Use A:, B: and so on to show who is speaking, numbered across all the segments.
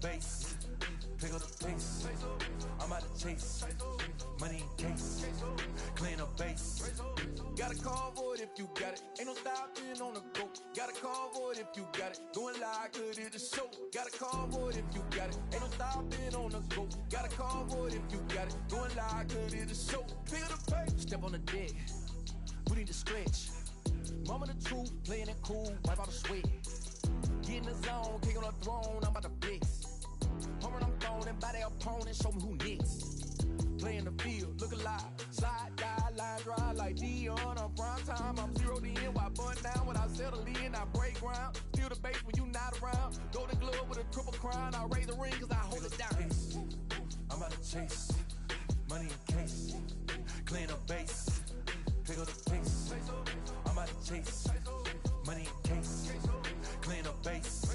A: bass, pick up the pace. I'm out to chase, money in case, clean up base. Got a convoy if you got it, ain't no stopping on the go. Got a convoy if you got it, going live, good at the show. Got a convoy if you got it, ain't no stopping on the go. Got a convoy if you got it, going live, good at the show. Pick up the pace, step on the deck, we need to stretch. Mama the truth, playing it cool, wipe out the sweat. Get in the zone, kick on the throne, I'm about to blitz. Home run, I'm throwing, and by their opponent, show me who next. Play in the field, look alive, slide, die, line, dry like Dion on prime time. I'm 0 to end, while bun down when I settle in, I break ground. Feel the bass when you not around. Golden glove with a triple crown, I raise the ring cause I hold it down. I'm about to chase, money in case, clean up base, pick up the pace. I'm about to chase, money in case, clean up base.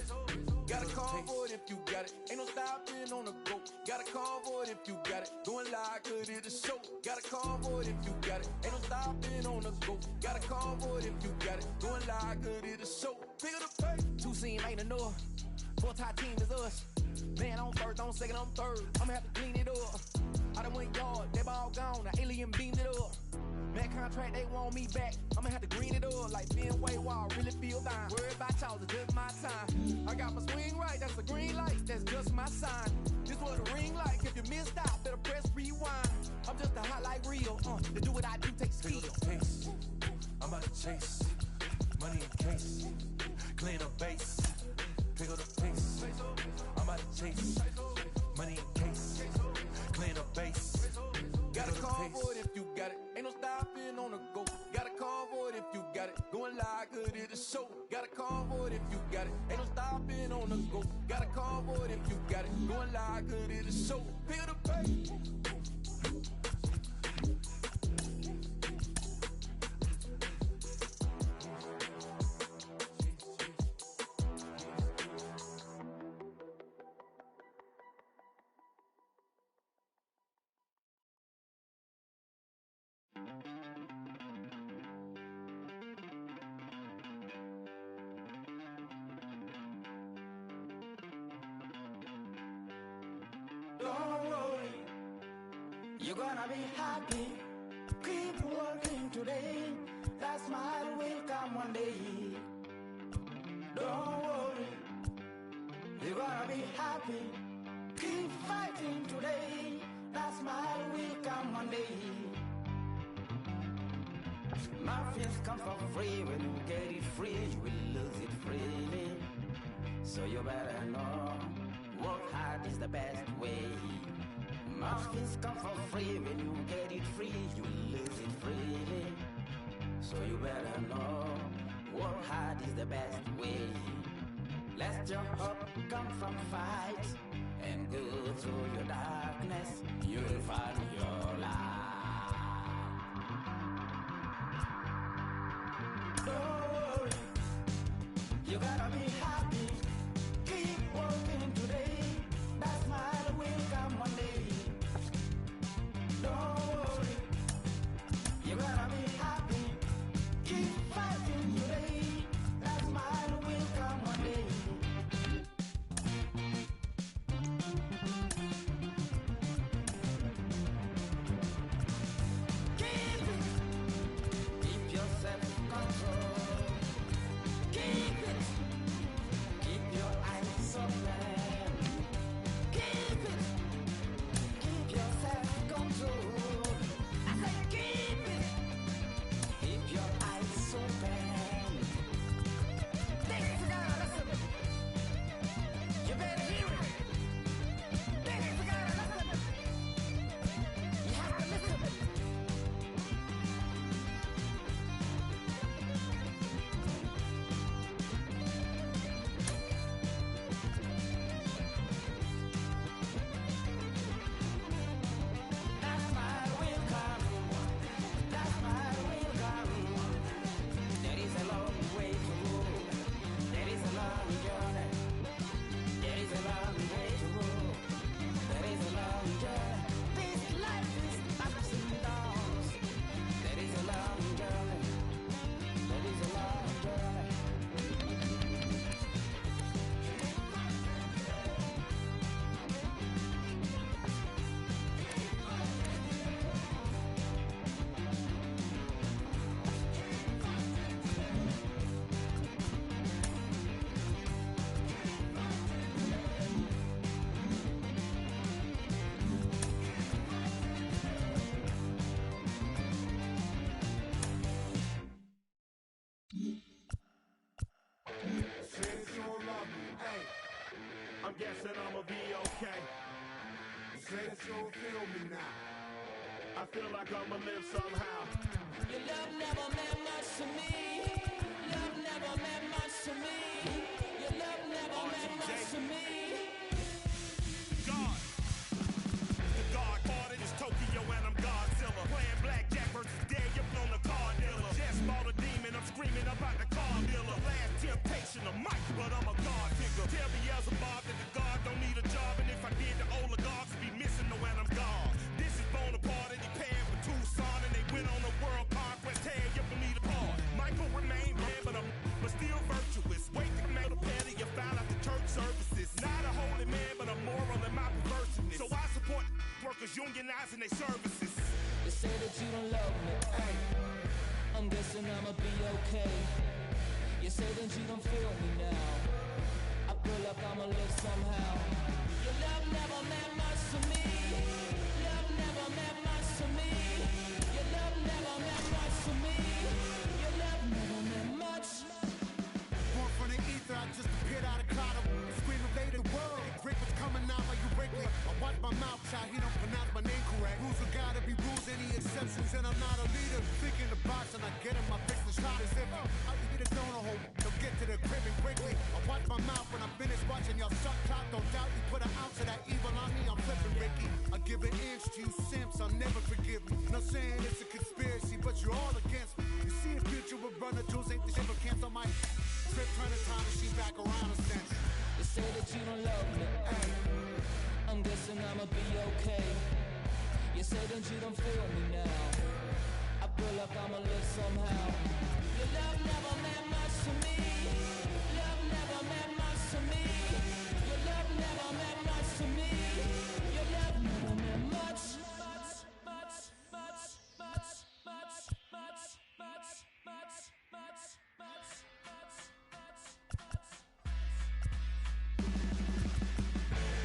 A: Got a convoy if you got it, ain't no stopping on the go. Got a convoy if you got it, going live, good at the show. Got a convoy if you got it, ain't no stopping on the go. Got a convoy if you got it, going live, good at the show. Pick up the pace. Two scene ain't enough, four tie team is us. Man on first, on second, on third, I'ma have to clean it up. I done went yard, they ball gone, the alien beamed it up. That contract, they want me back, I'ma have to green it up. Like Fenway Wall, really feel fine. Worried about y'all, it's just my time. I got my swing right, that's a green light, that's just my sign. This what a ring like, if you missed out, better press rewind. I'm just a hot like real, to do what I do takes skill. I'm about to chase, money in case, clean up base, pick up the pace. I'm about to chase, money in case, clean up base. Got a convoy if you got it, ain't no stopping on the go. Got a convoy if you got it, going live, good at the show. Got a convoy if you got it, ain't no stopping on the go. Got a convoy if you got it, going live, good at the show. Feel the pace.
B: Don't worry, you're gonna be happy. Keep working today, that smile will come one day. Don't worry, you're gonna be happy. Keep fighting today, that smile will come one day. Nothing's come for free. When you get it free, you will lose it freely. So you better know, work hard is the best way. Nothing's come for free. When you get it free, you will lose it freely. So you better know, work hard is the best way. Let your hope come from fight and go through your darkness. You'll find your light. Don't worry, you gotta be happy. Keep working today, that smile will come one day. Don't worry, you gotta be happy. Keep fighting today, that smile will come one day. Keep yourself in control. Keep it.
C: guessing I'ma be okay.
D: You say that you don't feel me now.
C: I feel like I'ma live somehow.
B: Your love never meant much to me. Love never meant much to me. Your love never meant much to me.
C: God. The God part is Tokyo and I'm Godzilla. Playing blackjack versus Daniel on the car dealer. Just bought a demon, I'm screaming about the car dealer. Last temptation of Mike, but I'm a God figure. Tell me as a Bob that the God don't need a job. And if I did, the oligarchs would be missing the when I'm gone. This is Bonaparte and he paying for Tucson. And they went on a world conquest. Hey, you believe the part. Michael remained bad, but still virtuous. Wait to come out of petty, you found out the church services. Not a holy man, but a moral in my perverseness. So I support workers unionizing their services.
B: They say that you don't love me. Ay. I'm guessing I'ma be okay. You say that you don't feel me now. I feel like I'ma live somehow. Your love never meant much to me. Love never meant much to me. Your love never meant much to me. Your love never meant much.
D: Born from the ether, I just appeared out of cloud. Scream invaded the world. Rick was coming out like you Wrigley. I watch my mouth shot, he don't pronounce my name correct. Rules are gotta be rules, any exceptions, and I'm not a leader. Thinking the box and I get in my fix the shot as if I eat a donut hole. Don't get to the crib and quickly. I watch my mouth when I'm finished watching y'all suck clock. Don't doubt you put an ounce of that evil on me, I'm flipping Ricky. I give an inch to you simps, I'll never forgive you. Not saying it's a conspiracy, but you're all against me. You see a future with runner jewels, ain't the shit but cancel my trip, turn the time machine back around a sense.
B: They say that you don't love me. Ay. I'm guessing I'ma be okay. You say that you don't feel me now. I feel like I'ma live somehow. Your love never meant much to me. Love never meant much to me. Your love never meant much to me. Your love never meant much.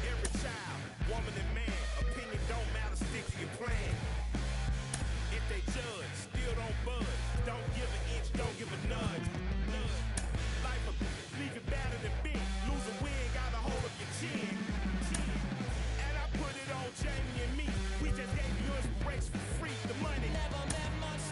C: Every child, woman and man, opinion don't matter, stick to your plan. If they judge, still don't budge. Don't give an inch, don't give a nudge. Life will leave you battered and bent. Lose a win, got a hold of your chin. And I put it on Jamie and me. We just gave you inspiration for free. The money
B: Never meant much.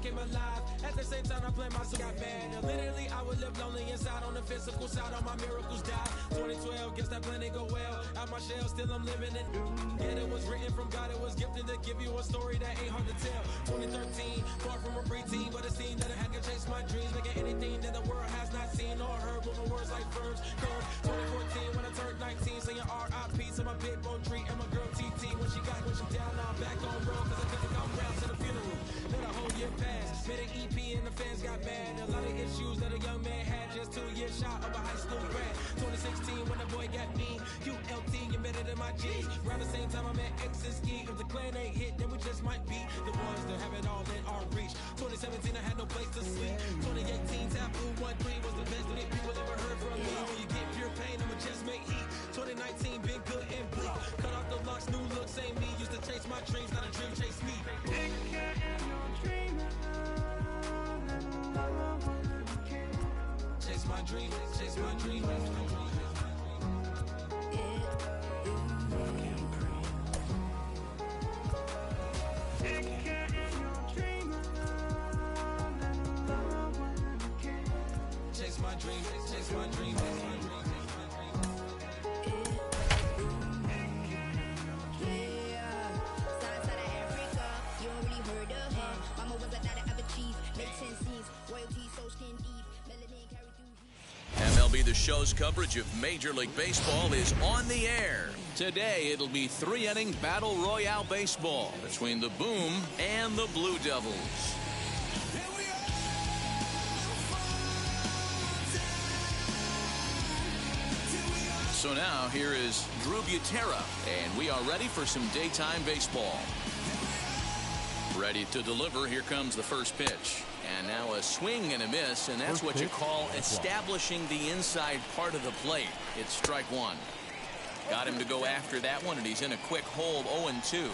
E: Came alive. At the same time, I play my got bad. Now, literally, I would live lonely inside on the physical side. All my miracles died. 2012, guess that plan didn't go well. Out my shell, still I'm living it. Yet it was written from God, it was gifted to give you a story that ain't hard to tell. 2013, far from a preteen, but it seemed that I had to chase my dreams, making anything that the world has not seen or heard. Moving words like verbs, curves. 2014, when I turned 19, saying R.I.P. to my big bone tree and my girl TT. When she down, now I'm back on road, cause I couldn't come round to the funeral. Let a whole year pass, made an EP and the fans got mad. A lot of issues that a young man had, just 2 years shot of a high school grad. 2016, when the boy got me, ULT, you better than my G's. Around the same time, I'm at X and Ski. If the clan ain't hit, then we just might be the ones that have it all in our reach. 2017, I had no place to sleep. 2018, Taboo 1-3 was the best that people ever heard from me. When you get pure pain, I'ma just make heat. 2019, been good and bleak. Cut off the locks, new look, same me. Used to chase my dreams, not a dream chase me. Chase my dream, chase my dream. Chase my dream, chase my dream.
F: MLB The Show's coverage of Major League Baseball is on the air. Today, it'll be 3-inning Battle Royale baseball between the Boom and the Blue Devils. So now, here is Drew Butera, and we are ready for some daytime baseball. Ready to deliver, here comes the first pitch. And now a swing and a miss, and that's what you call establishing the inside part of the plate. It's strike one. Got him to go after that one, and he's in a quick hold, 0-2.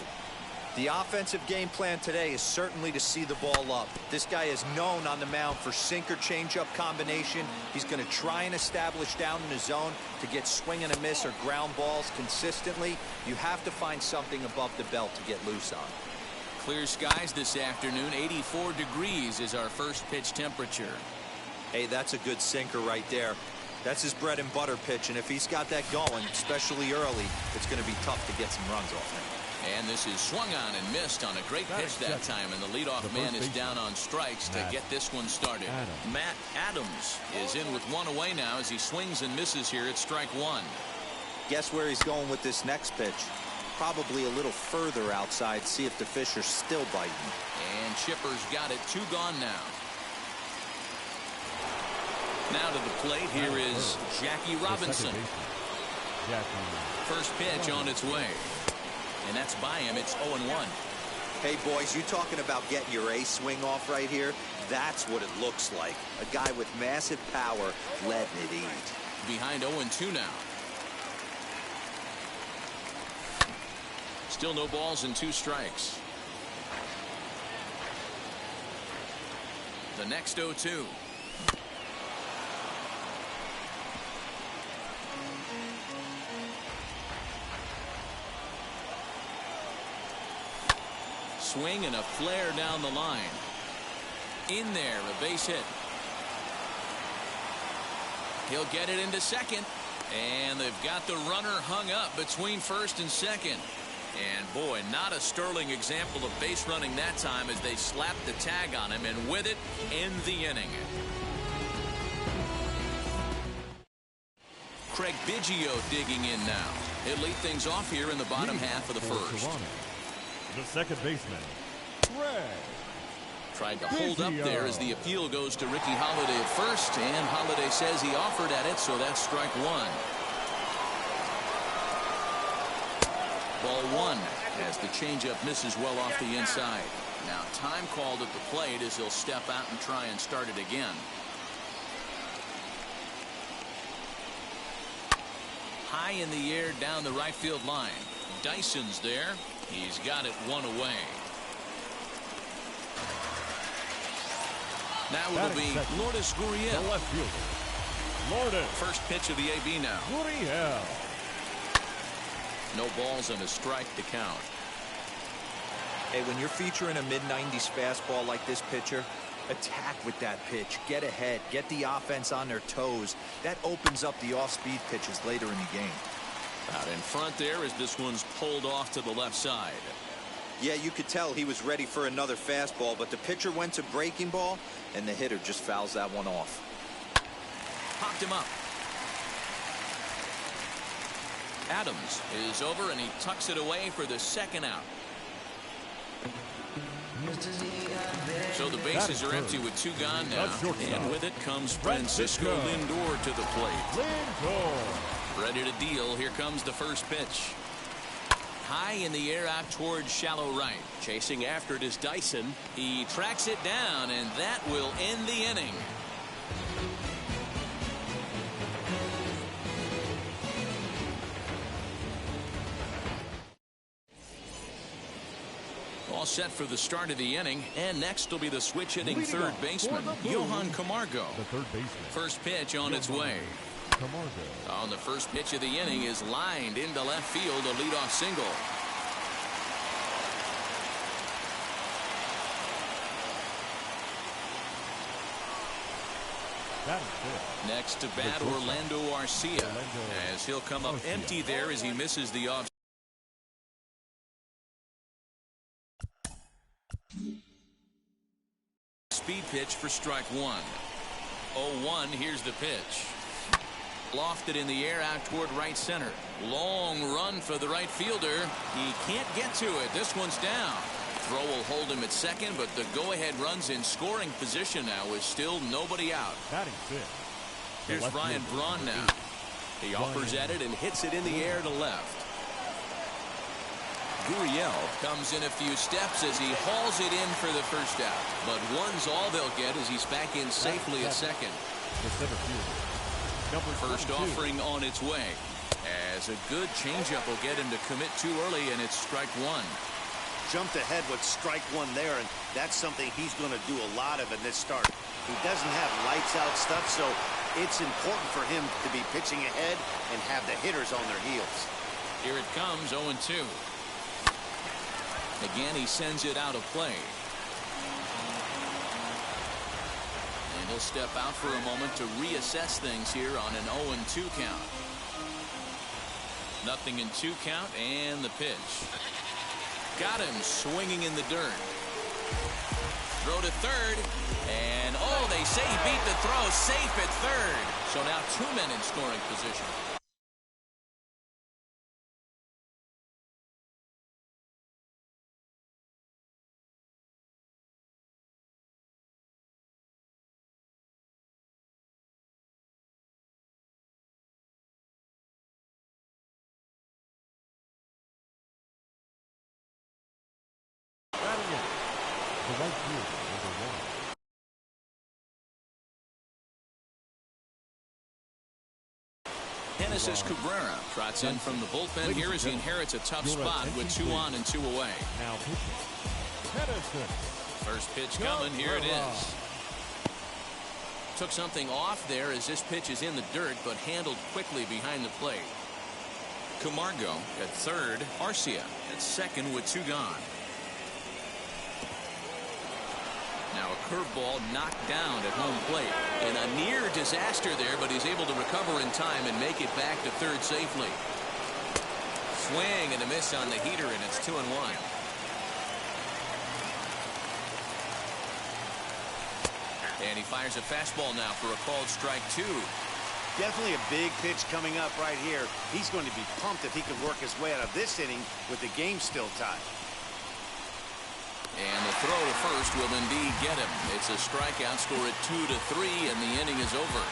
G: The offensive game plan today is certainly to see the ball up. This guy is known on the mound for sinker changeup combination. He's going to try and establish down in the zone to get swing and a miss or ground balls consistently. You have to find something above the belt to get loose on.
F: Clear skies this afternoon. 84 degrees is our first pitch temperature.
G: Hey, that's a good sinker right there. That's his bread and butter pitch, and if he's got that going, especially early, it's going to be tough to get some runs off him.
F: And this is swung on and missed on a great pitch that time, and the leadoff man is down on strikes to get this one started. Matt Adams is in with one away now as he swings and misses here at strike one.
G: Guess where he's going with this next pitch? Probably a little further outside, see if the fish are still biting.
F: And Chipper's got it, 2 gone now. Now to the plate, here is Jackie Robinson. First pitch on its way. And that's by him, it's 0-1.
G: Hey boys, you talking about getting your ace swing off right here? That's what it looks like. A guy with massive power letting it eat.
F: Behind 0-2 now. Still no balls and 2 strikes. The next 0-2. Swing and a flare down the line. In there, a base hit. He'll get it into second. And they've got the runner hung up between first and second. And boy, not a sterling example of base running that time as they slapped the tag on him, and with it, end the inning. Craig Biggio digging in now. He'll lead things off here in the bottom half of the first.
C: The second baseman, Craig.
F: Tried to hold up there as the appeal goes to Ricky Holiday at first, and Holiday says he offered at it, so that's strike one. Ball one as the changeup misses well off the inside. Now time called at the plate as he'll step out and try and start it again. High in the air down the right field line. Dyson's there. He's got it one away. Now it'll be Lourdes Gurriel.
C: The left fielder, Lourdes.
F: First pitch of the AB now.
C: Gurriel.
F: No balls and a strike to count.
G: Hey, when you're featuring a mid-90s fastball like this pitcher, attack with that pitch. Get ahead. Get the offense on their toes. That opens up the off-speed pitches later in the game.
F: Out in front there as this one's pulled off to the left side.
G: Yeah, you could tell he was ready for another fastball, but the pitcher went to breaking ball, and the hitter just fouls that one off.
F: Popped him up. Adams is over, and he tucks it away for the second out. So the bases are empty with 2 gone now. And with it comes Francisco Lindor to the plate.
C: Lindor.
F: Ready to deal. Here comes the first pitch. High in the air out towards shallow right.
H: Chasing after it is Dyson.
F: He tracks it down, and that will end the inning. All set for the start of the inning, and next will be the switch hitting third baseman, Johan Camargo.
I: The third baseman.
F: First pitch on its way.
I: Camargo.
F: On the first pitch of the inning is lined into left field, a leadoff single. Next to bat, Orlando Arcia, as he'll come up empty there as he misses the off. Speed pitch for strike one. 0-1. Here's the pitch. Lofted in the air out toward right center. Long run for the right fielder. He can't get to it. This one's down. Throw will hold him at second, but the go-ahead run's in scoring position now with still nobody out. Here's Ryan Braun now.
H: He offers at it and hits it in the air to left.
F: Gurriel comes in a few steps as he hauls it in for the first out. But one's all they'll get as he's back in safely at second. First offering on its way. As a good changeup will get him to commit too early, and it's strike one.
J: Jumped ahead with strike one there, and that's something he's going to do a lot of in this start. He doesn't have lights out stuff, so it's important for him to be pitching ahead and have the hitters on their heels.
F: Here it comes, 0-2. Again, he sends it out of play. And he'll step out for a moment to reassess things here on an 0-2 count. Nothing in 2 count, and the pitch. Got him swinging in the dirt. Throw to third, and they say he beat the throw, safe at third. So now 2 men in scoring position. Genesis Cabrera trots in from the bullpen here as he inherits a tough spot with 2 on and 2 away. First pitch coming. Here it is. Took something off there as this pitch is in the dirt, but handled quickly behind the plate. Camargo at third. Arcia at second with 2 gone. Now a curveball knocked down at home plate. And a near disaster there, but he's able to recover in time and make it back to third safely. Swing and a miss on the heater, and it's 2-1. And he fires a fastball now for a called strike 2.
J: Definitely a big pitch coming up right here. He's going to be pumped if he can work his way out of this inning with the game still tied.
F: And the throw to first will indeed get him. It's a strikeout, score at 2-3, and the inning is over.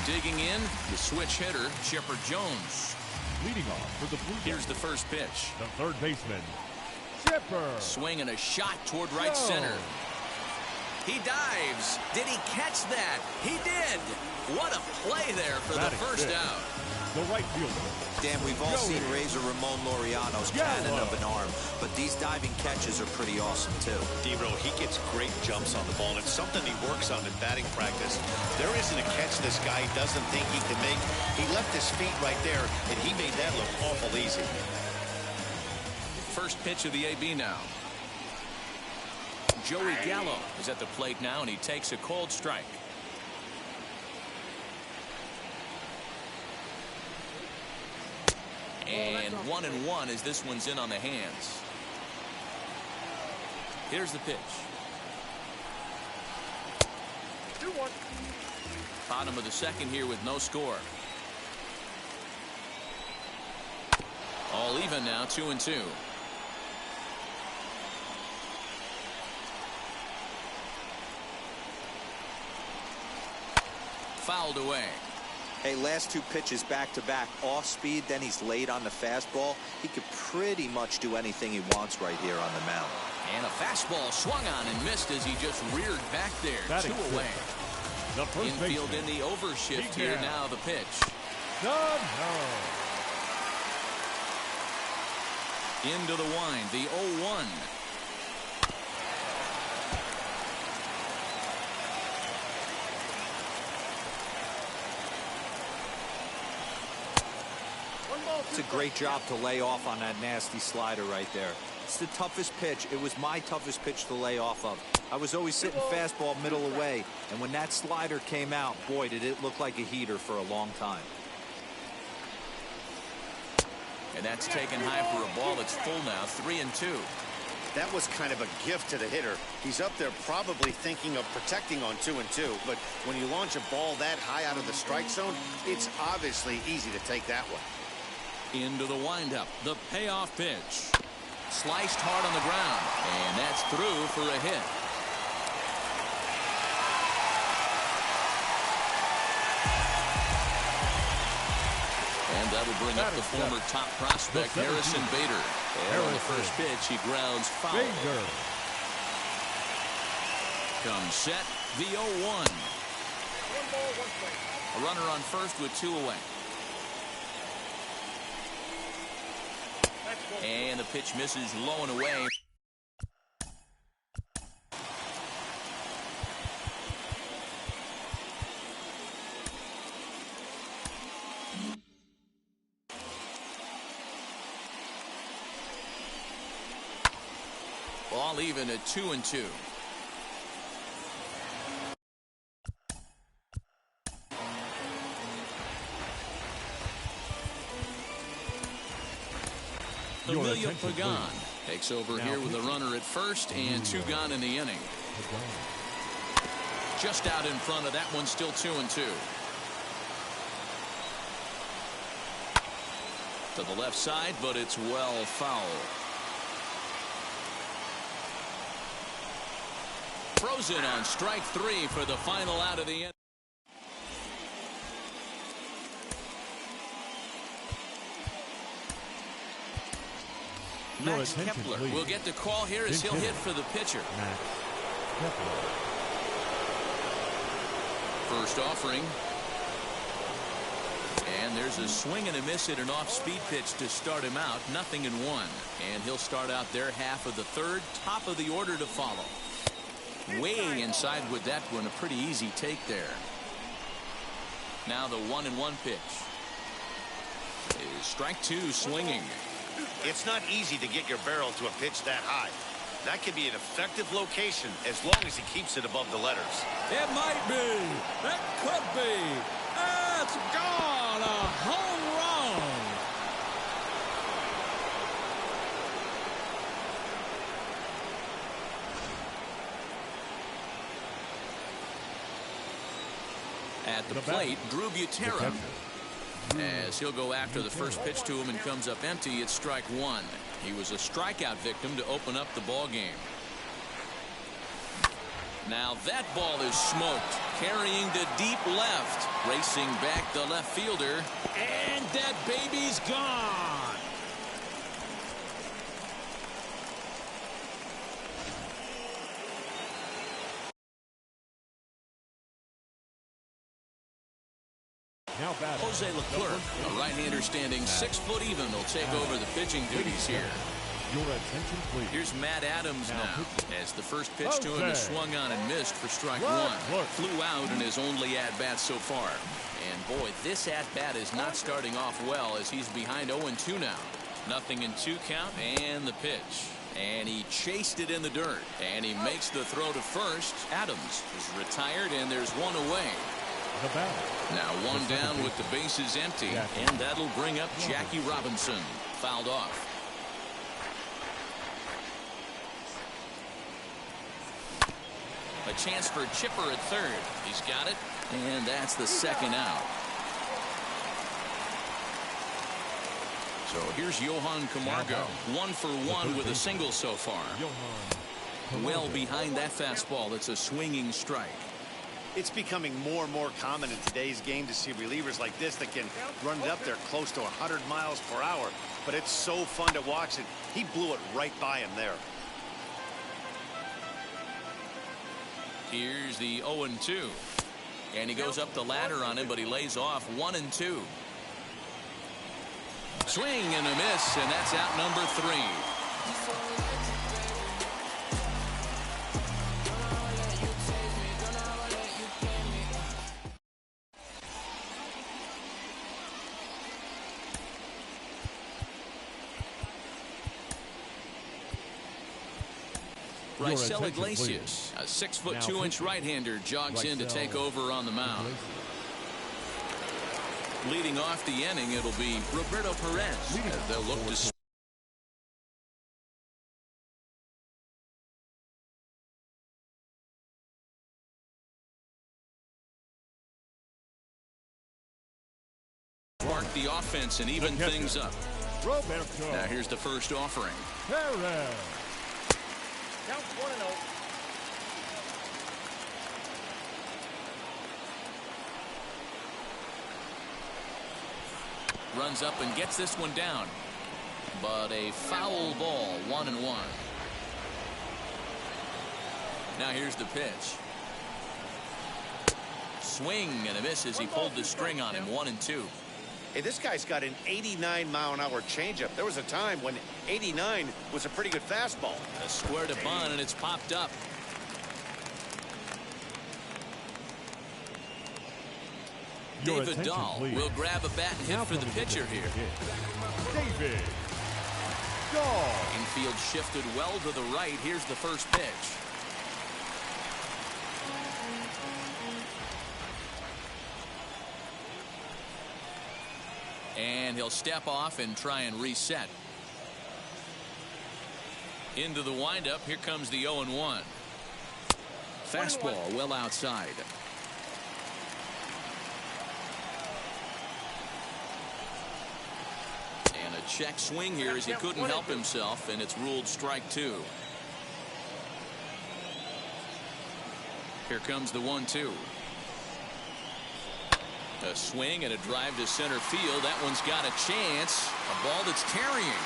F: Digging in, the switch hitter, Shepard Jones.
I: Leading off for the Blue Jays.
F: Here's the first pitch.
I: The third baseman, Shepard.
F: Swinging a shot toward right center. He dives. Did he catch that? He did. What a play there for the first out.
I: The right fielder.
G: Dan, we've all seen Razor Ramon Laureano's cannon of an arm, but these diving catches are pretty awesome, too.
J: D-Row, he gets great jumps on the ball, and it's something he works on in batting practice. There isn't a catch this guy doesn't think he can make. He left his feet right there, and he made that look awful easy.
F: First pitch of the AB now. Joey Gallo is at the plate now, and he takes a cold strike. And 1-1 as this one's in on the hands. Here's the pitch.
I: 2-1.
F: Bottom of the second here with no score. All even now, 2-2. fouled away.
G: Hey, last two pitches back-to-back, off speed, then he's late on the fastball. He could pretty much do anything he wants right here on the mound.
F: And a fastball swung on and missed as he just reared back there.
I: Batting
F: 2 away.
I: The first
F: Infield
I: baseman.
F: in the overshift here. Now the pitch. Into the wind, the 0-1.
G: It's a great job to lay off on that nasty slider right there. It's the toughest pitch. It was my toughest pitch to lay off of. I was always sitting fastball middle away, and when that slider came out, boy, did it look like a heater for a long time.
F: And that's taken high for a ball that's full now, 3-2.
J: That was kind of a gift to the hitter. He's up there probably thinking of protecting on 2-2, but when you launch a ball that high out of the strike zone, it's obviously easy to take that one.
F: Into the windup, the payoff pitch. Sliced hard on the ground, and that's through for a hit. And that'll bring up the former top prospect, Harrison Bader. And on the first pitch, he grounds foul. Comes set, the 0-1. A runner on first with 2 away. And the pitch misses low and away. Ball even at 2-2. Emilio Pagan takes over here with a runner at first and 2 gone in the inning. Just out in front of that one, still 2-2. To the left side, but it's well foul. Frozen on strike 3 for the final out of the inning. Max Kepler will get the call here as he'll hit for the pitcher. First offering. And there's a swing and a miss at an off-speed pitch to start him out. 0-1. And he'll start out their half of the third. Top of the order to follow. Way inside with that one. A pretty easy take there. Now the 1-1 pitch. Is strike 2 swinging.
J: It's not easy to get your barrel to a pitch that high. That could be an effective location as long as he keeps it above the letters.
E: It might be. It could be. It's gone. A home run. At the plate, Drew Butera. As he'll go after the first pitch to him and comes up empty, it's strike 1. He was a strikeout victim to open up the ball game. Now that ball is smoked, carrying to deep left, racing back the left fielder, and that baby's gone. Jose Leclerc, a right-hander standing 6 foot even, will take over the pitching duties here.
I: Your attention, please.
F: Here's Matt Adams now, as the first pitch to him is swung on and missed for strike 1. Flew out in his only at-bat so far. And boy, this at-bat is not starting off well as he's behind 0-2 now. 0-2 count and the pitch. And he chased it in the dirt. And he makes the throw to first. Adams is retired and there's 1 away. Now 1 down with the bases empty, and that'll bring up Jackie Robinson. Fouled off. A chance for Chipper at third. He's got it, and that's the 2nd out. So here's Johan Camargo, 1 for 1 with a single so far. Well behind that fastball. It's a swinging strike.
J: It's becoming more and more common in today's game to see relievers like this that can run it up there close to 100 miles per hour. But it's so fun to watch it. He blew it right by him there.
F: Here's the 0-2. And he goes up the ladder on him, but he lays off 1-2. Swing and a miss, and that's out number 3. Raisel Iglesias, a 6'2" right-hander, jogs in to take over on the mound. Leading off the inning, it'll be Roberto Perez as they'll look to spark the offense and even things up.
I: Roberto.
F: Now here's the first offering.
I: Perez.
K: Count 1-0.
F: Runs up and gets this one down. But a foul ball, 1-1. Now here's the pitch. Swing and a miss as he pulled the string on him, 1-2.
J: Hey, this guy's got an 89-mile-an-hour changeup. There was a time when 89 was a pretty good fastball.
F: A square to bunt, and it's popped up. David Dahl will grab a bat and hit for the pitcher here.
I: David Dahl.
F: Infield shifted well to the right. Here's the first pitch. And he'll step off and try and reset. Into the windup. Here comes the 0-1. Fastball well outside. And a check swing here as he couldn't help himself, and it's ruled strike 2. Here comes the 1-2. A swing and a drive to center field. That one's got a chance. A ball that's tarrying.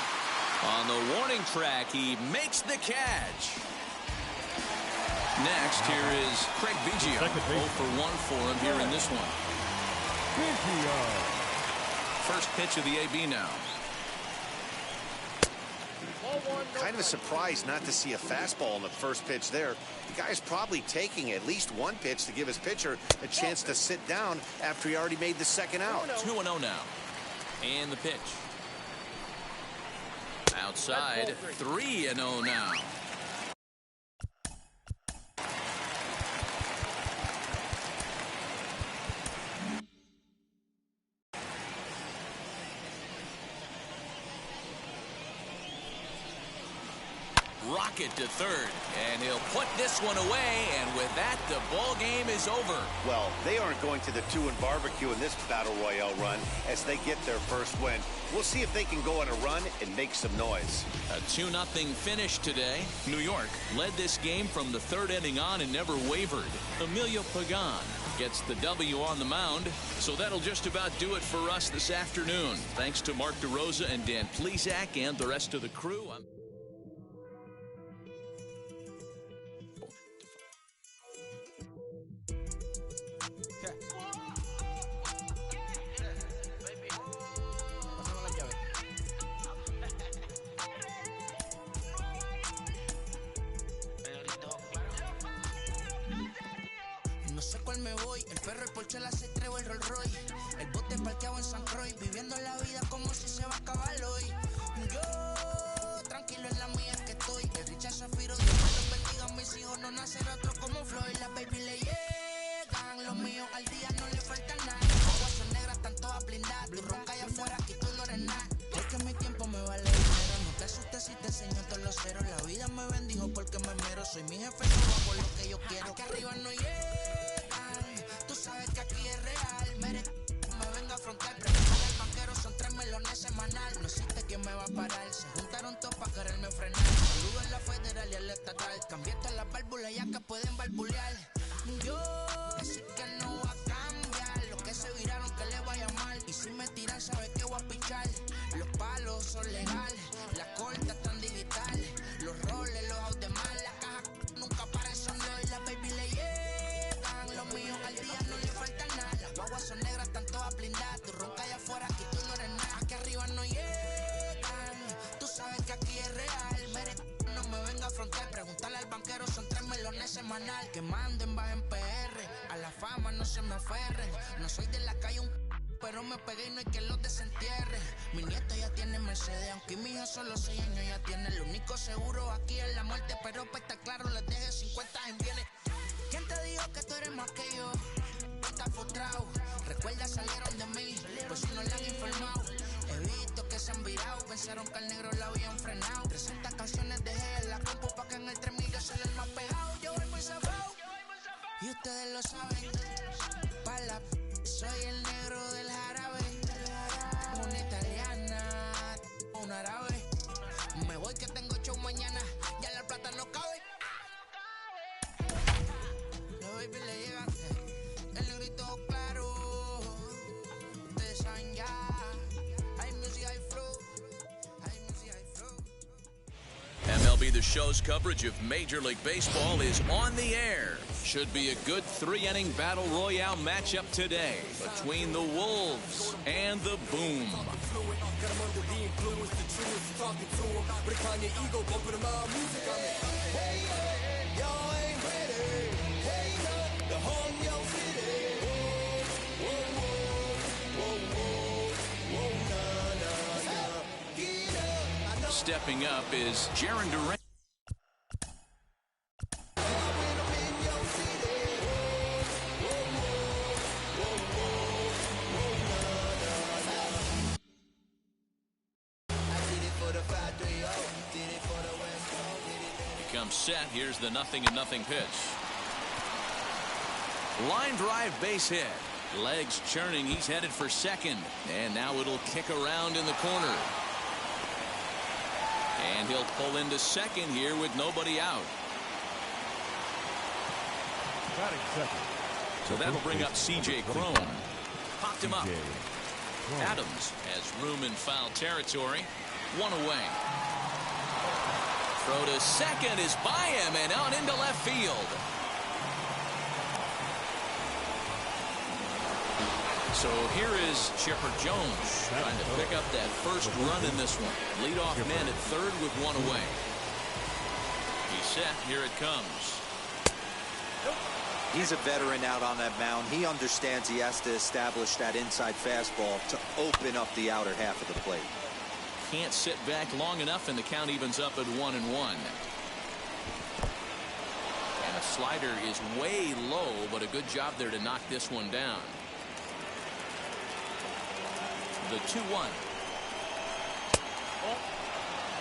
F: On the warning track, he makes the catch. Next, here is Craig Biggio. 0 for 1 for him here in this one.
I: Biggio.
F: First pitch of the AB now.
J: Kind of surprised not to see a fastball in the first pitch there. The guy's probably taking at least one pitch to give his pitcher a chance to sit down after he already made the second out.
F: 2-0 now. And the pitch. Outside, 3-0 now. Rocket to third, and he'll put this one away, and with that, the ball game is over.
J: Well, they aren't going to the 2-and barbecue in this Battle Royale run as they get their first win. We'll see if they can go on a run and make some noise.
F: A 2-0 finish today. New York led this game from the third inning on and never wavered. Emilio Pagan gets the W on the mound. So that'll just about do it for us this afternoon. Thanks to Mark DeRosa and Dan Plesac and the rest of the crew.
L: No sé cuál me voy, el perro, el Porsche, la C3 o el Rolls Royce. El bote parqueado en San Croix, viviendo la vida como si se va a acabar hoy. Yo, tranquilo en la mía que estoy. El Richard Zafiro, Dios me los bendiga, mis hijos no nacen otro como Floyd. Las baby le llegan, los míos al día no le falta nada. Las aguas son negras, están todas blindadas. Tu ronca allá afuera, aquí tú no eres nada. Es que mi tiempo me vale dinero, no te asustes si te enseño todos los ceros. La vida me bendijo porque me mero, soy mi jefe, subo por lo que yo quiero. Aquí arriba no llega. Tú sabes que aquí es real. Me vengo a afrontar. Preguntarle al banquero, son 3 melones semanal. No existe quien me va a parar. Se juntaron todos para quererme frenar. Saludo en la federal y en la estatal. Cambié todas las válvulas ya que pueden barbulear. Yo, así semanal que manden baja en PR. A la fama no se me aferren. No soy de la calle pero me pegué y no hay que los desentierre. Mi nieto ya tiene Mercedes, aunque mi hijo solo 6 años ya tiene. Lo único seguro aquí es la muerte, pero para estar claro les deje 50 en bienes. ¿Quién te dijo que tú eres más que yo? Estás frustrado, recuerda salieron de mí, pues si no le han informado. He visto que se han virado, pensaron que al negro lo habían frenado. 300 canciones dejé en la compu pa' que en el 3000 yo soy el más pegado. Yo voy muy zafado, y ustedes lo saben. Pa' la soy el negro del jarabe. Una italiana, un árabe. Me voy que tengo show mañana, ya la plata no cabe. Los baby le llegan, el negrito claro. Ustedes saben ya. Hay music, hay flow. Hay music, hay flow.
F: MLB The Show's coverage of Major League Baseball is on the air. Should be a good 3-inning battle royale matchup today between the Wolves and the Boom. Stepping up is Jarren Duran. Becomes set. Here's the 0-0 pitch. Line drive base hit. Legs churning. He's headed for second. And now it'll kick around in the corner. And he'll pull into second here with nobody out.
I: Batting second.
F: So that'll bring up C.J. Cron. Popped him up. Adams has room in foul territory. One away. Throw to second is by him and on into left field. So here is Chipper Jones trying to pick up that first run in this one. Leadoff man at third with one away. He's set. Here it comes.
G: He's a veteran out on that mound. He understands he has to establish that inside fastball to open up the outer half of the plate.
F: Can't sit back long enough, and the count evens up at 1-1. And a slider is way low, but a good job there to knock this one down. The 2-1.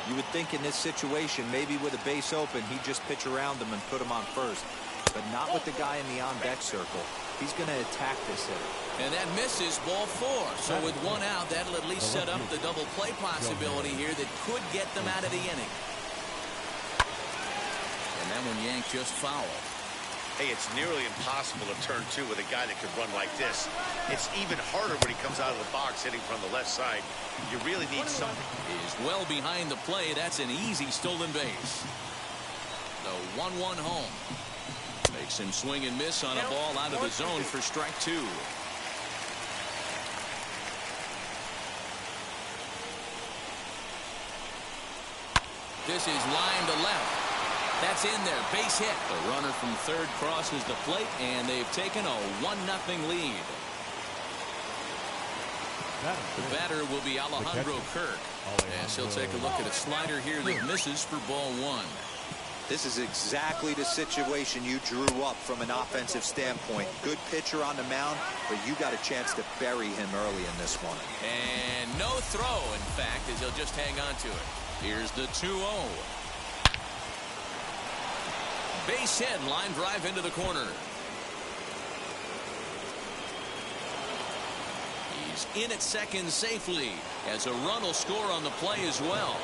G: You would think in this situation, maybe with a base open, he'd just pitch around him and put him on first. But not with the guy in the on-deck circle. He's going to attack this hitter.
F: And that misses, ball 4. So with one out, that'll at least set up the double play possibility here that could get them out of the inning. And that one yanked just foul.
J: Hey, it's nearly impossible to turn two with a guy that could run like this. It's even harder when he comes out of the box hitting from the left side. You really need something.
F: Is well behind the play. That's an easy stolen base. The 1-1 home. Makes him swing and miss on a ball out of the zone for strike 2. This is line to left. That's in there. Base hit. The runner from third crosses the plate, and they've taken a 1-0 lead. The batter will be Alejandro Kirk. As he'll take a look at a slider here that misses for ball 1.
G: This is exactly the situation you drew up from an offensive standpoint. Good pitcher on the mound, but you got a chance to bury him early in this one.
F: And no throw, in fact, as he'll just hang on to it. Here's the 2-0. Base hit, line drive into the corner. He's in at second safely, as a run will score on the play as well.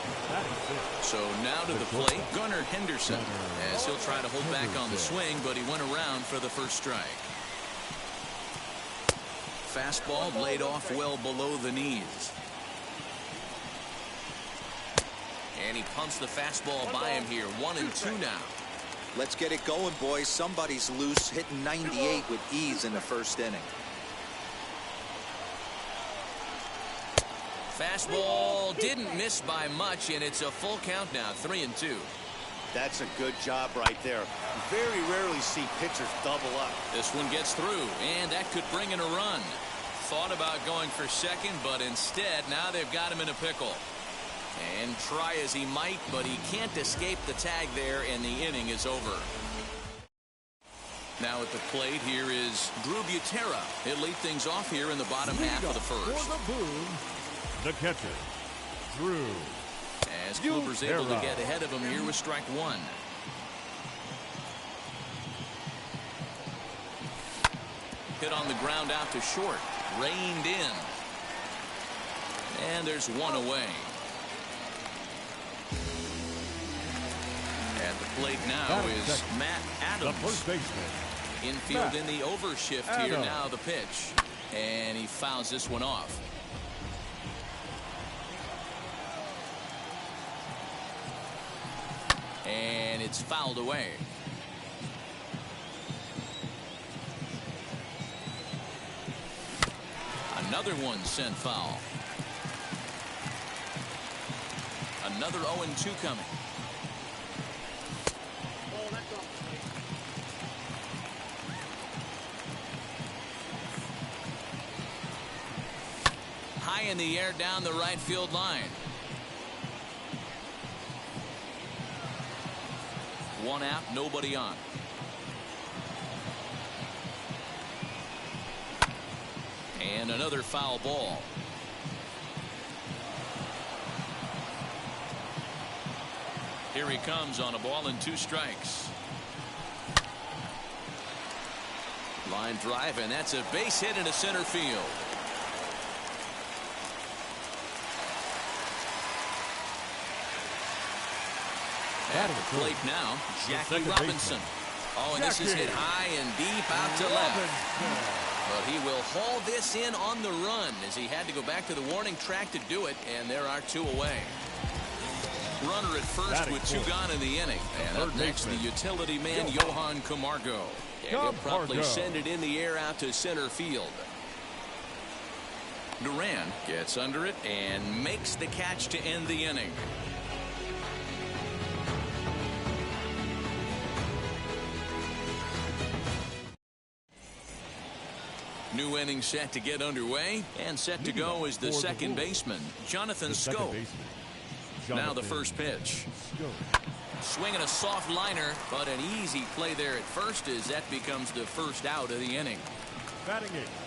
F: So now to the plate, Gunnar Henderson, as he'll try to hold back on the swing, but he went around for the first strike. Fastball laid off well below the knees. And he pumps the fastball by him here. 1-2 now.
G: Let's get it going, boys. Somebody's loose, hitting 98 with ease in the first inning.
F: Fastball didn't miss by much, and it's a full count now. 3-2.
J: That's a good job right there. Very rarely see pitchers double up.
F: This one gets through, and that could bring in a run. Thought about going for second, but instead, now they've got him in a pickle. And try as he might, but he can't escape the tag there, and the inning is over. Now at the plate, here is Drew Butera. He'll lead things off here in the bottom half of the first.
I: For the Boom, the catcher, Drew.
F: As Kluber's able to get ahead of him here with strike one. Hit on the ground out to short. Reined in. And there's one away. At the plate now is Matt Adams.
I: The first baseman.
F: Infield in the overshift here now the pitch. And he fouls this one off. And it's fouled away. Another one sent foul. Another 0-2 coming. High in the air down the right field line. One out, nobody on. And another foul ball. Here he comes on a ball and 2 strikes. Line drive, and that's a base hit into center field. At the plate now, Jackie Robinson. Oh, and this is hit high and deep out to left. But he will haul this in on the run as he had to go back to the warning track to do it, and there are 2 away. Runner at first with 2 gone in the inning. And up next, the utility man, Johan Camargo. And he'll probably send it in the air out to center field. Duran gets under it and makes the catch to end the inning. New inning set to get underway, and set to go is the second baseman, Jonathan Schoop. Now the first pitch. Swinging a soft liner, but an easy play there at first as that becomes the first out of the inning.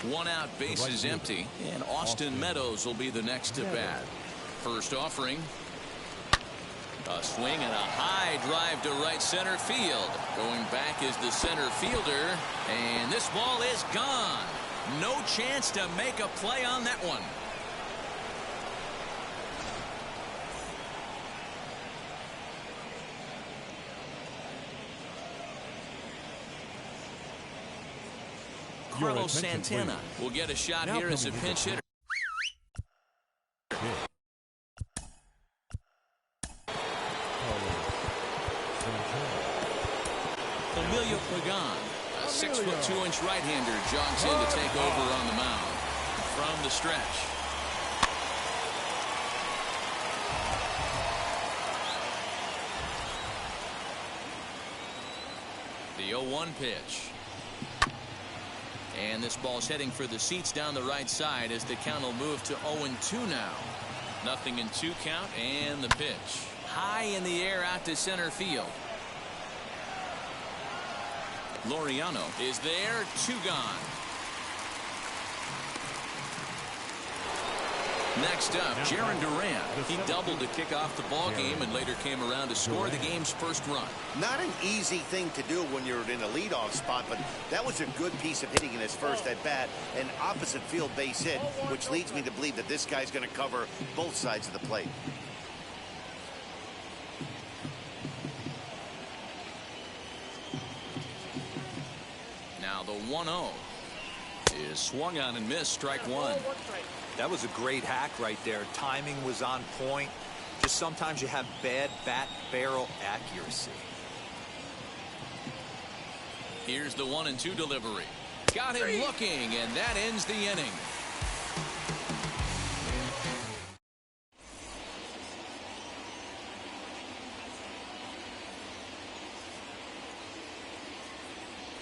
F: 1 out, base is empty, and Austin Meadows will be the next to bat. First offering. A swing and a high drive to right center field. Going back is the center fielder, and this ball is gone. No chance to make a play on that one. Carlos Santana will get a shot here as a pinch hitter. Emilio Pagan, a 6'2" right-hander, jogs in to take over on the mound from the stretch. The 0-1 pitch. And this ball's heading for the seats down the right side as the count will move to 0-2 now. 0-2 count, and the pitch. High in the air out to center field. Laureano is there, 2 gone. Next up, Jarren Duran. He doubled to kick off the ball game and later came around to score the game's first run.
J: Not an easy thing to do when you're in a leadoff spot, but that was a good piece of hitting in his first at bat, an opposite field base hit, which leads me to believe that this guy's going to cover both sides of the plate.
F: Now the 1-0 is swung on and missed, strike 1.
G: That was a great hack right there. Timing was on point. Just sometimes you have bad bat barrel accuracy.
F: Here's the 1-2 delivery. Got him looking, and that ends the inning.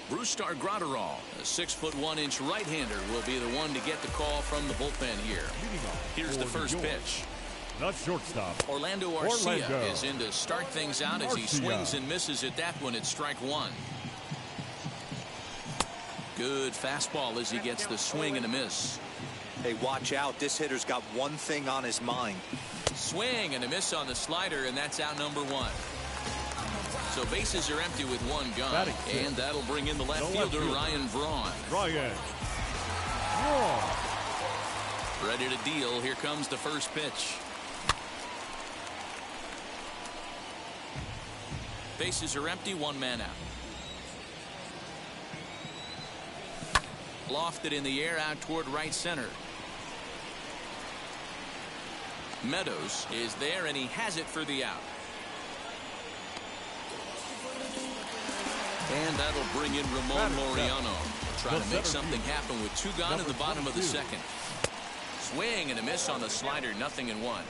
F: Brustar Graterol, a 6'1" right-hander, will be the one to get the call from the bullpen here. Here's the first pitch.
I: The shortstop,
F: Orlando Arcia is in to start things out as he swings and misses at that one at strike one. Good fastball as he gets the swing and a miss.
G: Hey, watch out. This hitter's got one thing on his mind.
F: Swing and a miss on the slider, and that's out number one. So bases are empty with one gun, and that'll bring in the left fielder, Ryan Braun. Ready to deal. Here comes the first pitch. Bases are empty, one man out. Lofted in the air out toward right center. Meadows is there, and he has it for the out. And that'll bring in Ramon Laureano. Trying to make something happen with two gone in the bottom of the second. Swing and a miss on the slider, 0-1.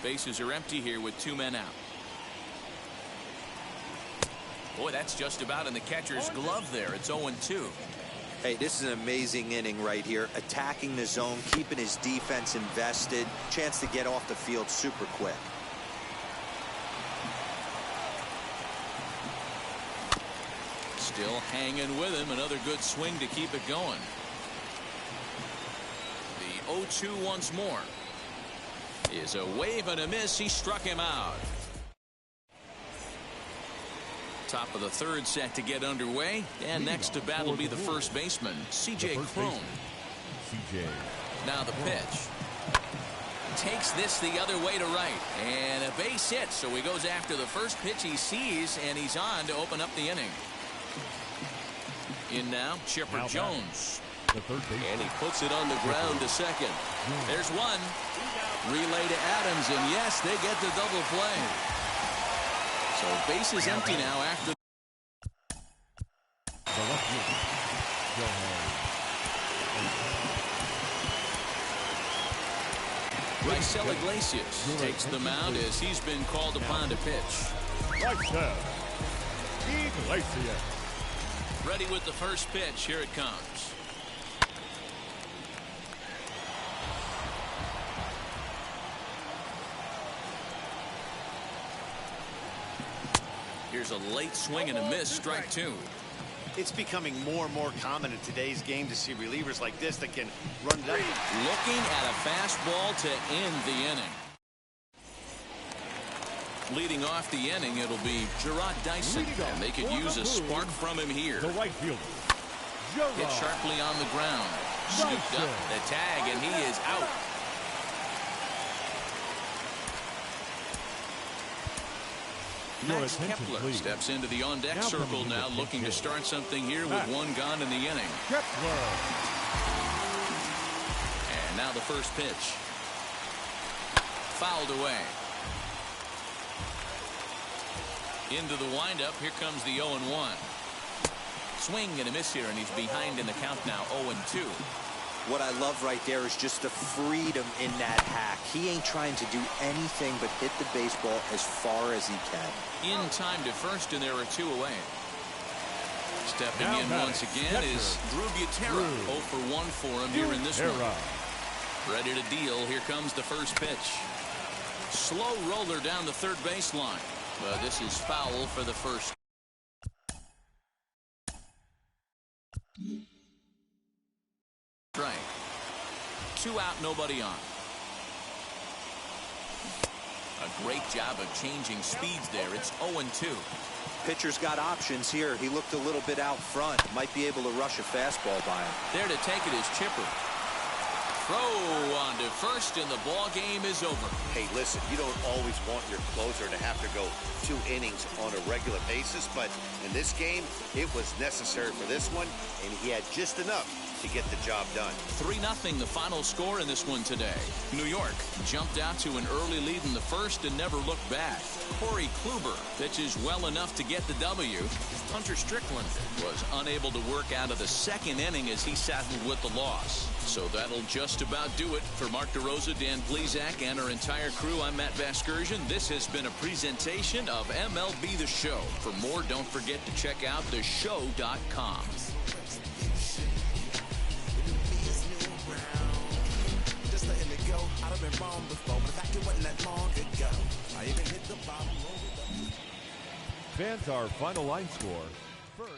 F: Bases are empty here with two men out. Boy, that's just about in the catcher's glove there. It's 0-2.
G: Hey, this is an amazing inning right here. Attacking the zone, keeping his defense invested. Chance to get off the field super quick.
F: Still hanging with him. Another good swing to keep it going. The 0-2 once more. Is a wave and a miss. He struck him out. Top of the third set to get underway, and next to bat will be the first baseman, C.J. Cron. Now the pitch. Takes this the other way to right, and a base hit, so he goes after the first pitch he sees, and he's on to open up the inning. In now, Chipper Jones.
H: And he puts it on the ground to second.
F: There's one. Relay to Adams, and yes, they get the double play. So base is empty now after. Raisel Iglesias takes the mound as he's been called upon to pitch.
I: Iglesias.
F: Ready with the first pitch. Here it comes. Here's a late swing and a miss, strike two.
J: It's becoming more and more common in today's game to see relievers like this that can run it up.
F: Looking at a fastball to end the inning. Leading off the inning, it'll be Jarrod Dyson, and they could use a spark from him here.
I: The right fielder,
F: Hit sharply on the ground. Scooped up the tag, and he is out. Max Kepler steps into the on-deck circle now, looking to start something here with one gone in the inning. And now the first pitch. Fouled away. Into the windup. Here comes the 0-1. Swing and a miss here, and he's behind in the count now, 0-2.
G: What I love right there is just the freedom in that hack. He ain't trying to do anything but hit the baseball as far as he can.
F: In time to first, and there are two away. Stepping in once again is Drew Butera. 0 for 1 for him here in this one. Ready to deal. Here comes the first pitch. Slow roller down the third baseline. But this is foul for the first. Strike. 2 out, nobody on. A great job of changing speeds there. It's 0-2.
G: Pitcher's got options here. He looked a little bit out front. Might be able to rush a fastball by him.
F: There to take it is Chipper. Throw on to first, and the ball game is over.
J: Hey, listen, you don't always want your closer to have to go 2 innings on a regular basis, but in this game, it was necessary for this one, and he had just enough to get the job done.
F: 3-0 the final score in this one today. New York jumped out to an early lead in the first and never looked back. Corey Kluber pitches well enough to get the W. Hunter Strickland was unable to work out of the second inning as he saddled with the loss. So that'll just about do it for Mark DeRosa, Dan Plesac, and our entire crew. I'm Matt Vasgersian. This has been a presentation of MLB The Show. For more, don't forget to check out theshow.com.
A: Just letting it go. I'd have been wrong before, but the fact it wasn't that long ago. I even hit the bottom.
I: Fans, our final line score. First.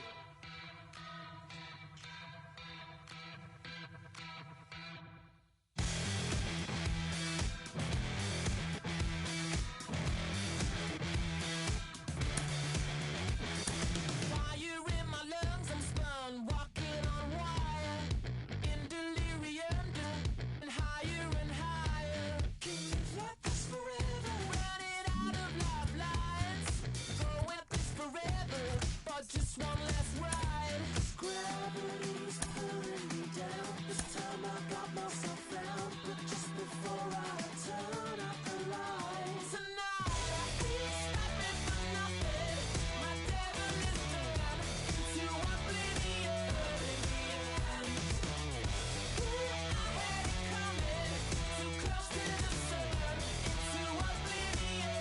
E: Just one last ride. Gravity's pulling me down. This time I got myself found, but just before I turn out the lights, tonight I feel stopping for nothing. My devil is dead into oblivion. I had it coming, too close to the sun, into oblivion.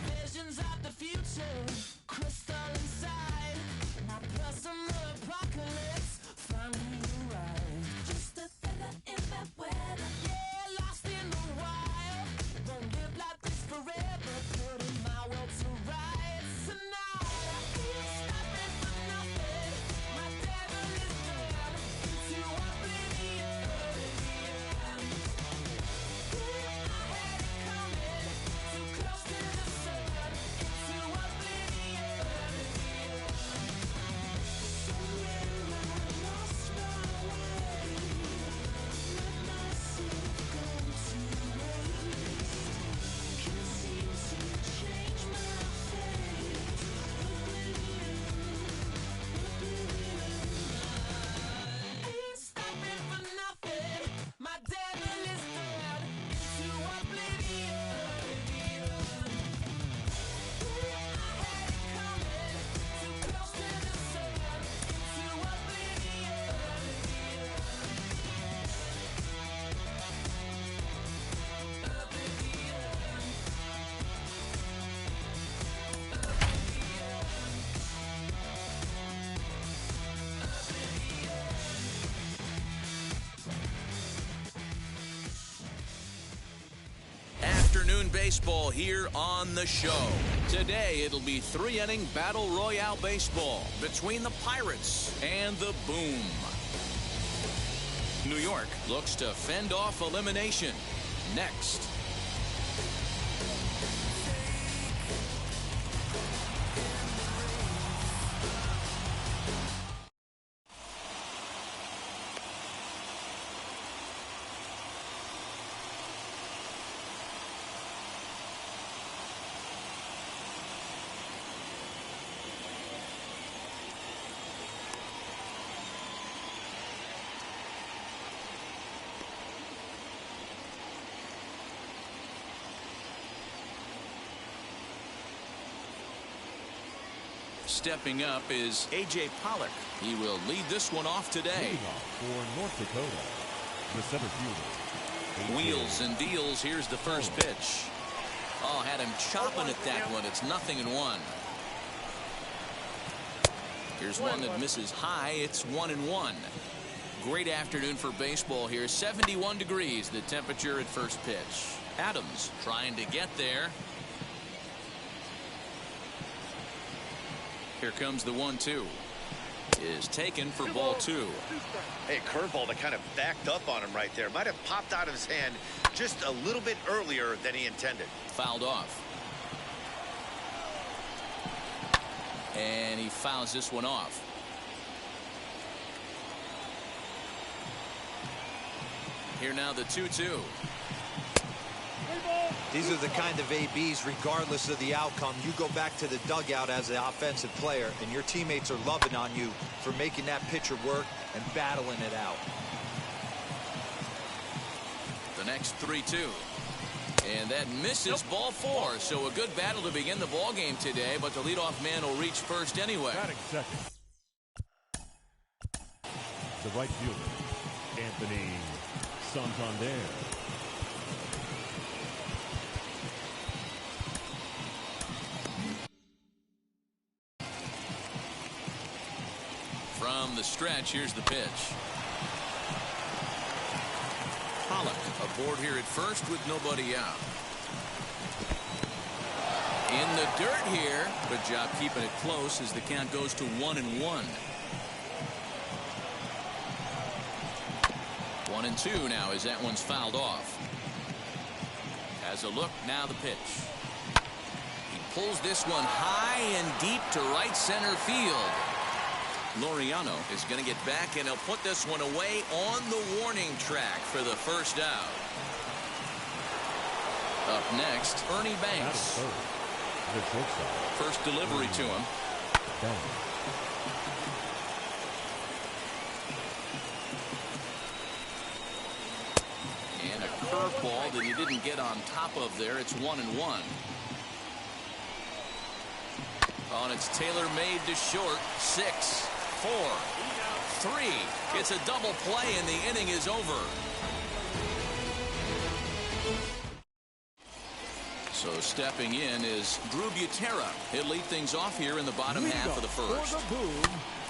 E: Visions of the future, crystal inside. My personal apocalypse finally arrived. Just a feather in that weather. Yeah, lost in the wild. Won't live like this forever. Putting my world to rights. Tonight I feel stopping for nothing. My devil is dead into oblivion. I had it coming, too close to the sun, into oblivion. Somewhere I lost my way, let myself go to waste. Can't seem to change my fate. Ain't stopping for nothing. My devil is dead into oblivion. I had it coming, too close to the sun, into oblivion.
F: Afternoon baseball here on the show. Today it'll be 3-inning battle royale baseball between the Pirates and the Boom. New York looks to fend off elimination. Next. Stepping up is A.J. Pollock. He will lead this one off today.
I: For North Dakota, the center fielder.
F: Wheels and deals. Here's the first pitch. Oh, had him chopping at that one. It's 0-1. Here's one that misses high. It's 1-1. Great afternoon for baseball here. 71 degrees the temperature at first pitch. Adams trying to get there. Here comes the 1-2. Is taken for ball 2.
J: Hey, curveball that kind of backed up on him right there. Might have popped out of his hand just a little bit earlier than he intended.
F: Fouled off. And he fouls this one off. Here now the 2-2.
G: These are the kind of ABs, regardless of the outcome. You go back to the dugout as an offensive player, and your teammates are loving on you for making that pitcher work and battling it out.
F: The next 3-2. And that misses ball 4. So a good battle to begin the ball game today, but the leadoff man will reach first anyway.
I: Batting second. The right fielder, Anthony Santander.
F: From the stretch, here's the pitch. Pollock aboard here at first with nobody out. In the dirt here. Good job keeping it close as the count goes to 1-1. 1-2 now as that one's fouled off. Has a look, now the pitch. He pulls this one high and deep to right center field. Laureano is going to get back, and he'll put this one away on the warning track for the first out. Up next, Ernie Banks. First delivery to him. And a curveball that he didn't get on top of there. It's 1-1. Oh, and it's tailor-made to short. 6, 4, 3. It's a double play, and the inning is over. So stepping in is Drew Butera. He'll lead things off here in the bottom half of the first.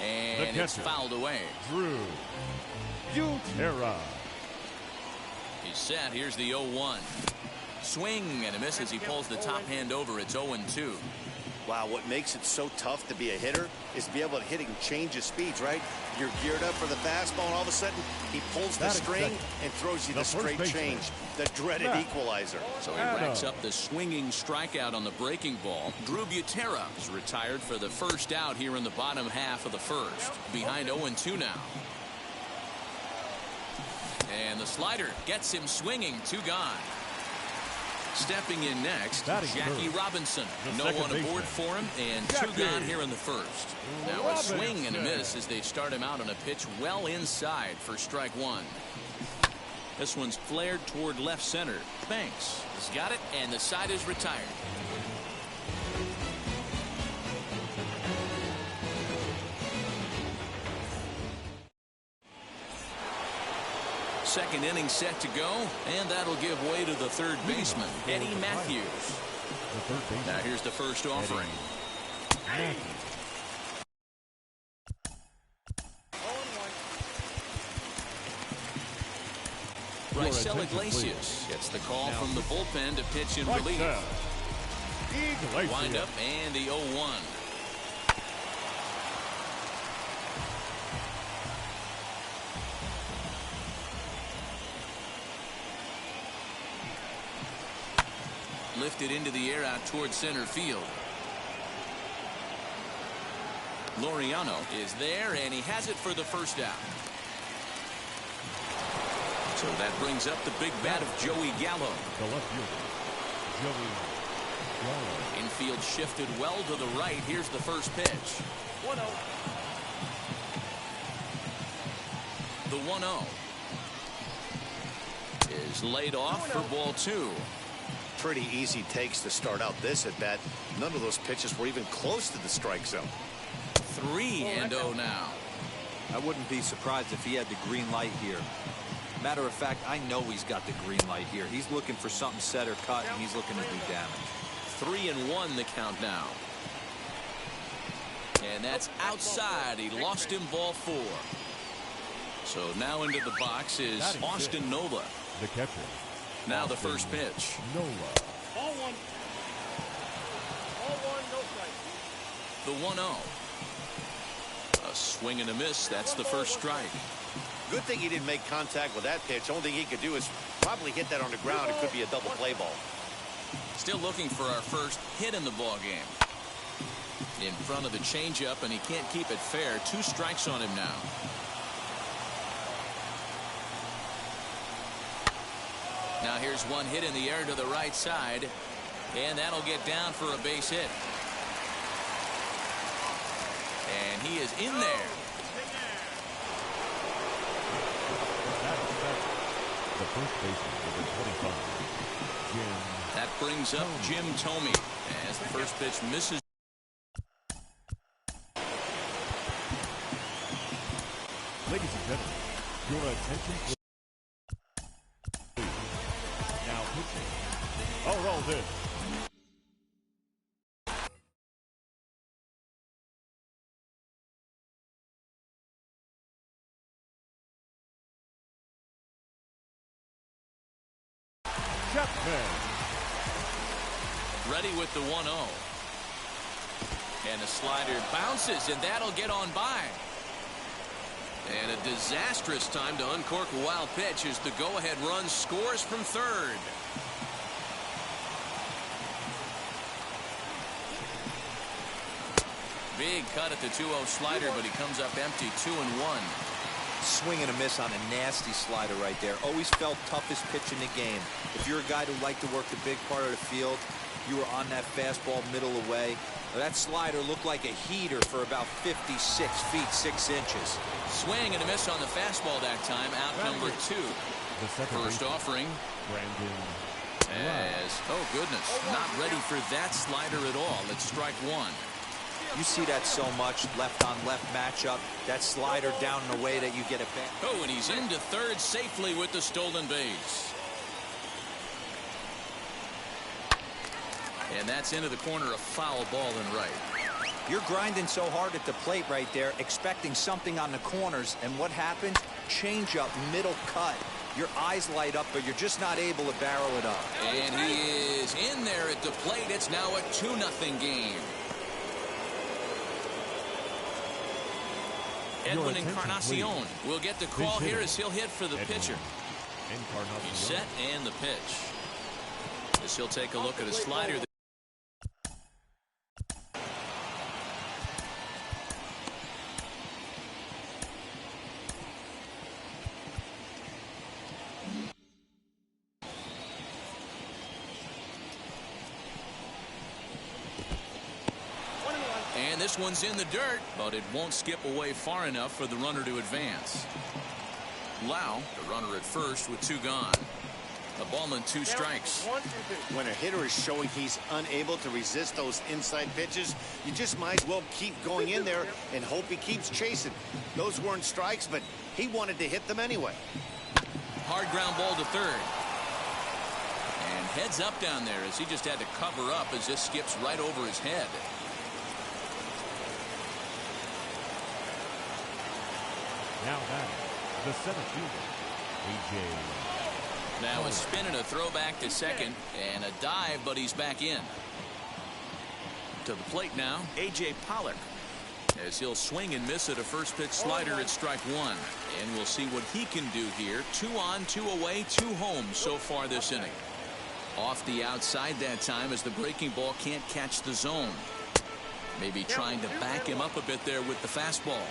F: And it's fouled away.
I: Drew Butera.
F: He's set. Here's the 0-1. Swing and a miss as he pulls the top hand over. It's 0-2.
J: Wow, what makes it so tough to be a hitter is to be able to hit and change his speeds, right? You're geared up for the fastball, and all of a sudden, he pulls the string and throws you the straight change, the dreaded equalizer.
F: So he racks up the swinging strikeout on the breaking ball. Drew Butera is retired for the first out here in the bottom half of the first. Behind 0-2 now. And the slider gets him swinging. 2 gone. Stepping in next, Jackie Robinson. No one aboard for him, and 2 gone here in the first. Now a swing and a miss as they start him out on a pitch well inside for strike 1. This one's flared toward left center. Banks has got it, and the side is retired. Second inning set to go, and that'll give way to the third baseman, Eddie Matthews. Now here's the first offering. Raisel Iglesias gets the call from the bullpen to pitch in relief. Wind up and the 0-1. Lifted into the air out towards center field. Laureano is there, and he has it for the first out. So that brings up the big bat of Joey Gallo.
I: The left fielder, Joey Gallo.
F: Infield shifted well to the right. Here's the first pitch.
K: 1-0.
F: The 1-0 is laid off for ball 2.
J: Pretty easy takes to start out this at bat. None of those pitches were even close to the strike zone.
F: 3-0 now.
G: I wouldn't be surprised if he had the green light here. Matter of fact, I know he's got the green light here. He's looking for something set or cut, and he's looking to do damage.
F: 3-1 the count now. And that's outside. He lost him ball 4. So now into the box is Austin Nola.
I: The catcher.
F: Now the first pitch.
I: Nola.
K: Ball 1. Ball 1, no strike.
F: The 1-0. A swing and a miss. That's the first strike.
J: Good thing he didn't make contact with that pitch. Only thing he could do is probably hit that on the ground. It could be a double play ball.
F: Still looking for our first hit in the ball game. In front of the changeup, and he can't keep it fair. 2 strikes on him now. Now here's one hit in the air to the right side, and that'll get down for a base hit. And he is in there.
I: The first baseman, number 25, Jim.
F: That brings up Jim Thome as the first pitch misses.
I: Ladies and gentlemen, your attention please. Now pitching. Oh, roll this. Chapman.
F: Ready with the 1-0. And the slider bounces, and that'll get on by. And a disastrous time to uncork a wild pitch as the go-ahead run scores from third. Big cut at the 2-0 slider, but he comes up empty, 2-1.
G: Swing and a miss on a nasty slider right there. Always felt toughest pitch in the game. If you're a guy who liked to work the big part of the field, you were on that fastball middle away. That slider looked like a heater for about 56 feet 6 inches.
F: Swing and a miss on the fastball that time. Out number 2. First offering.
I: Brandon.
F: As, oh goodness, not ready for that slider at all. It's strike 1.
G: You see that so much, left on left matchup. That slider down in a way that you get it back.
F: Oh, and he's into third safely with the stolen base. And that's into the corner, a foul ball and right.
G: You're grinding so hard at the plate right there, expecting something on the corners, and what happens? Change up, middle cut. Your eyes light up, but you're just not able to barrel it up.
F: And he is in there at the plate. It's now a 2-0 game. Edwin Encarnacion will get the call here as he'll hit for the pitcher. He's set and the pitch. As he'll take a look at a slider. And this one's in the dirt, but it won't skip away far enough for the runner to advance. Lau, the runner at first with 2 gone. A ball and 2 strikes.
J: When a hitter is showing he's unable to resist those inside pitches, you just might as well keep going in there and hope he keeps chasing. Those weren't strikes, but he wanted to hit them anyway.
F: Hard ground ball to third. And heads up down there as he just had to cover up as this skips right over his head.
I: Now that the center fielder, A.J.
F: Now a spin and a throwback to second, and a dive, but he's back in. To the plate now, A.J. Pollock, as he'll swing and miss at a first pitch slider at strike 1. And we'll see what he can do here. 2 on, 2 away, 2 home so far this inning. Off the outside that time as the breaking ball can't catch the zone. Maybe trying to back him up a bit there with the fastball.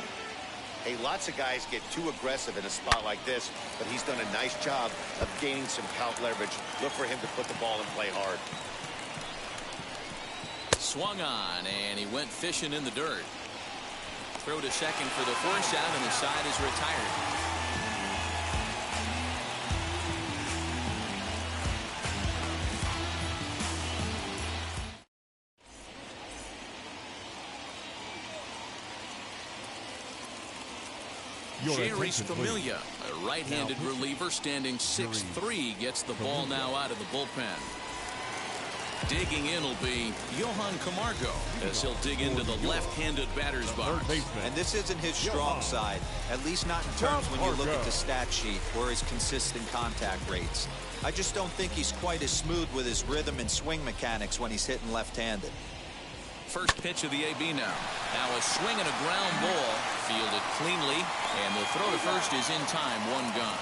J: Hey, lots of guys get too aggressive in a spot like this, but he's done a nice job of gaining some count leverage. Look for him to put the ball in play hard.
F: Swung on, and he went fishing in the dirt. Throw to second for the force out, and the side is retired. Jerry's Familia, a right-handed reliever standing 6'3", gets the ball now out of the bullpen. Digging in will be Johan Camargo as he'll dig into the left-handed batter's box.
G: And this isn't his strong side, at least not in terms when you look at the stat sheet or his consistent contact rates. I just don't think he's quite as smooth with his rhythm and swing mechanics when he's hitting left-handed.
F: First pitch of the AB now. Now a swing and a ground ball. Fielded cleanly. And the throw to first is in time. 1 gone.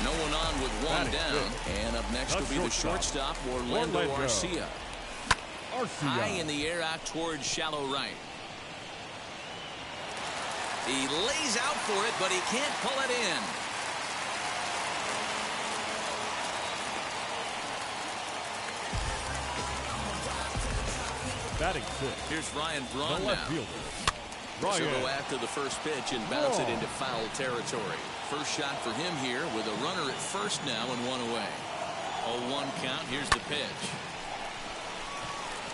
F: No one on with 1 down. And up next will be the shortstop, Orlando Arcia. High in the air out towards shallow right. He lays out for it, but he can't pull it in.
I: Batting 6.
F: Here's Ryan Braun
I: the left
F: now.
I: fielder.
H: She'll
I: Ryan
H: go after the first pitch and bounce it into foul territory.
F: First shot for him here with a runner at first now and one away. 0-1 count. Here's the pitch.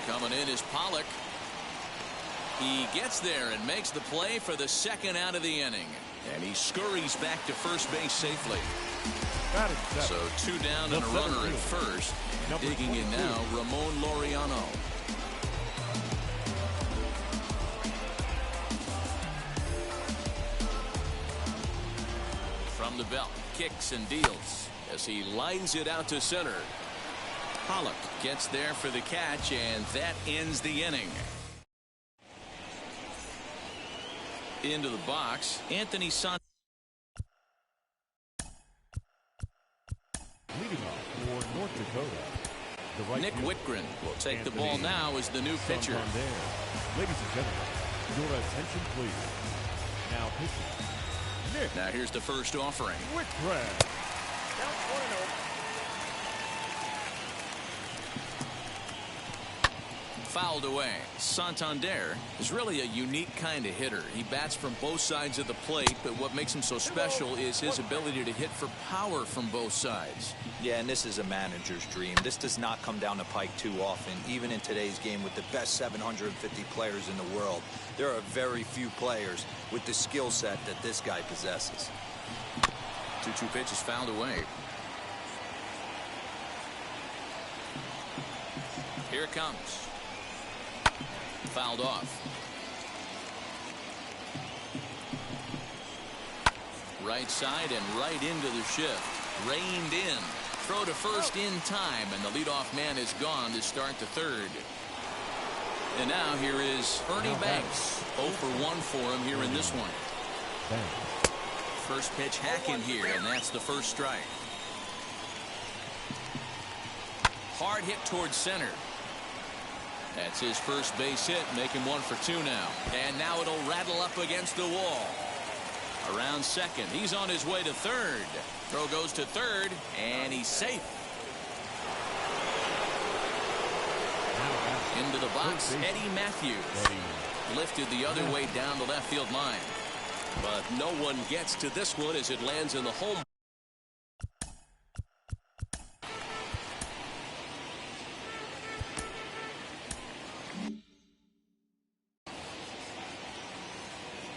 F: Coming in is Pollock. He gets there and makes the play for the second out of the inning. And he scurries back to first base safely. So 2 down and a runner at first. Digging in now, Ramon Laureano. From the belt, kicks and deals as he lines it out to center. Pollock gets there for the catch, and that ends the inning. Into the box, Anthony Santander.
I: Leading off for North Dakota, the right
F: Nick
I: fielder,
F: Whitgren will take
I: Anthony
F: the ball now as the new pitcher.
I: Santander. Ladies and gentlemen, your attention please. Now pitching. Nick.
F: Now here's the first offering.
I: Whitgren.
K: Count 1-0.
F: Fouled away. Santander is really a unique kind of hitter. He bats from both sides of the plate, but what makes him so special is his ability to hit for power from both sides.
G: Yeah, and this is a manager's dream. This does not come down the pike too often. Even in today's game with the best 750 players in the world, there are very few players with the skill set that this guy possesses.
F: 2-2 pitch is fouled away. Here it comes. Fouled off. Right side and right into the shift. Reined in. Throw to first in time, and the leadoff man is gone to start the third. And now here is Ernie Banks. 0 for 1 for him here in this one. First pitch hack in here, and that's the first strike. Hard hit towards center. That's his first base hit, making 1 for 2 now. And now it'll rattle up against the wall. Around second. He's on his way to third. Throw goes to third, and he's safe. Into the box, Eddie Matthews. Lifted the other way down the left field line.
H: But no one gets to this one as it lands in the home.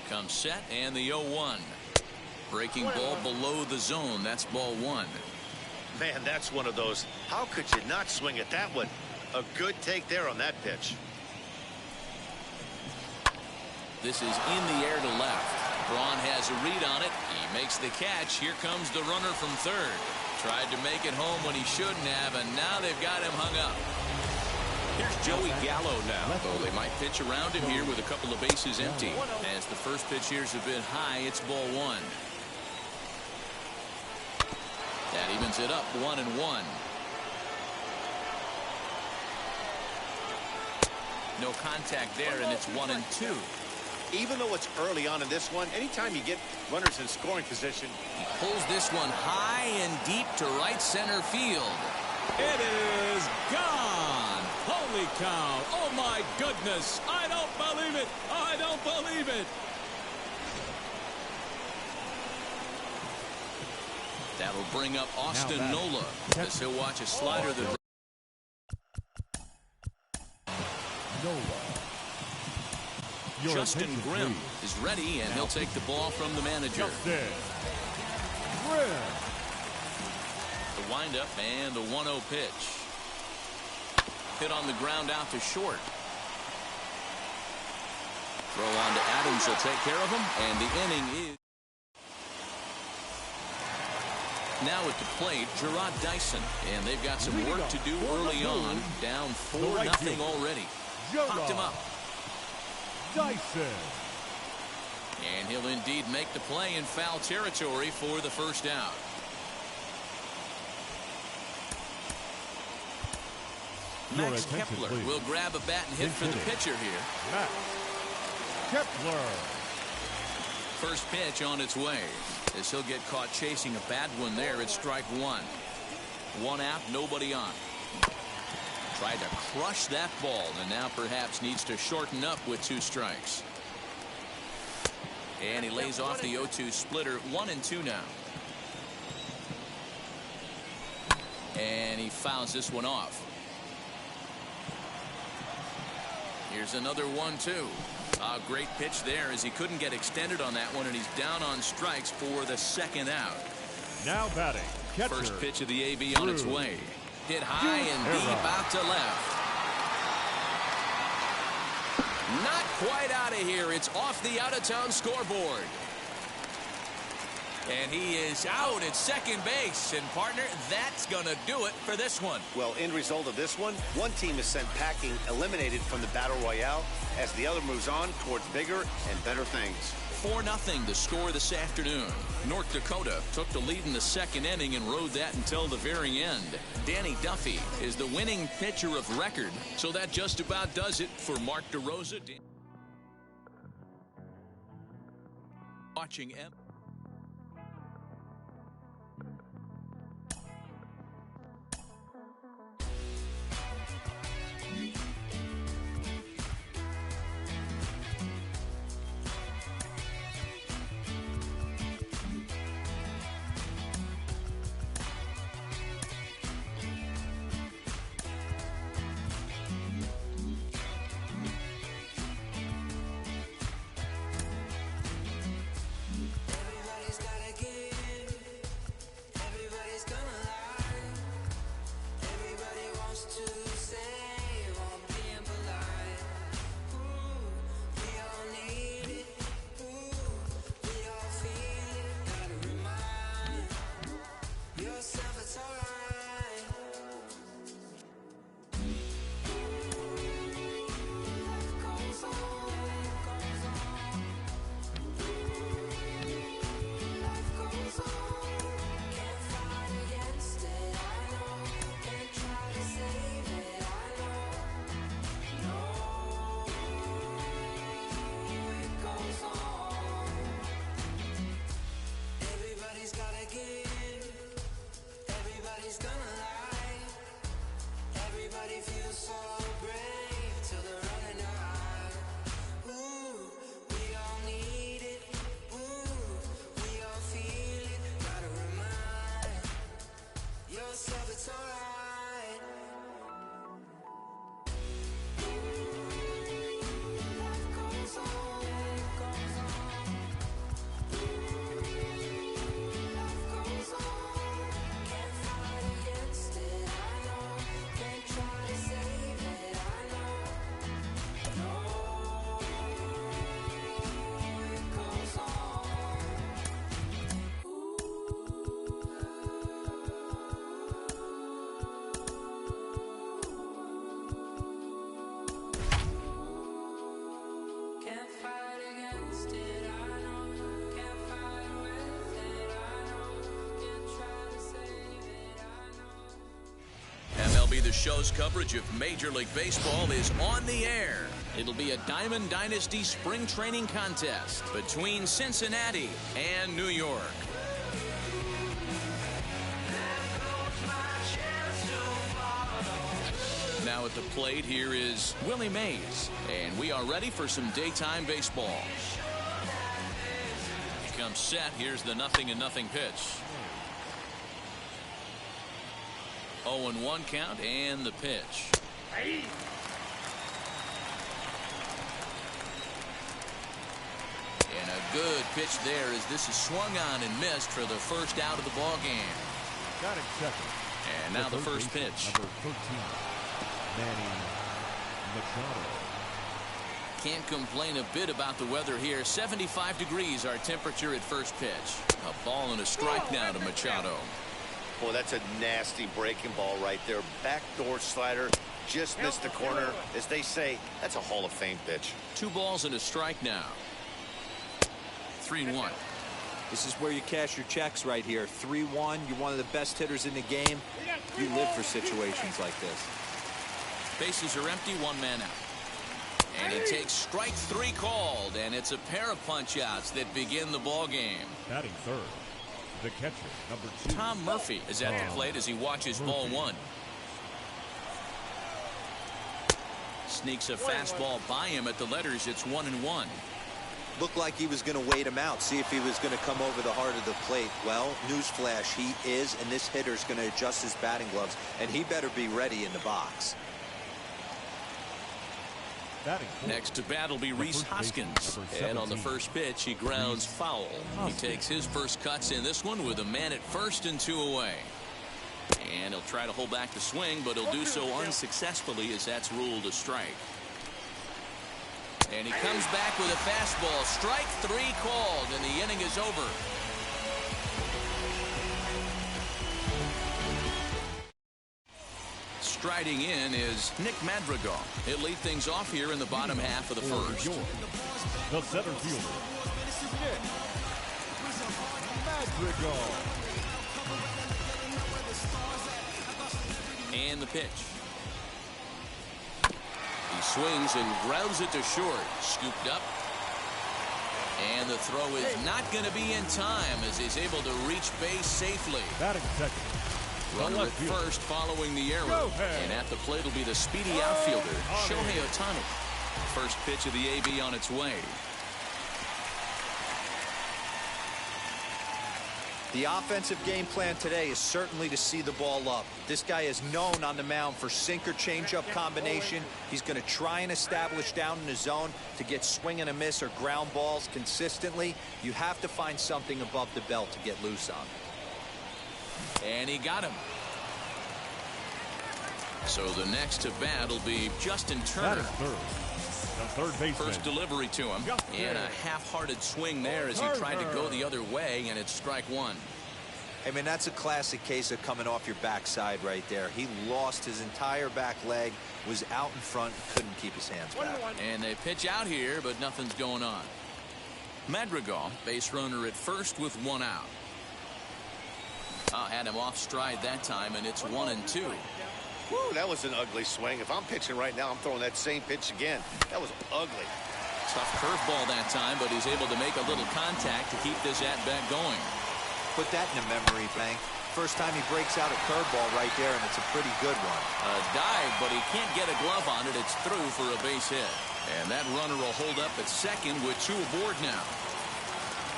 F: Comes set, and the 0-1. Breaking ball below the zone. That's ball 1.
J: Man, that's one of those. How could you not swing at that one? A good take there on that pitch.
F: This is in the air to left. Braun has a read on it. He makes the catch. Here comes the runner from third. Tried to make it home when he shouldn't have, and now they've got him hung up.
H: Here's Joey Gallo now.
F: Oh, they might pitch around him here with a couple of bases empty. As the first pitch here is a bit high, it's ball 1. That evens it up, 1-1. No contact there, and it's 1-2.
J: Even though it's early on in this one, anytime you get runners in scoring position.
F: He pulls this one high and deep to right center field.
E: It is gone. Holy cow. Oh, my goodness. I don't believe it. I don't believe it.
F: That'll bring up Austin Nola as he'll watch a slider that. Justin Grimm is ready, and he'll take the ball from the manager. The windup and the 1-0 pitch. Hit on the ground out to short. Throw on to Adams will take care of him, and the inning is. Now at the plate, Gerard Dyson, and they've got some work to do early on. Down 4-0 already. Popped him up.
I: Dyson.
F: And he'll indeed make the play in foul territory for the first out. Max Kepler will grab a bat and hit for the pitcher here.
I: Max Kepler.
F: First pitch on its way. As he'll get caught chasing a bad one there, it's strike 1. 1 out, nobody on. Tried to crush that ball, and now perhaps needs to shorten up with 2 strikes. And he lays off the 0-2 splitter. 1-2 now. And he fouls this one off. Here's another 1-2. A great pitch there as he couldn't get extended on that one, and he's down on strikes for the 2nd out.
I: Now batting, catcher.
F: First pitch of the AB on its way. Hit high and deep out to left. Not quite out of here. It's off the out-of-town scoreboard. And he is out at second base. And, partner, that's going to do it for this one.
J: Well, end result of this one team is sent packing, eliminated from the Battle Royale, as the other moves on towards bigger and better things.
F: 4-0 the score this afternoon. North Dakota took the lead in the 2nd inning and rode that until the very end. Danny Duffy is the winning pitcher of record, so that just about does it for Mark DeRosa. Watching M. The show's coverage of Major League Baseball is on the air. It'll be a Diamond Dynasty spring training contest between Cincinnati and New York. Now at the plate, here is Willie Mays, and we are ready for some daytime baseball. He comes set. Here's the 0-0 pitch. 0-1 count and the pitch. And a good pitch there as this is swung on and missed for the first out of the ball game.
I: Got it second.
F: And now the first pitch.
I: Number 13, Manny Machado.
F: Can't complain a bit about the weather here. 75 degrees our temperature at first pitch. A ball and a strike now to Machado.
J: Boy, that's a nasty breaking ball right there. Backdoor slider, just missed the corner. As they say, that's a Hall of Fame pitch.
F: 2 balls and a strike now. 3-1.
G: This is where you cash your checks right here. 3-1. You're one of the best hitters in the game. You live for situations like this.
F: Bases are empty, 1 man out. And he takes strike 3 called, and it's a pair of punch-outs that begin the ball game.
I: Batting third, the catcher, number 2.
F: Tom Murphy is at the plate as he watches ball 1. sneaks a fastball by him at the letters. It's 1-1.
G: Looked like he was going to wait him out, see if he was going to come over the heart of the plate. Well, newsflash, he is, and this hitter's going to adjust his batting gloves, and he better be ready in the box.
H: Next to bat will be Rhys Hoskins. And on the first pitch, he grounds foul.
F: He takes his first cuts in this one with a man at first and 2 away. And he'll try to hold back the swing, but he'll do so unsuccessfully as that's ruled a strike. And he comes back with a fastball. Strike 3 called, and the inning is over. Striding in is Nick Madrigal. He'll lead things off here in the bottom half of the first.
I: The center fielder, Nick Madrigal.
F: And the pitch. He swings and grounds it to short. Scooped up. And the throw is not going to be in time as he's able to reach base safely.
I: Batting second.
F: Runner at first following the error. And at the plate will be the speedy outfielder, Shohei Ohtani. First pitch of the AB on its way.
G: The offensive game plan today is certainly to see the ball up. This guy is known on the mound for sinker changeup combination. He's going to try and establish down in the zone to get swing and a miss or ground balls consistently. You have to find something above the belt to get loose on.
F: And he got him. So the next to bat will be Justin Turner. First delivery to him. And a half-hearted swing there as he tried to go the other way, and it's strike 1.
G: I mean, that's a classic case of coming off your backside right there. He lost his entire back leg, was out in front, couldn't keep his hands back.
F: And they pitch out here, but nothing's going on. Madrigal, base runner at first with 1 out. Had him off stride that time, and it's 1-2.
J: Woo, that was an ugly swing. If I'm pitching right now, I'm throwing that same pitch again. That was ugly.
F: Tough curveball that time, but he's able to make a little contact to keep this at-bat going.
G: Put that in a memory bank. First time he breaks out a curveball right there, and it's a pretty good one.
F: A dive, but he can't get a glove on it. It's through for a base hit. And that runner will hold up at second with 2 aboard now.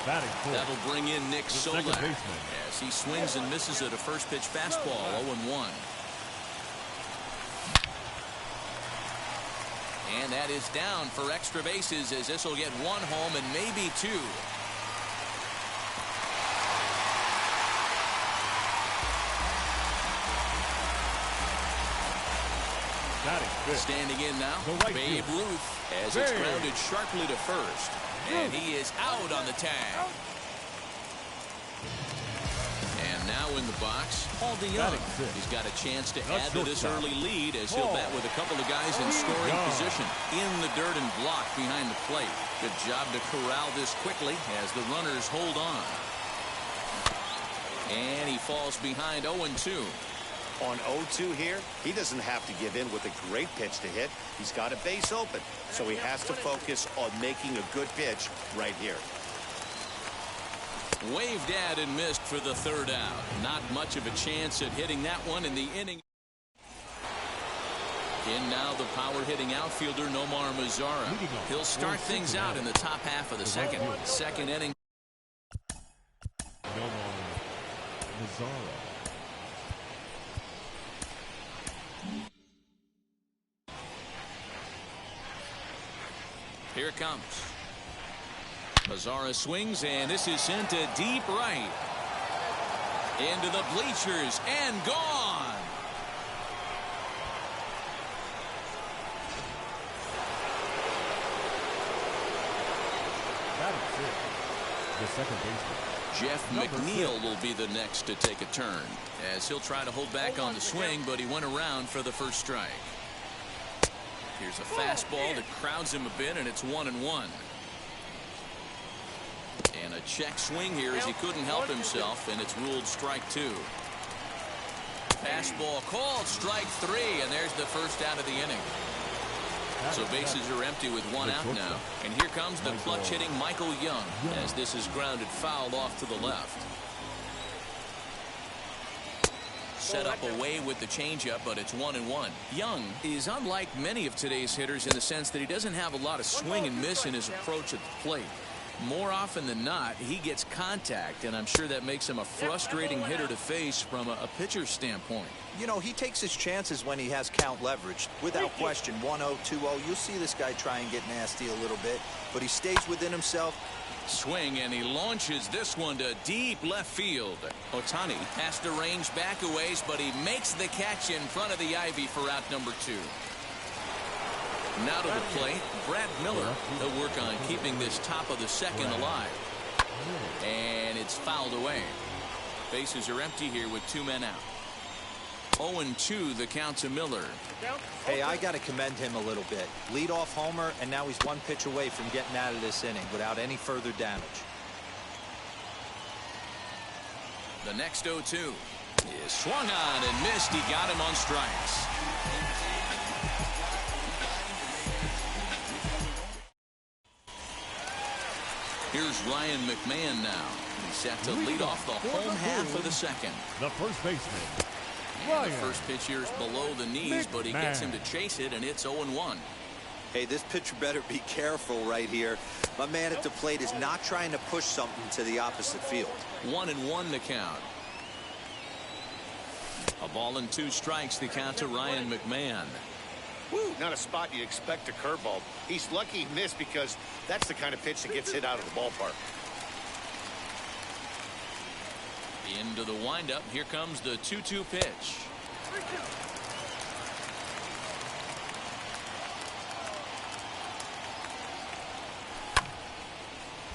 F: That'll bring in Nick Solak as he swings and misses at a first pitch fastball. 0-1. And that is down for extra bases as this will get 1 home and maybe 2. Standing in now, Babe Ruth as it's grounded sharply to first. And he is out on the tag. And now in the box, Paul DeJong. He's got a chance to add to this early lead as he'll bat with a couple of guys in scoring position in the dirt and block behind the plate. Good job to corral this quickly as the runners hold on. And he falls behind 0-2.
J: On 0-2 here, he doesn't have to give in with a great pitch to hit. He's got a base open, so he has to focus on making a good pitch right here.
F: Waved at and missed for the 3rd out. Not much of a chance at hitting that one in the inning. In now the power-hitting outfielder Nomar Mazara. He'll start things out in the top half of the second inning.
I: Nomar Mazara.
F: Here it comes. Mazara swings, and this is sent to deep right. Into the bleachers, and gone.
I: The second baseman,
F: Jeff McNeil will be the next to take a turn as he'll try to hold back on the swing, but he went around for the first strike. Here's a fastball that crowds him a bit, and it's 1-1. And a check swing here as he couldn't help himself, and it's ruled strike 2. Fastball called, strike 3, and there's the first out of the inning. So bases are empty with 1 out now. And here comes the clutch-hitting Michael Young as this is grounded foul off to the left. set up away with the changeup, but it's 1-1. Young is unlike many of today's hitters in the sense that he doesn't have a lot of swing and miss in his approach at the plate. More often than not, he gets contact, and I'm sure that makes him a frustrating hitter to face from a pitcher's standpoint.
G: You know, he takes his chances when he has count leveraged. Without question, 1-0, 2-0, you'll see this guy try and get nasty a little bit, but he stays within himself.
F: Swing, and he launches this one to deep left field. Ohtani has to range back a ways, but he makes the catch in front of the ivy for out number 2. Now to the plate, Brad Miller. They'll work on keeping this top of the second alive. And it's fouled away. Bases are empty here with 2 men out. 0-2 the count to Miller.
G: Hey, I got to commend him a little bit. Leadoff homer, and now he's 1 pitch away from getting out of this inning without any further damage.
F: The next 0-2 is swung on and missed. He got him on strikes. Here's Ryan McMahon now. He's set to lead off the home half of the second.
I: The first baseman.
F: And the first pitch here is below the knees, but he gets him to chase it, and it's 0-1.
G: Hey, this pitcher better be careful right here. My man at the plate is not trying to push something to the opposite field.
F: 1-1 the count. A ball and 2 strikes the count to Ryan McMahon.
J: Woo, not a spot you'd expect a curveball. He's lucky he missed because that's the kind of pitch that gets hit out of the ballpark.
F: Into the windup. Here comes the 2-2 pitch.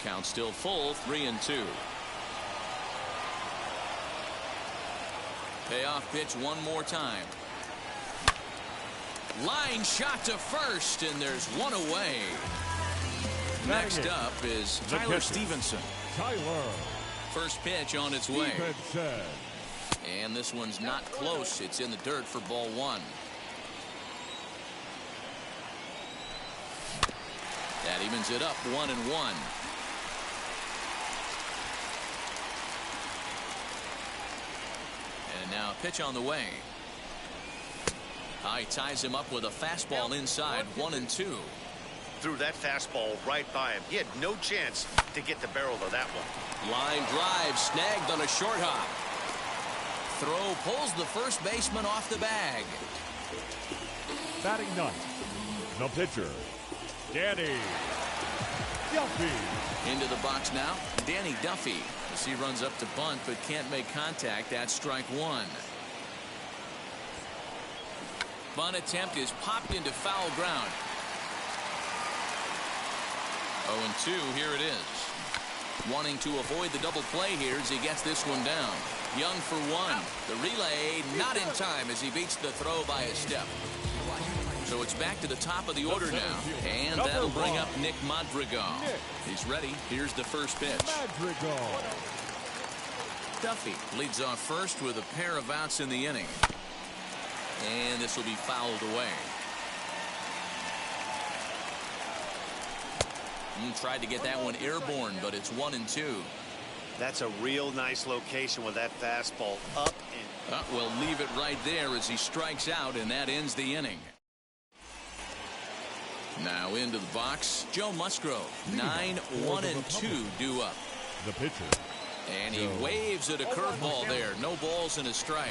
F: Count still full, 3-2. Payoff pitch one more time. Line shot to first, and there's one away. Next up is Tyler Stevenson.
I: Tyler.
F: First pitch on its way.
I: Stevenson.
F: And this one's not close. It's in the dirt for ball 1. That evens it up 1-1. And now a pitch on the way. He ties him up with a fastball inside, 1-2.
J: Threw that fastball right by him. He had no chance to get the barrel of that one.
F: Line drive snagged on a short hop. Throw pulls the first baseman off the bag.
I: Batting ninth, the pitcher, Danny Duffy.
F: Into the box now, Danny Duffy. As he runs up to bunt but can't make contact. That's strike 1. Bunt attempt is popped into foul ground. 0-2, here it is. Wanting to avoid the double play here as he gets this one down. Young for 1. The relay not in time as he beats the throw by a step. So it's back to the top of the order now. And that'll bring up Nick Madrigal. He's ready. Here's the first pitch.
I: Madrigal.
F: Duffy leads off first with a pair of outs in the inning. And this will be fouled away. Tried to get that one airborne, but it's 1-2.
J: That's a real nice location with that fastball up and
F: We'll leave it right there as he strikes out, and that ends the inning. Now into the box, Joe Musgrove. 9-1-2 due up.
I: The pitcher.
F: And he waves at a curveball there. No balls and a strike.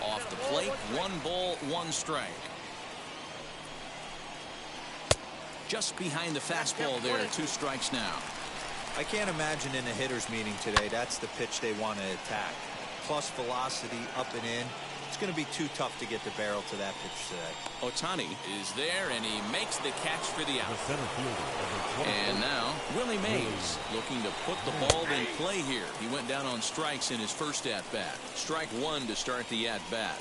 F: Off the plate, 1 ball, 1 strike. Just behind the fastball there, 2 strikes now.
G: I can't imagine in a hitter's meeting today that's the pitch they want to attack. Plus velocity up and in. It's going to be too tough to get the barrel to that pitch today.
F: Ohtani is there, and he makes the catch for the out.
I: The center fielder.
F: And now Willie Mays looking to put the ball in play here. He went down on strikes in his first at-bat. Strike 1 to start the at-bat.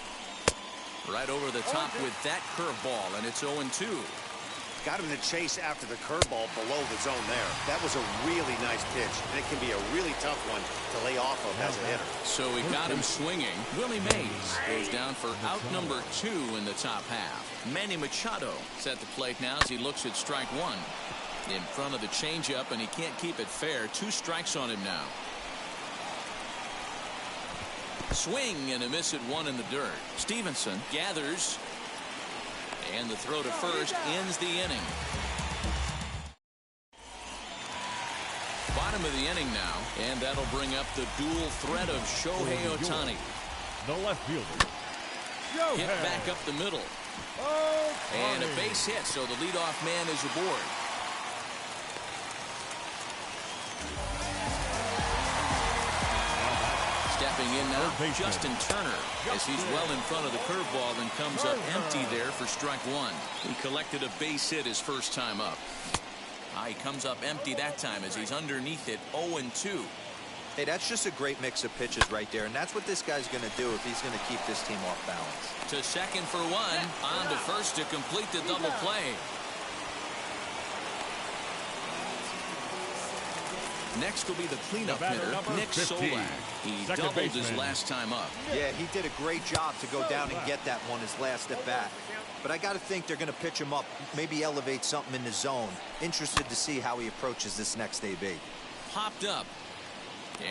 F: Right over the top with that curveball, and it's 0-2.
J: got him to chase after the curveball below the zone there. That was a really nice pitch, and it can be a really tough one to lay off of as a hitter.
F: So he got him swinging. Willie Mays goes down for out number 2 in the top half. Manny Machado is at the plate now as he looks at strike 1. In front of the changeup, and he can't keep it fair. 2 strikes on him now. Swing and a miss at one in the dirt. Stevenson gathers, and the throw to first ends the inning. Bottom of the inning now, and that'll bring up the dual threat of Shohei Ohtani.
I: The left fielder.
F: Hit back up the middle. And a base hit, so the leadoff man is aboard. Stepping in now, Justin Turner, as he's well in front of the curveball and comes up empty there for strike one. He collected a base hit his first time up. He comes up empty that time as he's underneath it, 0-2.
G: Hey, that's just a great mix of pitches right there, and that's what this guy's going to do if he's going to keep this team off balance.
F: To second for one, on to first to complete the double play. Next will be the cleanup hitter, Nick Solak. He doubled his last time up.
G: Yeah, he did a great job to go down and get that one his last at bat. But I got to think they're going to pitch him up, maybe elevate something in the zone. Interested to see how he approaches this next AB.
F: Popped up,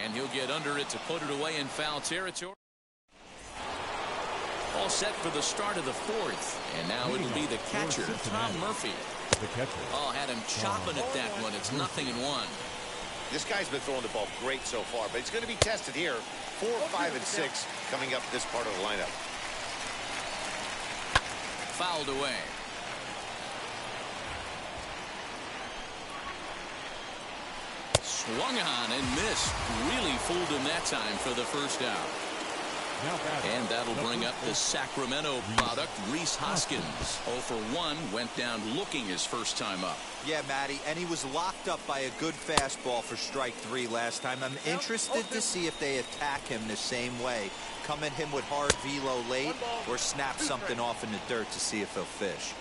F: and he'll get under it to put it away in foul territory. All set for the start of the fourth, and now it'll be the catcher, Tom Murphy.
I: The catcher.
F: Oh, had him chopping at that one. It's 0-1.
J: This guy's been throwing the ball great so far, but he's going to be tested here. 4, 5, and 6 coming up this part of the lineup.
F: Fouled away. Swung on and missed. Really fooled him that time for the first out. And that'll bring up the Sacramento product, Rhys Hoskins. 0 for 1, went down looking his first time up.
G: Yeah, Matty, and he was locked up by a good fastball for strike 3 last time. I'm interested to see if they attack him the same way. Come at him with hard velo late or snap something off in the dirt to see if he'll fish.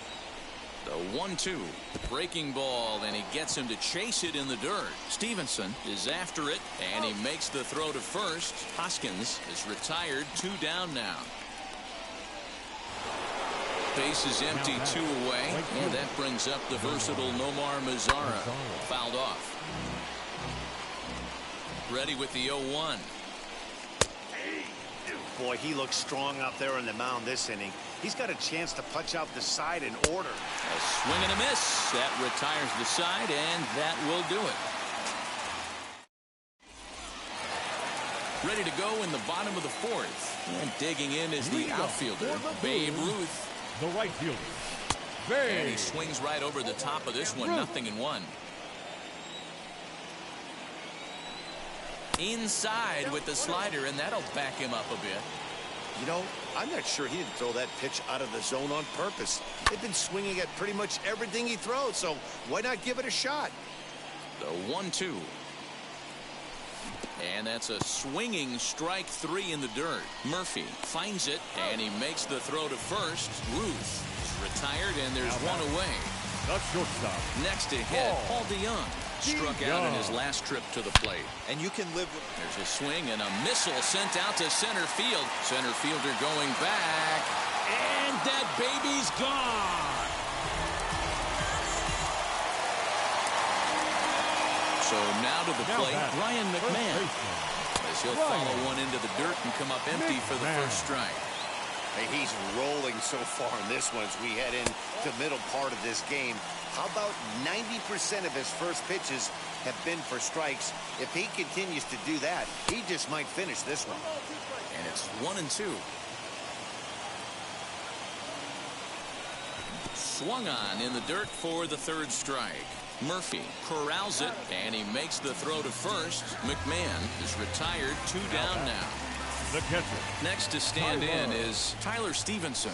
F: The 1-2. Breaking ball, and he gets him to chase it in the dirt. Stevenson is after it, and he makes the throw to first. Hoskins is retired, 2 down now. Base is empty, 2 away, and that brings up the versatile Nomar Mazara. Fouled off. Ready with the 0-1.
J: Boy, he looks strong out there on the mound this inning. He's got a chance to punch out the side in order.
F: A swing and a miss. That retires the side, and that will do it. Ready to go in the bottom of the fourth. And digging in is the outfielder, Babe Ruth.
I: The right fielder,
F: And he swings right over the top of this one, 0-1. Inside with the slider, and that'll back him up a bit.
J: You know, I'm not sure he didn't throw that pitch out of the zone on purpose. They've been swinging at pretty much everything he throws, so why not give it a shot?
F: The 1-2. And that's a swinging strike 3 in the dirt. Murphy finds it, and he makes the throw to first. Ruth is retired, and there's one away.
I: The shortstop.
F: Next to hit, Paul DeYoung. Struck out in his last trip to the plate.
G: And you can live with...
F: There's a swing and a missile sent out to center field. Center fielder going back. And that baby's gone. So now to the plate, Ryan McMahon. As he'll follow one into the dirt and come up empty for the first strike.
J: Hey, he's rolling so far in this one as we head into the middle part of this game. How about 90% of his first pitches have been for strikes? If he continues to do that, he just might finish this one.
F: And it's 1-2. Swung on in the dirt for the third strike. Murphy corrals it, and he makes the throw to first. McMahon is retired, 2 down now.
I: The catcher.
F: Next to stand in is Tyler Stevenson.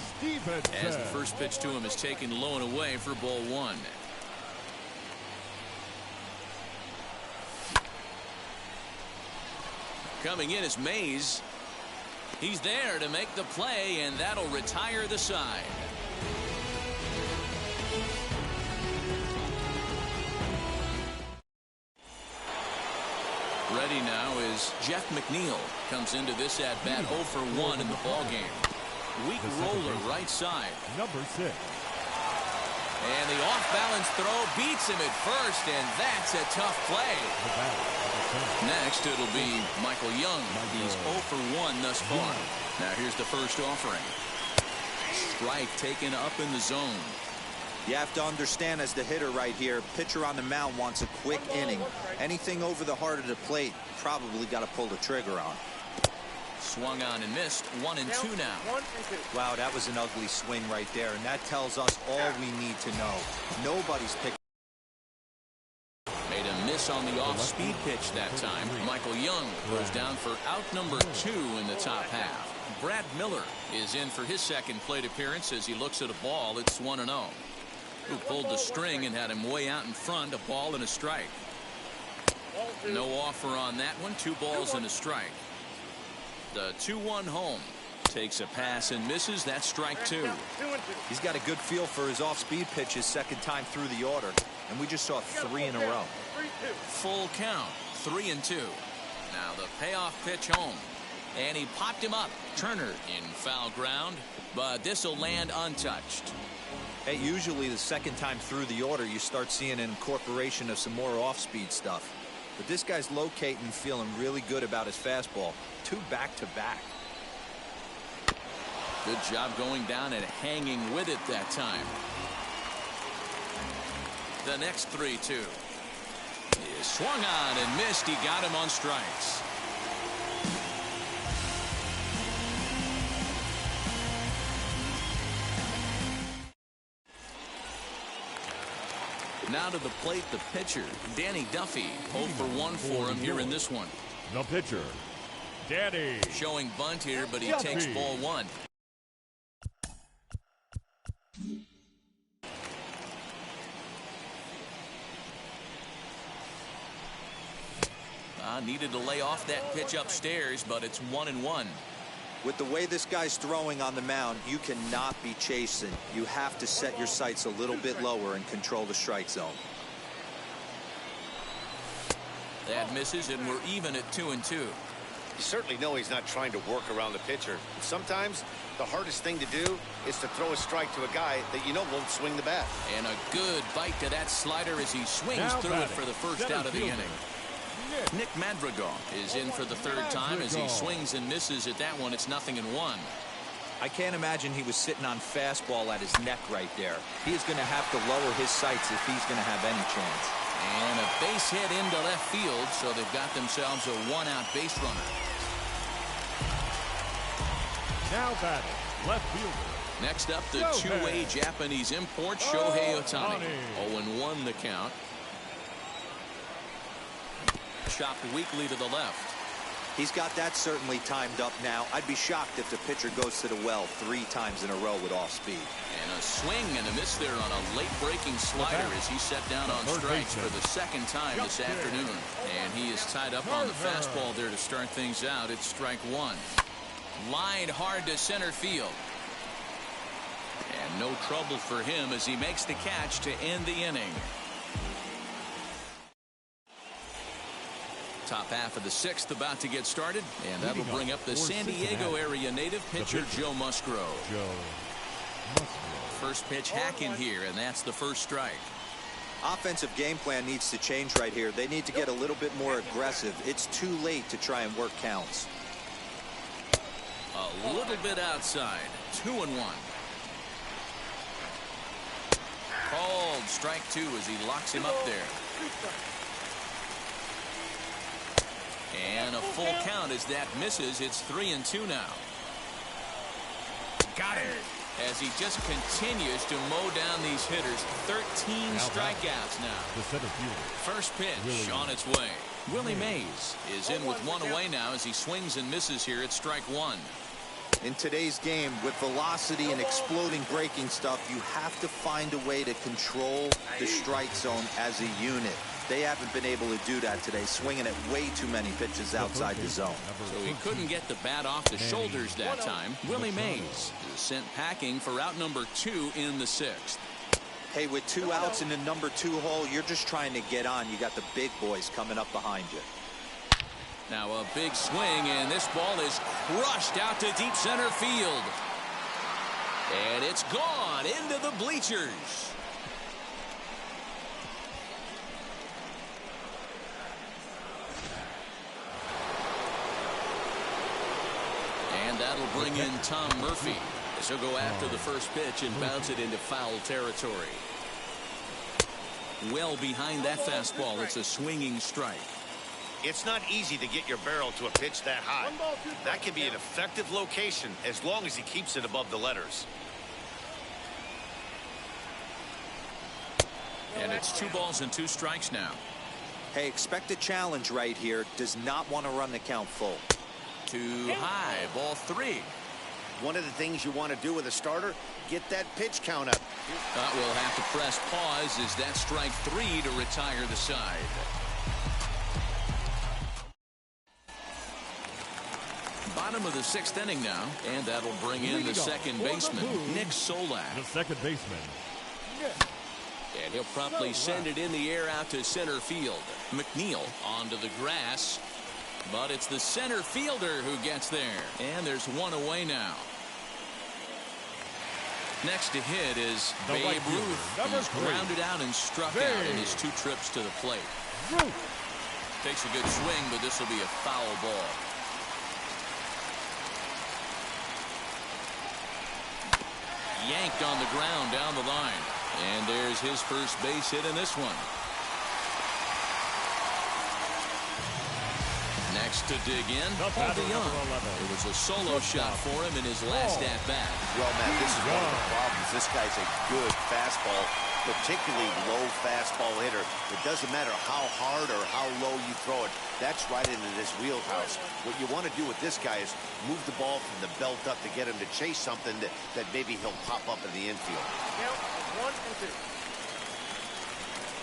F: As the first pitch to him is taken low and away for ball 1. Coming in is Mays. He's there to make the play, and that'll retire the side. Ready now is Jeff McNeil. Comes into this at-bat 0 for 1 in the ballgame. Weak roller right side.
I: Number 6.
F: And the off-balance throw beats him at first, and that's a tough play. Next, it'll be Michael Young. He's 0 for 1 thus far. Now here's the first offering. Strike taken up in the zone.
G: You have to understand, as the hitter right here, pitcher on the mound wants a quick inning. Anything over the heart of the plate, probably got to pull the trigger on.
F: Swung on and missed. 1-2 now.
G: Wow, that was an ugly swing right there, and that tells us all we need to know. Nobody's picked.
F: Made a miss on the off-speed pitch that time. Michael Young goes down for out number 2 in the top half. Brad Miller is in for his second plate appearance as he looks at a ball. It's 1-0. Who pulled the string and had him way out in front, a ball and a strike. No offer on that one. 2 balls and a strike. The 2-1 home. Takes a pass and misses. That's strike 2.
G: He's got a good feel for his off-speed pitches second time through the order, and we just saw 3 in a row.
F: Full count. 3-2. Now the payoff pitch home. And he popped him up. Turner in foul ground, but this will land untouched.
G: Hey, usually the second time through the order, you start seeing an incorporation of some more off-speed stuff. But this guy's locating and feeling really good about his fastball. 2 back-to-back.
F: Good job going down and hanging with it that time. The next 3-2. He swung on and missed. He got him on strikes. Now to the plate, the pitcher, Danny Duffy. 0 for 1 for him here in this one.
I: The pitcher, Danny.
F: Showing bunt here, but he
I: Duffy
F: takes ball 1. Needed to lay off that pitch upstairs, but it's 1-1.
G: With the way this guy's throwing on the mound, you cannot be chasing. You have to set your sights a little bit lower and control the strike zone.
F: That misses, and we're even at 2-2.
J: You certainly know he's not trying to work around the pitcher. Sometimes the hardest thing to do is to throw a strike to a guy that you know won't swing the bat.
F: And a good bite to that slider as he swings through it for the first out of the inning. Nick Madrigal is in for the 3rd time as he swings and misses at that one. It's 0-1.
G: I can't imagine he was sitting on fastball at his neck right there. He is going to have to lower his sights if he's going to have any chance.
F: And a base hit into left field, so they've got themselves a 1-out base runner.
I: Now batting, left fielder.
F: Next up, the two-way Japanese import, Shohei Ohtani. 0-1 the count. Chopped weakly to the left.
G: He's got that certainly timed up now. I'd be shocked if the pitcher goes to the well 3 times in a row with off speed.
F: And a swing and a miss there on a late breaking slider as he set down on strikes for the 2nd time this afternoon. And he is tied up on the fastball there to start things out. It's strike 1. Lined hard to center field. And no trouble for him as he makes the catch to end the inning. Top half of the 6th about to get started, and that'll bring up the San Diego area native pitcher Joe Musgrove. First pitch hack in here, and that's the first strike.
G: Offensive game plan needs to change right here. They need to get a little bit more aggressive. It's too late to try and work counts.
F: A little bit outside. 2-1. Called strike 2 as he locks him up there. And a full count as that misses. It's 3-2 now. Got him. As he just continues to mow down these hitters. 13 strikeouts now.
I: The center fielder.
F: First pitch on its way. Willie Mays is in with 1 away now as he swings and misses here at strike 1.
G: In today's game, with velocity and exploding breaking stuff, you have to find a way to control the strike zone as a unit. They haven't been able to do that today, swinging at way too many pitches outside the zone.
F: So he couldn't get the bat off the shoulders that time. Willie Mays is sent packing for out number 2 in the 6th.
G: Hey, with 2 outs in the number 2 hole, you're just trying to get on. You got the big boys coming up behind you.
F: Now a big swing, and this ball is crushed out to deep center field. And it's gone into the bleachers. that'll bring in Tom Murphy. As he'll go after the first pitch and bounce it into foul territory. Well behind that fastball. It's a swinging strike.
J: It's not easy to get your barrel to a pitch that high. That can be an effective location as long as he keeps it above the letters.
F: And it's 2 balls and 2 strikes now.
G: Hey, expect a challenge right here. Does not want to run the count full.
F: Too high. Ball 3.
J: One of the things you want to do with a starter, get that pitch count up.
F: We'll have to press pause as that strike 3 to retire the side. Bottom of the 6th inning now, and that'll bring in the second baseman, Nick Solak.
I: The second baseman.
H: And he'll promptly send it in the air out to center field.
F: McNeil onto the grass, but it's the center fielder who gets there, and there's 1 away now. Next to hit is Babe Ruth. He's grounded out and struck out in his 2 trips to the plate. Takes a good swing, but this will be a foul ball. Yanked on the ground down the line. And there's his first base hit in this one. Next to dig in, Paul DeYoung. It was a solo shot for him in his last at-bat.
J: Well, Matt, this is one of the problems. This guy's a good fastball, particularly low fastball hitter. It doesn't matter how hard or how low you throw it. That's right into this wheelhouse. What you want to do with this guy is move the ball from the belt up to get him to chase something that maybe he'll pop up in the infield.
K: Count 1 and 2.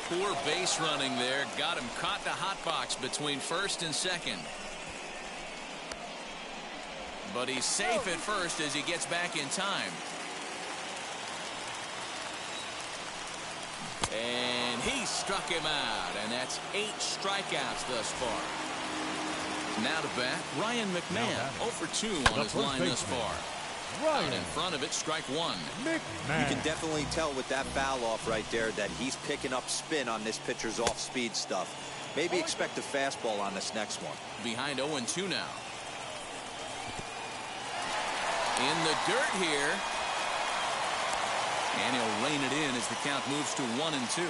F: Poor base running there. Got him caught in a hot box between first and second. But he's safe at first as he gets back in time. And he struck him out, and that's 8 strikeouts thus far. Now to bat, Ryan McMahon, 0 for 2 on his line thus far. Out in front of it, strike 1.
G: You can definitely tell with that foul off right there that he's picking up spin on this pitcher's off-speed stuff. Maybe expect a fastball on this next one.
F: Behind 0-2 now. In the dirt here. And he'll rein it in as the count moves to 1-2.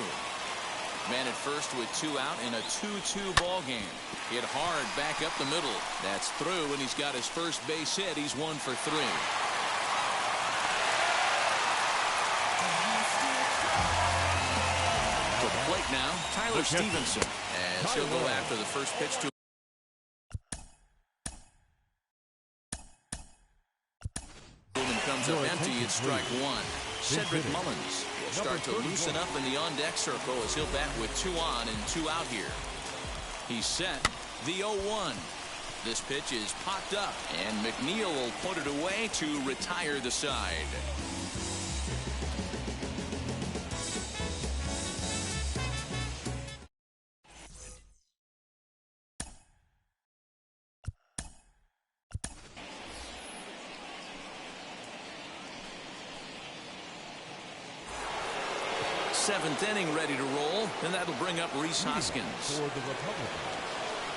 F: Man at first with 2 out in a 2-2 ball game. Hit hard back up the middle. That's through, and he's got his first base hit. He's 1 for 3. To the plate now, Tyler Stevenson, as he'll go after the first pitch to comes up empty. It's strike 1. Cedric Mullins will start to loosen up in the on-deck circle as he'll bat with 2 on and 2 out here. He's set. The 0-1. This pitch is popped up, and McNeil will put it away to retire the side. Seventh inning ready to roll, and that'll bring up Rhys Hoskins.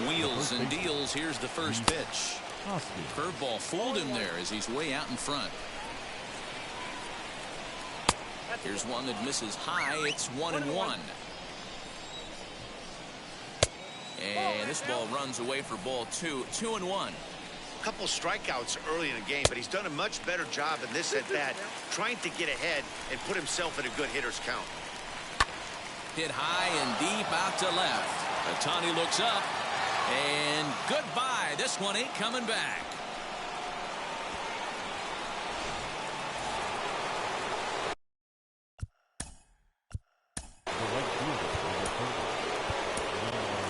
F: Wheels and deals. Here's the first pitch. Curveball fooled him there as he's way out in front. Here's one that misses high. It's 1-1. And this ball runs away for ball 2. 2-1.
J: A couple strikeouts early in the game, but he's done a much better job in this at bat, trying to get ahead and put himself in a good hitter's count.
F: Hit high and deep out to left. Ohtani looks up, and goodbye. This one ain't coming back.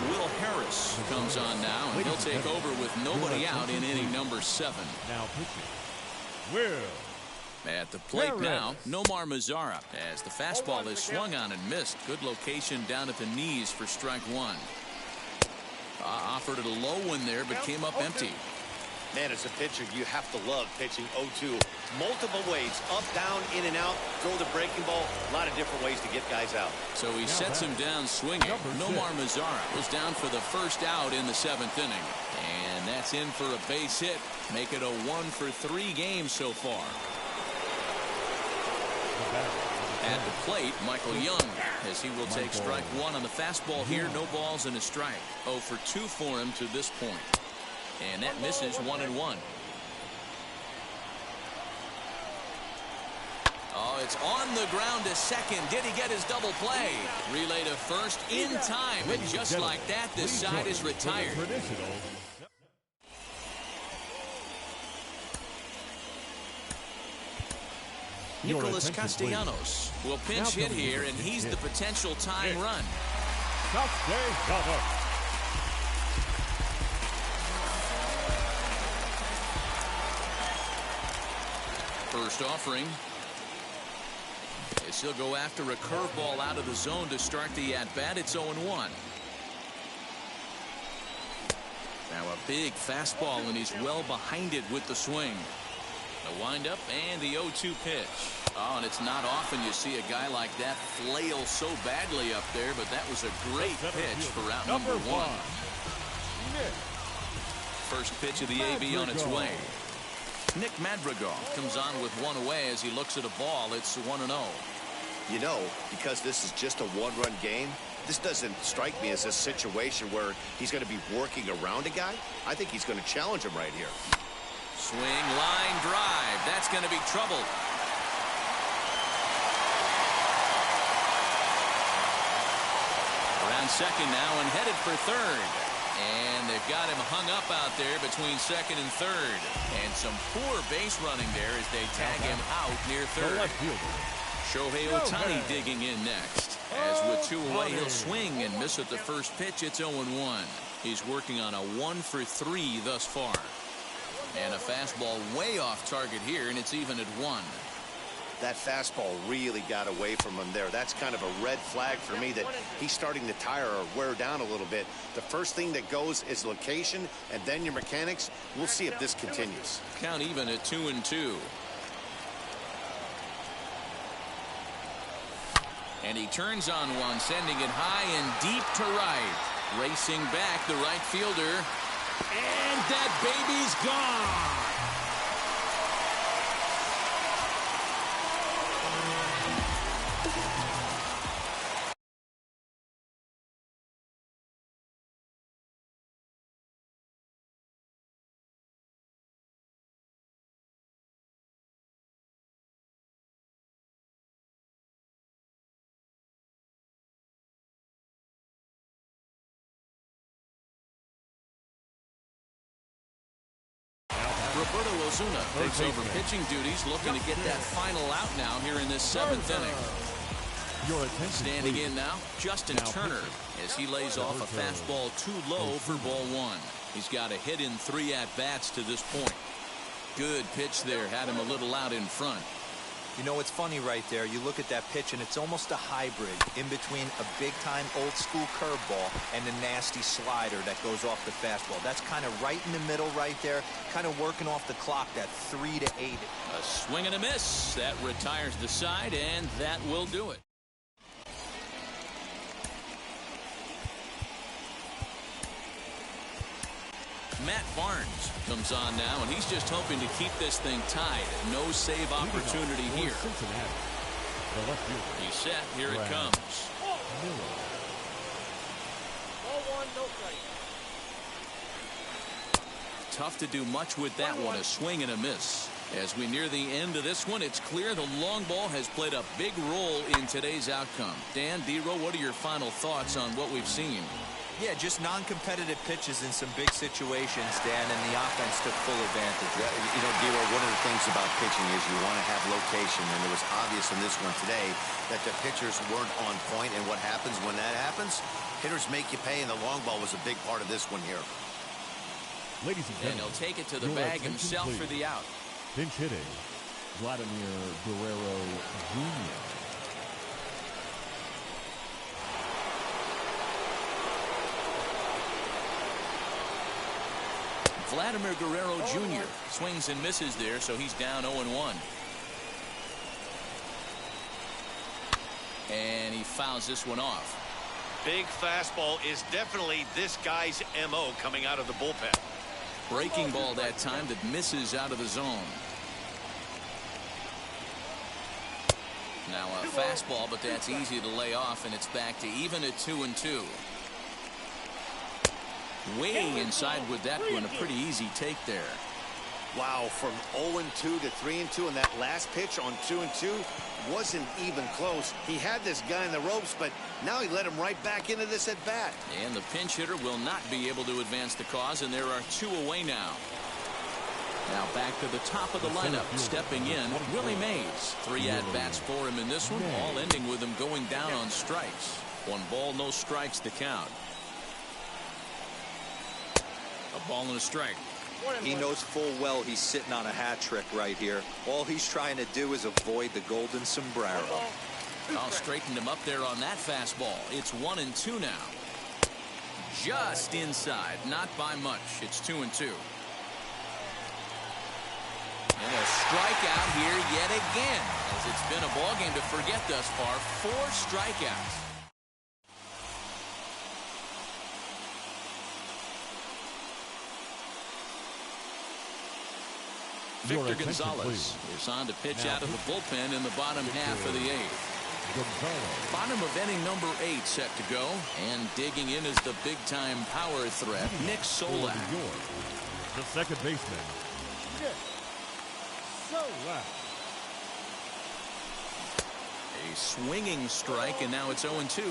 F: Will Harris comes on now, and he'll take over with nobody out in inning number 7.
I: Now pitching, Will.
F: At the plate now, Nomar Mazara, as the fastball is swung on and missed. Good location down at the knees for strike 1. Offered it a low one there, but came up empty.
J: Man, as a pitcher, you have to love pitching 0-2. Multiple ways, up, down, in and out, throw the breaking ball. A lot of different ways to get guys out.
F: So he sets him down swinging. Nomar Mazara was down for the first out in the 7th inning. And that That's in for a base hit. Make it a 1-for-3 game so far. At the plate, Michael Young, as he will take strike one on the fastball here. No balls and a strike. 0-for-2 for him to this point. And that misses 1-1. Oh, it's on the ground to second. Did he get his double play? Relay to first in time. And just like that, this side is retired. Nicholas Castellanos will pinch hit here, and he's the potential tying run. First offering. As he'll go after a curveball out of the zone to start the at-bat. It's 0-1. Now a big fastball, and he's well behind it with the swing. The windup and the 0-2 pitch. Oh, and it's not often you see a guy like that flail so badly up there, but that was a great pitch for out number one. First pitch of the AB on its way. Nick Madrigal comes on with one away as he looks at a ball. It's 1-0.
J: You know, because this is just a one-run game, this doesn't strike me as a situation where he's going to be working around a guy. I think he's going to challenge him right here.
F: Swing, line, drive. That's going to be troubled. Around second now and headed for third. And they've got him hung up out there between second and third. And some poor base running there as they tag him out near third. Shohei Ohtani digging in next. As with two away, he'll swing and miss at the first pitch. It's 0-1. He's working on a 1-for-3 thus far. And a fastball way off target here, and it's even at 1.
J: That fastball really got away from him there. That's kind of a red flag for me that he's starting to tire or wear down a little bit. The first thing that goes is location, and then your mechanics. We'll see if this continues.
F: Count even at 2-2. And he turns on one, sending it high and deep to right. Racing back, the right fielder. And that baby's gone. Roberto Osuna takes over pitching duties, looking to get that final out now here in this 7th inning. Standing in now, Justin Turner, as he lays off a fastball too low for ball 1. He's got a hit in 3 at-bats to this point. Good pitch there, had him a little out in front.
G: You know, it's funny right there. You look at that pitch, and it's almost a hybrid in between a big-time old-school curveball and a nasty slider that goes off the fastball. That's kind of right in the middle right there, kind of working off the clock, that 3 to 8.
F: A swing and a miss. That retires the side, and that will do it. Matt Barnes comes on now, and he's just hoping to keep this thing tied. No save opportunity here. He's set. Here it comes. Tough to do much with that one. A swing and a miss. As we near the end of this one, it's clear the long ball has played a big role in today's outcome. Dan, D-Row, what are your final thoughts on what we've seen?
G: Yeah, just non-competitive pitches in some big situations, Dan, and the offense took full advantage.
J: You know, D-Row, one of the things about pitching is you want to have location, and it was obvious in this one today that the pitchers weren't on point, and what happens when that happens? Hitters make you pay, and the long ball was a big part of this one here.
I: Ladies and gentlemen,
F: and he'll take it to the bag himself for the out.
I: Pinch hitting, Vladimir Guerrero Jr.
F: Vladimir Guerrero Jr. swings and misses there, so he's down 0-1. And he fouls this one off.
J: Big fastball is definitely this guy's MO coming out of the bullpen.
F: Breaking ball that time that misses out of the zone. Now a fastball, but that's easy to lay off, and it's back to even at 2-2. Way inside with that one. A pretty easy take there.
J: Wow, from 0-2 to 3-2, and that last pitch on 2-2 wasn't even close. He had this guy in the ropes, but now he let him right back into this at bat.
F: And the pinch hitter will not be able to advance the cause, and there are 2 away now. Now back to the top of the lineup, stepping in, Willie Mays. 3 at-bats for him in this one, all ending with him going down on strikes. 1 ball, no strikes to count. A ball and a strike.
G: He knows full well he's sitting on a hat trick right here. All he's trying to do is avoid the golden sombrero.
F: I'll straighten him up there on that fastball. It's 1-2 now. Just inside, not by much. It's 2-2. And a strikeout here yet again, as it's been a ball game to forget thus far. 4 strikeouts. Victor Gonzalez is on to pitch out of the bullpen in the bottom half of the 8th. Bottom of inning number 8 set to go, and digging in is the big-time power threat, Nick Solak.
I: The second baseman, Nick Solak.
F: A swinging strike, and now it's 0-2.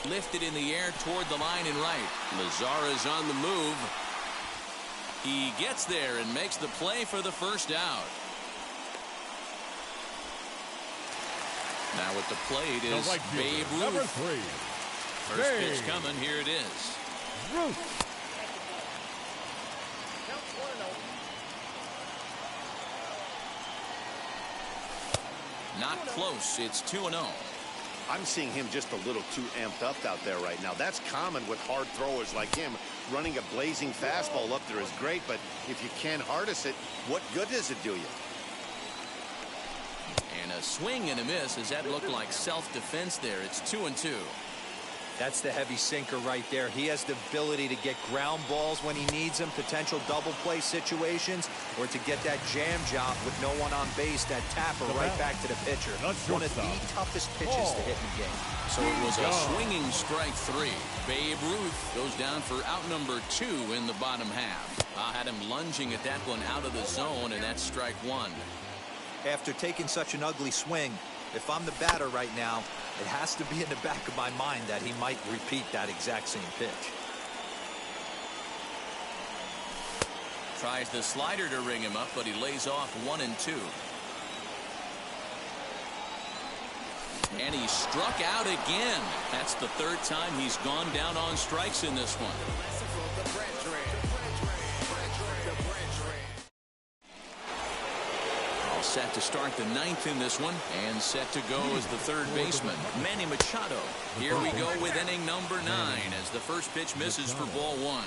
F: Lifted in the air toward the line and right. Lazara's on the move. He gets there and makes the play for the first out. Now at the plate is Babe Ruth.
I: Number 3.
F: First pitch coming. Here it is.
I: Ruth.
F: Not close. It's 2-0.
J: I'm seeing him just a little too amped up out there right now. That's common with hard throwers like him. Running a blazing fastball up there is great, but if you can't harness it, what good does it do you?
F: And a swing and a miss. Does that look like self-defense there? It's 2-2.
G: That's the heavy sinker right there. He has the ability to get ground balls when he needs them, potential double play situations, or to get that jam job with no one on base, that tapper right back to the pitcher. One of the toughest pitches to hit in the game.
F: So it was a swinging strike 3. Babe Ruth goes down for out number 2 in the bottom half. I had him lunging at that one out of the zone, and that's strike 1.
G: After taking such an ugly swing, if I'm the batter right now, it has to be in the back of my mind that he might repeat that exact same pitch.
F: Tries the slider to ring him up, but he lays off 1-2. And he struck out again. That's the 3rd time he's gone down on strikes in this one. Set to start the 9th in this one, and set to go as the 3rd baseman, Manny Machado. Here we go with inning number 9 as the first pitch misses for ball 1.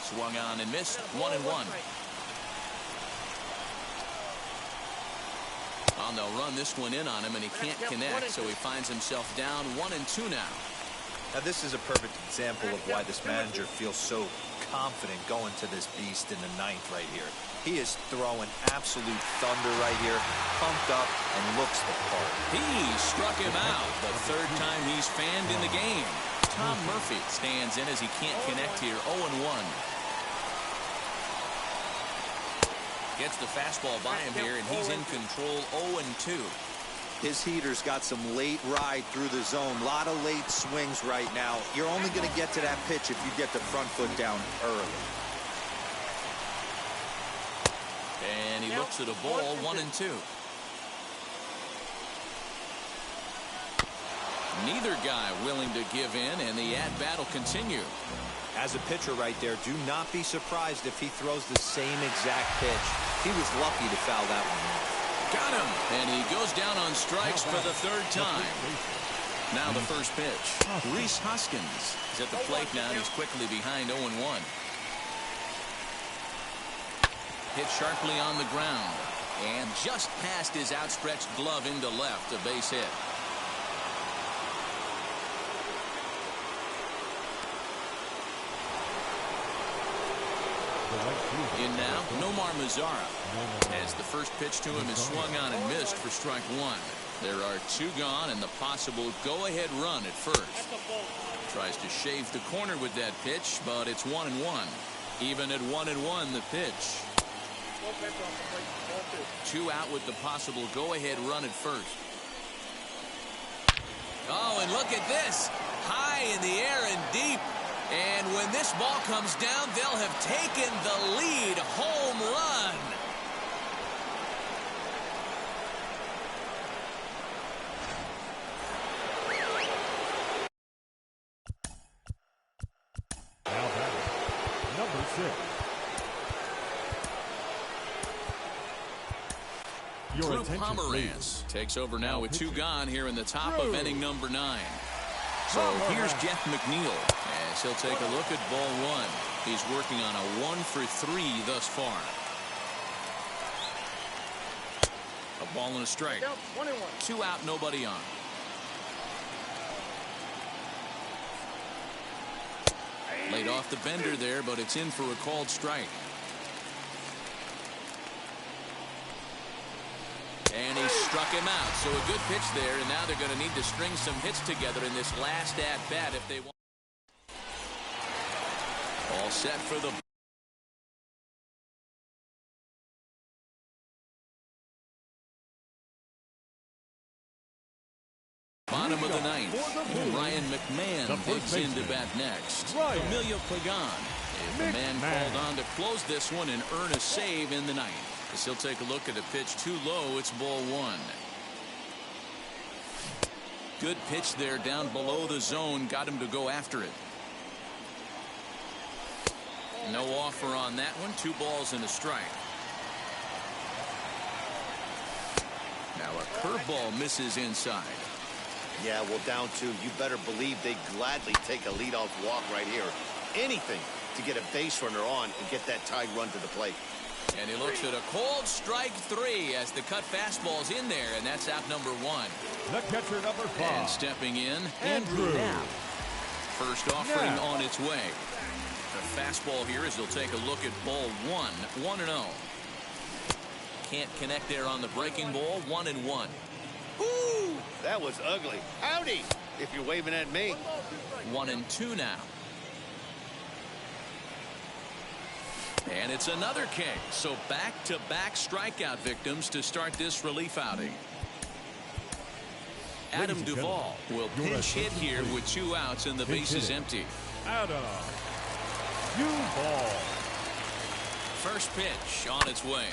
F: Swung on and missed, 1-1. Well, they'll run this one in on him, and he can't connect, so he finds himself down 1-2 now.
G: Now this is a perfect example of why this manager feels so confident going to this beast in the 9th right here. He is throwing absolute thunder right here, pumped up, and looks the part.
F: He struck him out the 3rd time he's fanned in the game. Tom Murphy stands in as he can't connect here, 0-1. Gets the fastball by him here, and he's in control, 0-2.
G: His heater's got some late ride through the zone. A lot of late swings right now. You're only going to get to that pitch if you get the front foot down early.
F: And he looks at a ball, 1-2. Neither guy willing to give in, and the at-bat will continue.
G: As a pitcher right there, do not be surprised if he throws the same exact pitch. He was lucky to foul that one.
F: Got him, and he goes down on strikes for the 3rd time. Now the first pitch. Rhys Hoskins is at the plate now, and he's quickly behind 0-1. Hit sharply on the ground, and just past his outstretched glove into left, a base hit. In now, Nomar Mazara. As the first pitch to him is swung on and missed for strike one. There are two gone and the possible go-ahead run at first. Tries to shave the corner with that pitch, but it's 1-1. Even at 1-1, the pitch. 2 out with the possible go-ahead run at first. Oh, and look at this. High in the air and deep. And when this ball comes down, they'll have taken the lead. Home run.
I: Now batting, number 6.
F: Drew Pomeranz takes over now with 2 gone here in the top of inning number 9. So here's Jeff McNeil as he'll take a look at ball 1. He's working on a 1 for 3 thus far. A ball and a strike. 2 out, nobody on. Laid off the bender there, but it's in for a called strike. And he struck him out. So a good pitch there, and now they're going to need to string some hits together in this last at-bat if they want. All set for the bottom of the 9th. Ryan McMahon digs in to bat next. Emilio Pagan is the man called on to close this one and earn a save in the 9th. As he'll take a look at a pitch too low. It's ball 1. Good pitch there down below the zone. Got him to go after it. No offer on that one. 2 balls and a strike. Now a curveball misses inside.
J: Yeah, well, down 2. You better believe they'd gladly take a leadoff walk right here. Anything to get a base runner on and get that tied run to the plate.
F: And he looks at a cold strike 3 as the cut fastball's in there, and that's out number 1.
I: The catcher, number 5.
F: And stepping in, Andrew Knapp. First offering on its way. The fastball here as he'll take a look at ball 1. 1-0. Can't connect there on the breaking ball. 1-1.
J: Ooh, that was ugly. Howdy, if you're waving at me.
F: 1-2 now. And it's another K. So back-to-back strikeout victims to start this relief outing. Adam Duvall will pinch hit here with 2 outs and the base is empty.
I: Adam Duvall.
F: First pitch on its way.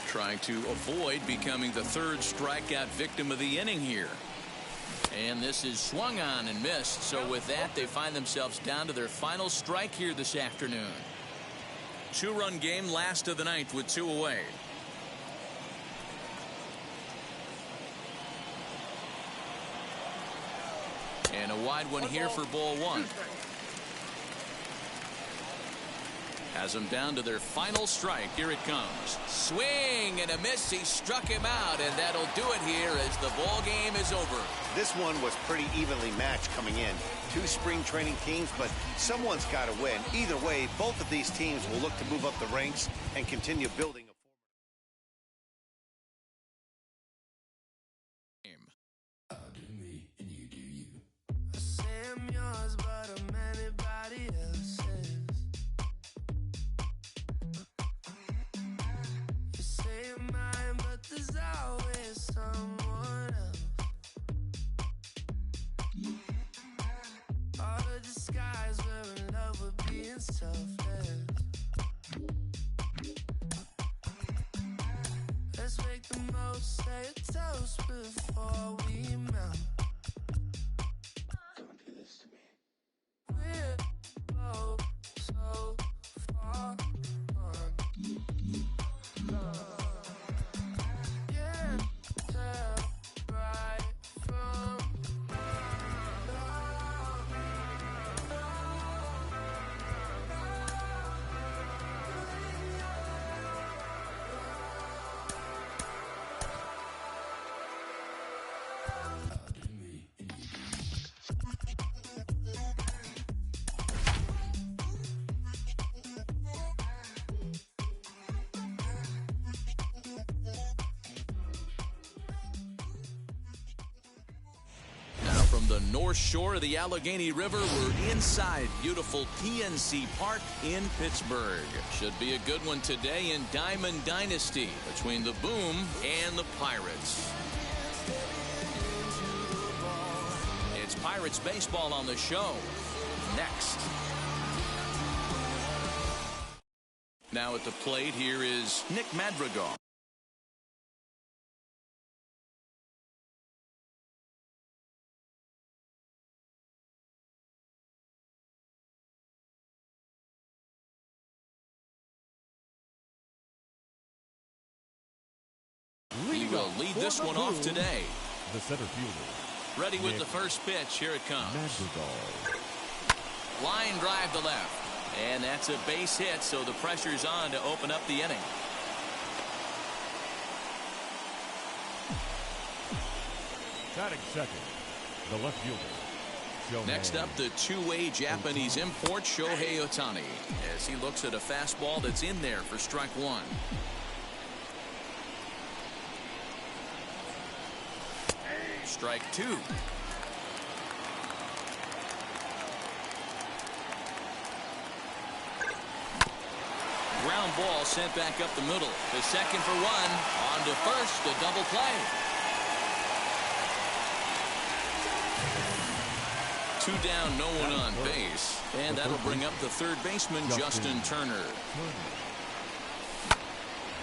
F: Trying to avoid becoming the 3rd strikeout victim of the inning here. And this is swung on and missed. So with that, they find themselves down to their final strike here this afternoon. 2-run game, last of the 9th with 2 away. And a wide one here for ball 1. Has them down to their final strike. Here it comes. Swing and a miss. He struck him out, and that'll do it here as the ball game is over.
J: This one was pretty evenly matched coming in. 2 spring training teams, but someone's got to win. Either way, both of these teams will look to move up the ranks and continue building a
F: game.
M: I'll do me and you do you. I say I'm yours, but I'm anybody else's. You say you're mine, but there's always someone else. All the disguise we're in love with being selfless. Let's make the most, say a toast before we melt. Don't do this to me. We're both so far gone. Can't tell right from wrong.
F: From the North Shore of the Allegheny River, we're inside beautiful PNC Park in Pittsburgh. Should be a good one today in Diamond Dynasty between the Boom and the Pirates. It's Pirates baseball on the show. Next. Now at the plate, here is Nick Madrigal. He will lead this one off today.
I: The center fielder.
F: Ready with the first pitch. Here it comes.
I: Madrigal.
F: Line drive to left. And that's a base hit, so the pressure's on to open up the inning.
I: Batting second, the left fielder. Shohei.
F: Next up, the two-way Japanese import, Shohei Ohtani, as he looks at a fastball that's in there for strike one. Strike two. Ground ball sent back up the middle. The second for one. On to first, a double play. Two down, no one on base. And that'll bring up the third baseman, Justin Turner.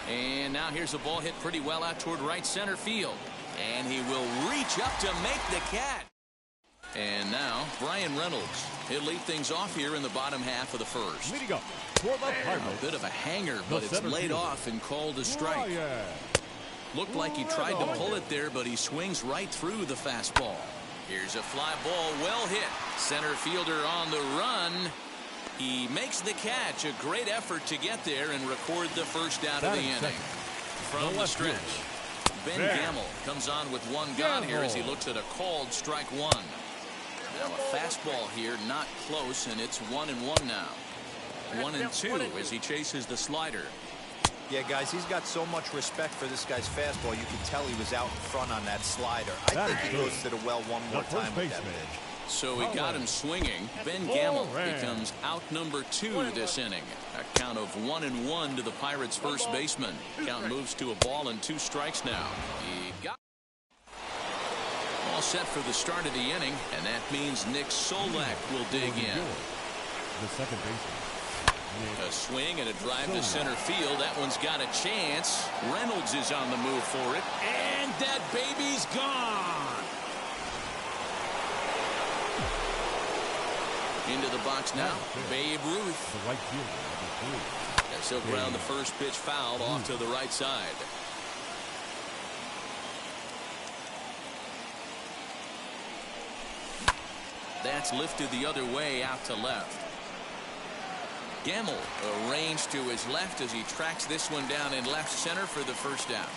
F: And now here's a ball hit pretty well out toward right center field. And he will reach up to make the catch. And now Brian Reynolds. He'll lead things off here in the bottom half of the first.
I: Leading up for the Pirates.
F: A bit of a hanger, but it's laid off and called a strike. Looked like he tried to pull it there, but he swings right through the fastball. Here's a fly ball, well hit. Center fielder on the run. He makes the catch. A great effort to get there and record the first out of the inning. From the stretch, Ben Gamel comes on with one gone here as he looks at a called strike one. Now a fastball here, not close, and it's 1-1 now. 1-2 as he chases the slider.
G: Yeah, guys, he's got so much respect for this guy's fastball. You can tell he was out in front on that slider. I think he goes to the well one more time with that pitch.
F: So he got him swinging. Ben Gamel becomes out number 2 this inning. A count of 1-1 to the Pirates' first baseman. Count moves to a ball and 2 strikes now. He got all set for the start of the inning, and that means Nick Solak will dig in.
I: The second baseman.
F: A swing and a drive to center field. That one's got a chance. Reynolds is on the move for it. And that baby's gone. Into the box now, Babe Ruth.
I: The right fielder.
F: As he'll ground the first pitch foul off to the right side. That's lifted the other way out to left. Gamel arranged to his left as he tracks this one down in left center for the first out.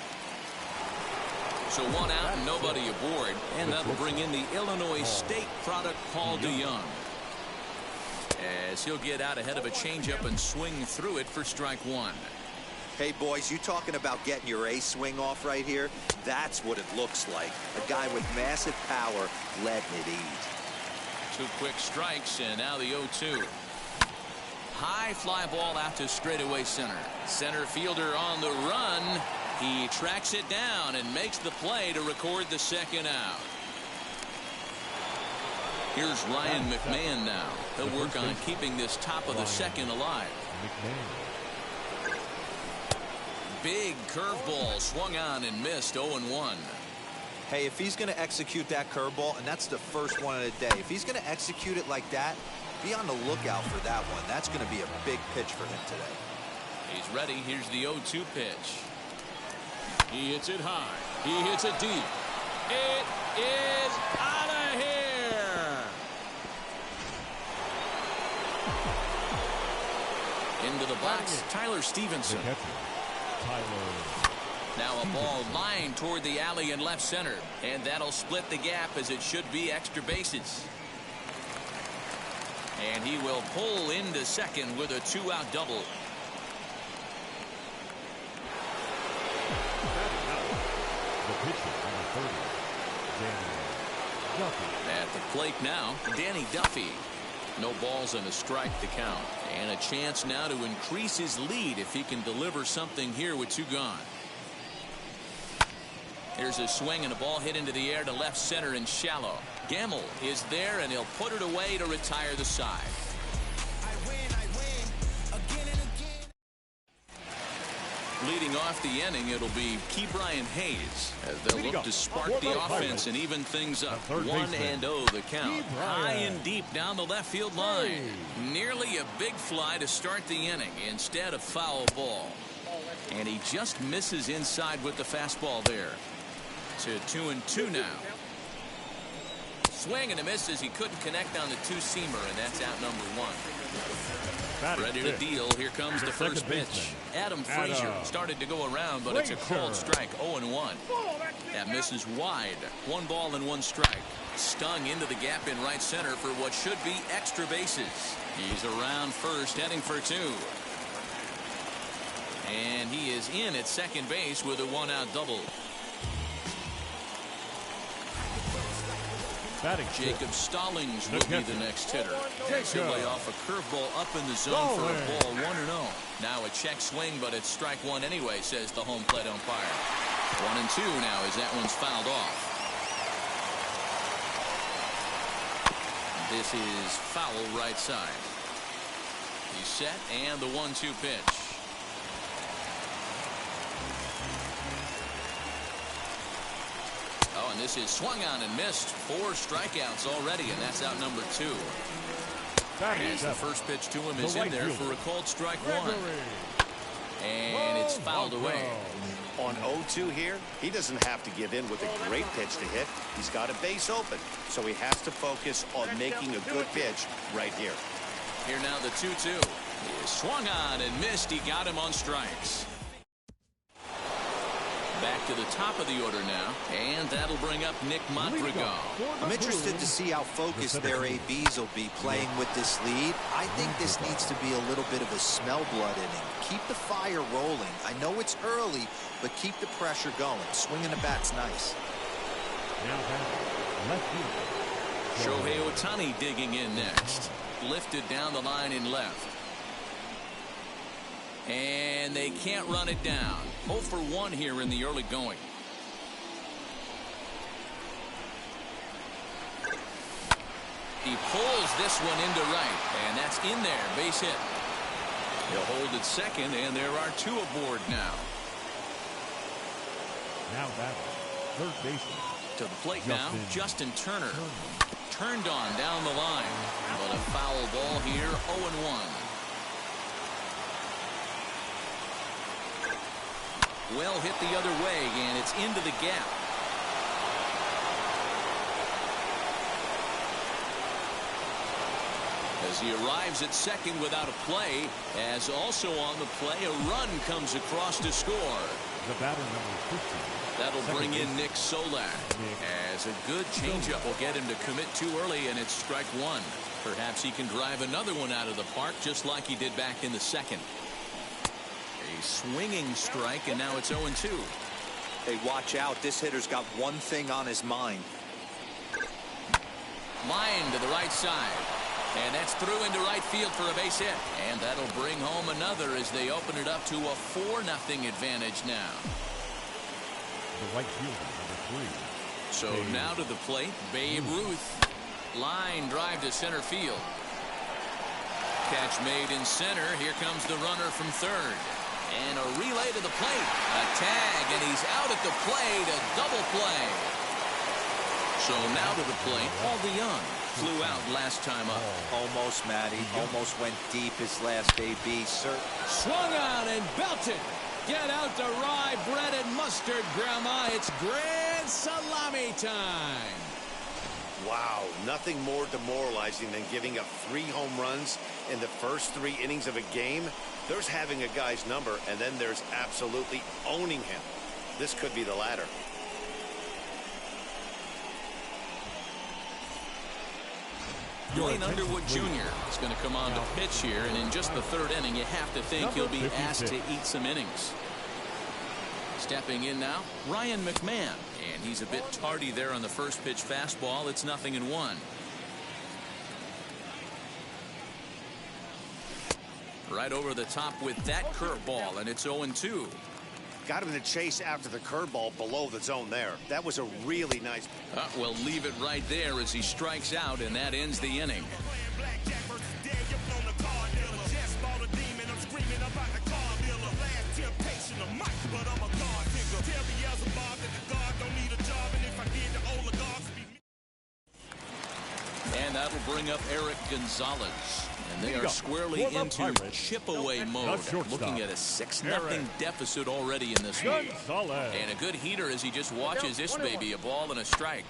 F: So 1 out and nobody aboard, and that'll bring in the Illinois State product, Paul DeYoung, as he'll get out ahead of a changeup and swing through it for strike one.
G: Hey, boys, you talking about getting your A swing off right here? That's what it looks like. A guy with massive power letting it eat.
F: 2 quick strikes, and now the 0-2. High fly ball out to straightaway center. Center fielder on the run. He tracks it down and makes the play to record the second out. Here's Ryan McMahon now. He'll work on keeping this top of the second alive. Big curveball swung on and missed. 0-1.
G: Hey, if he's going to execute that curveball, and that's the first one of the day, if he's going to execute it like that, be on the lookout for that one. That's going to be a big pitch for him today.
F: He's ready. Here's the 0-2 pitch. He hits it high. He hits it deep. It is out of here. Into the box, Tyler Stevenson. Now a ball lined toward the alley in left center, and that'll split the gap as it should be extra bases. And he will pull into second with a 2-out double.
I: The pitcher, number 30, Daniel Duffy.
F: At the plate now, Danny Duffy. No balls and a strike to count. And a chance now to increase his lead if he can deliver something here with 2 gone. Here's a swing and a ball hit into the air to left center and shallow. Gamble is there, and he'll put it away to retire the side. Leading off the inning, it'll be Ke'Bryan Hayes as they'll look to spark the offense and even things up. 1-0 the count. High and deep down the left field line. Nearly a big fly to start the inning instead of foul ball. And he just misses inside with the fastball there. To 2-2 now. Swing and a miss as he couldn't connect on the 2-seamer, and that's out number 1. Ready to deal. Here comes the first pitch. Adam Frazier started to go around, but it's a called strike. 0-1. That misses wide. 1 ball and 1 strike. Stung into the gap in right center for what should be extra bases. He's around first, heading for 2. And he is in at second base with a 1-out double. Jacob Stallings will be the next hitter. He'll lay off a curveball up in the zone for a ball. 1-0. Now a check swing, but it's strike 1 anyway, says the home plate umpire. 1-2 now as that one's fouled off. This is foul right side. He's set, and the 1-2 pitch. Oh, and this is swung on and missed. 4 strikeouts already, and that's out number 2. As the first pitch to him is in there for a called strike 1. And it's fouled away.
J: On 0-2 here, he doesn't have to give in with a great pitch to hit. He's got a base open, so he has to focus on making a good pitch right here.
F: Here now the 2-2. He is swung on and missed. He got him on strikes. Back to the top of the order now, and that'll bring up Nick Madrigal.
G: I'm interested to see how focused their ABs will be playing with this lead. I think this needs to be a little bit of a smell blood inning. Keep the fire rolling. I know it's early, but keep the pressure going. Swinging the bat's nice.
F: Shohei Ohtani digging in next. Lifted down the line in left. And they can't run it down. 0 for 1 here in the early going. He pulls this one into right, and that's in there. Base hit. He'll hold at second, and there are 2 aboard now.
I: Now batting, third baseman.
F: To the plate now, Justin Turner. Turned on down the line, but a foul ball here. 0-1. Well hit the other way, and it's into the gap. As he arrives at second without a play, as also on the play, a run comes across to score.
I: The batter number 15.
F: That'll bring in Nick Solak. As a good changeup will get him to commit too early, and it's strike 1. Perhaps he can drive another one out of the park just like he did back in the second. A swinging strike, and now it's 0-2.
G: Hey, watch out. This hitter's got one thing on his mind.
F: Line to the right side. And that's through into right field for a base hit. And that'll bring home another as they open it up to a 4-0 advantage now.
I: The right fielder, number 3.
F: So now to the plate, Babe Ruth. Line drive to center field. Catch made in center. Here comes the runner from third. And a relay to the plate. A tag, and he's out at the plate. A double play. So now to the plate, Paul DeJong. Flew out last time up.
G: Almost, Matty. Almost went deep his last AB.
E: Swung on and belted. Get out the rye bread and mustard, Grandma. It's grand salami time.
J: Wow, nothing more demoralizing than giving up 3 home runs in the first 3 innings of a game. There's having a guy's number, and then there's absolutely owning him. This could be the latter.
F: Dwayne Underwood Jr. is going to come on to pitch here, and in just the 3rd inning, you have to think he'll be asked to eat some innings. Stepping in now, Ryan McMahon. And he's a bit tardy there on the first pitch fastball. It's 0-1. Right over the top with that curveball, and it's 0-2.
J: Got him to chase after the curveball below the zone there. That was a really nice.
F: We'll leave it right there as he strikes out, and that ends the inning. And that'll bring up Eric Gonzalez. And they are squarely into chip-away mode, looking at a 6-0 deficit already in this one. And a good heater as he just watches this baby, a ball and a strike.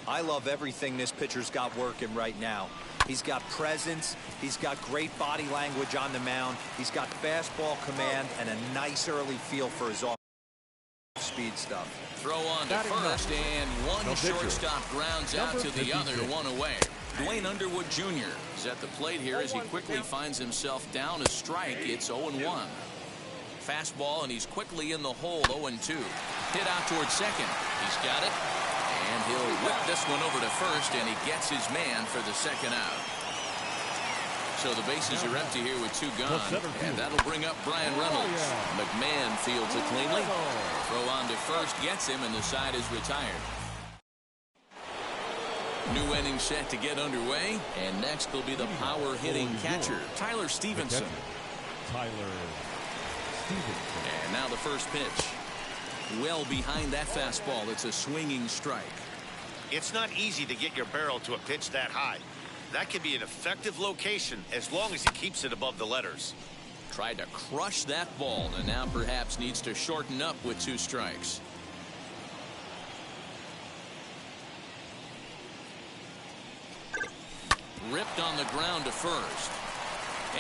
G: I love everything this pitcher's got working right now. He's got presence, he's got great body language on the mound, he's got fastball command, and a nice early feel for his off-speed stuff.
F: Throw on to first, and one shortstop grounds out to the other, one away. Dwayne Underwood Jr. is at the plate here as he quickly finds himself down a strike. It's 0-1. Fastball, and he's quickly in the hole, 0-2. Hit out towards second. He's got it, and he'll whip this one over to first, and he gets his man for the second out. So the bases are empty here with 2 gone, and that'll bring up Brian Reynolds. McMahon fields it cleanly. Throw on to first gets him, and the side is retired. New inning set to get underway, and next will be the power-hitting catcher, Tyler Stevenson. And now the first pitch. Well behind that fastball. It's a swinging strike.
J: It's not easy to get your barrel to a pitch that high. That can be an effective location as long as he keeps it above the letters.
F: Tried to crush that ball, and now perhaps needs to shorten up with 2 strikes. Ripped on the ground to first.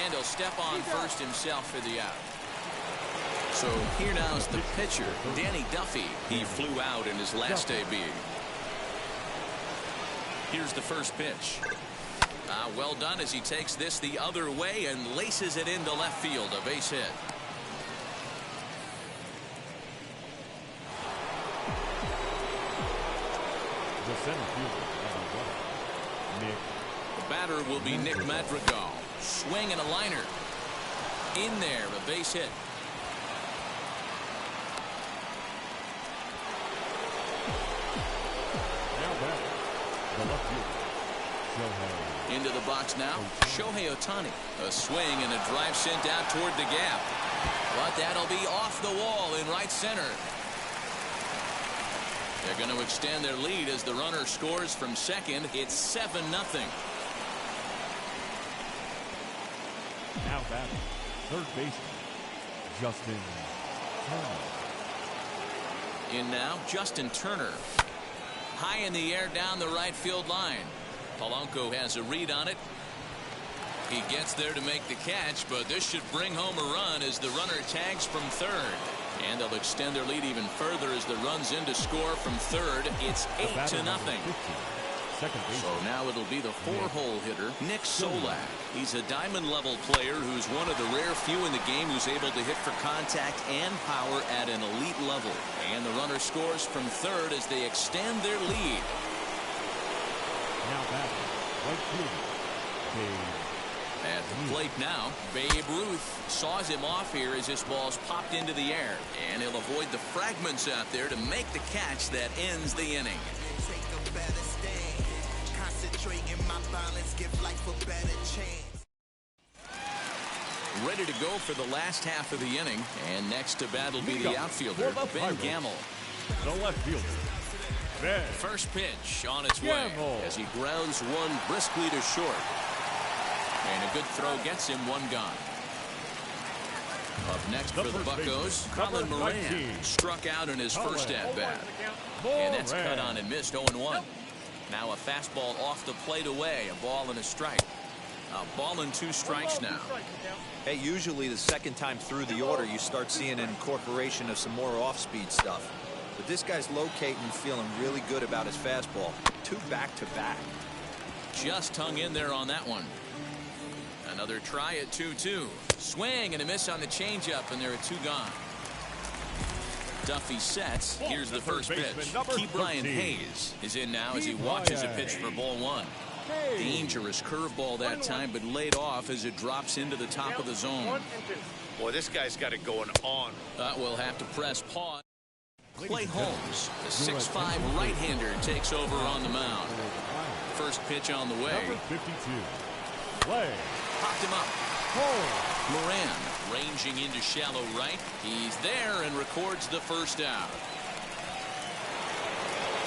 F: And he'll step on first himself for the out. So here now is the pitcher, Danny Duffy. He flew out in his last AB. Here's the first pitch. Well done as he takes this the other way and laces it into left field. A base hit.
I: The center fielder, Nick.
F: The batter will be Nick Madrigal. Swing and a liner. In there, a base hit.
I: Now back, the left fielder, Shohei.
F: Into the box now, Shohei Ohtani. A swing and a drive sent out toward the gap. But that'll be off the wall in right center. They're going to extend their lead as the runner scores from second. It's 7-0.
I: Now batting, third baseman, Justin Turner.
F: In now, Justin Turner. High in the air down the right field line. Polanco has a read on it. He gets there to make the catch, but this should bring home a run as the runner tags from third. And they'll extend their lead even further as the run's in to score from third. It's 8-0. So now it'll be the 4-hole hitter, Nick Solak. He's a diamond-level player who's one of the rare few in the game who's able to hit for contact and power at an elite level. And the runner scores from third as they extend their lead.
I: Now batting, right fielder, Babe.
F: At the plate now, Babe Ruth saws him off here as this ball's popped into the air. And he'll avoid the fragments out there to make the catch that ends the inning. Ready to go for the last half of the inning. And next to bat will be the outfielder, Ben Gamel.
I: The left fielder, Ben.
F: First pitch on its way as he grounds one briskly to short. And a good throw gets him one gone. Up next for the Buccos, Colin Moran struck out in his first at-bat. And that's cut on and missed 0-1. Now a fastball off the plate away, a ball and a strike. A ball and 2 strikes now.
G: Hey, usually the second time through the order, you start seeing an incorporation of some more off-speed stuff. But this guy's locating and feeling really good about his fastball. 2 back-to-back.
F: Just hung in there on that one. Another try at 2-2. Swing and a miss on the changeup, and there are 2 gone. Duffy sets. Here's the first pitch. Ke'Bryan Hayes is in now as he watches a pitch for ball one. Dangerous curveball that time, but laid off as it drops into the top of the zone.
J: Boy, this guy's got it going on.
F: We'll have to press pause. Clay Holmes, the 6'5 right-hander, takes over on the mound. First pitch on the way.
I: Number 52. Play.
F: Popped him up. Moran ranging into shallow right. He's there and records the first out.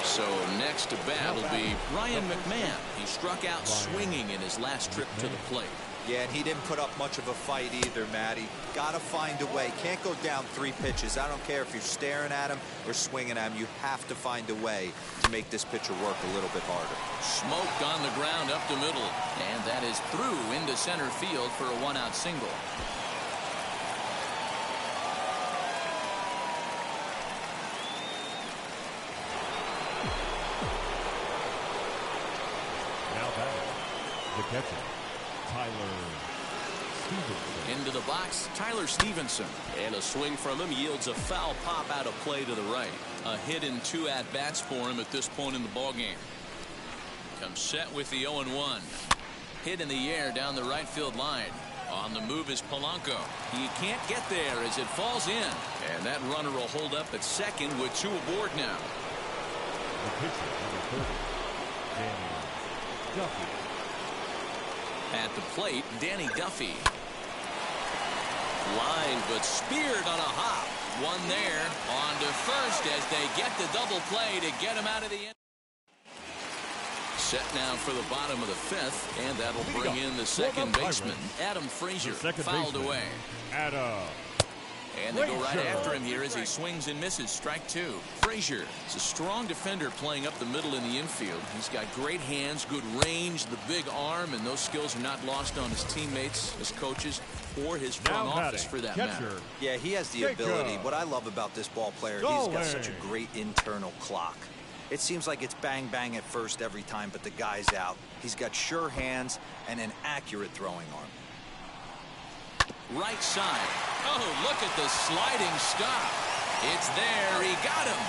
F: So next to bat will be Ryan McMahon. He struck out swinging in his last trip to the plate.
G: Yeah, and he didn't put up much of a fight either, Matty. Got to find a way. Can't go down 3 pitches. I don't care if you're staring at him or swinging at him. You have to find a way to make this pitcher work a little bit harder.
F: Smoked on the ground up the middle. And that is through into center field for a 1-out single.
I: Now back. The catcher, Tyler Stevenson.
F: Into the box, Tyler Stevenson.
H: And a swing from him yields a foul pop out of play to the right.
F: A hit in 2 at-bats for him at this point in the ballgame. Comes set with the 0-1. Hit in the air down the right field line. On the move is Polanco. He can't get there as it falls in. And that runner will hold up at second with 2 aboard now.
I: The pitcher, number 30, Danny Duffy.
F: At the plate, Danny Duffy.
H: Line, but speared on a hop.
F: One there. On to first as they get the double play to get him out of the end. Set now for the bottom of the 5th, and that'll bring in the second baseman, Adam Frazier, fouled away. And they go right after him here as he swings and misses. Strike 2. Frazier is a strong defender playing up the middle in the infield. He's got great hands, good range, the big arm, and those skills are not lost on his teammates, his coaches, or his front office for that matter.
G: Yeah, he has the ability. What I love about this ball player, he's got such a great internal clock. It seems like it's bang bang at first every time, but the guy's out. He's got sure hands and an accurate throwing arm.
F: Right side. Oh, look at the sliding stop. It's there. He got him.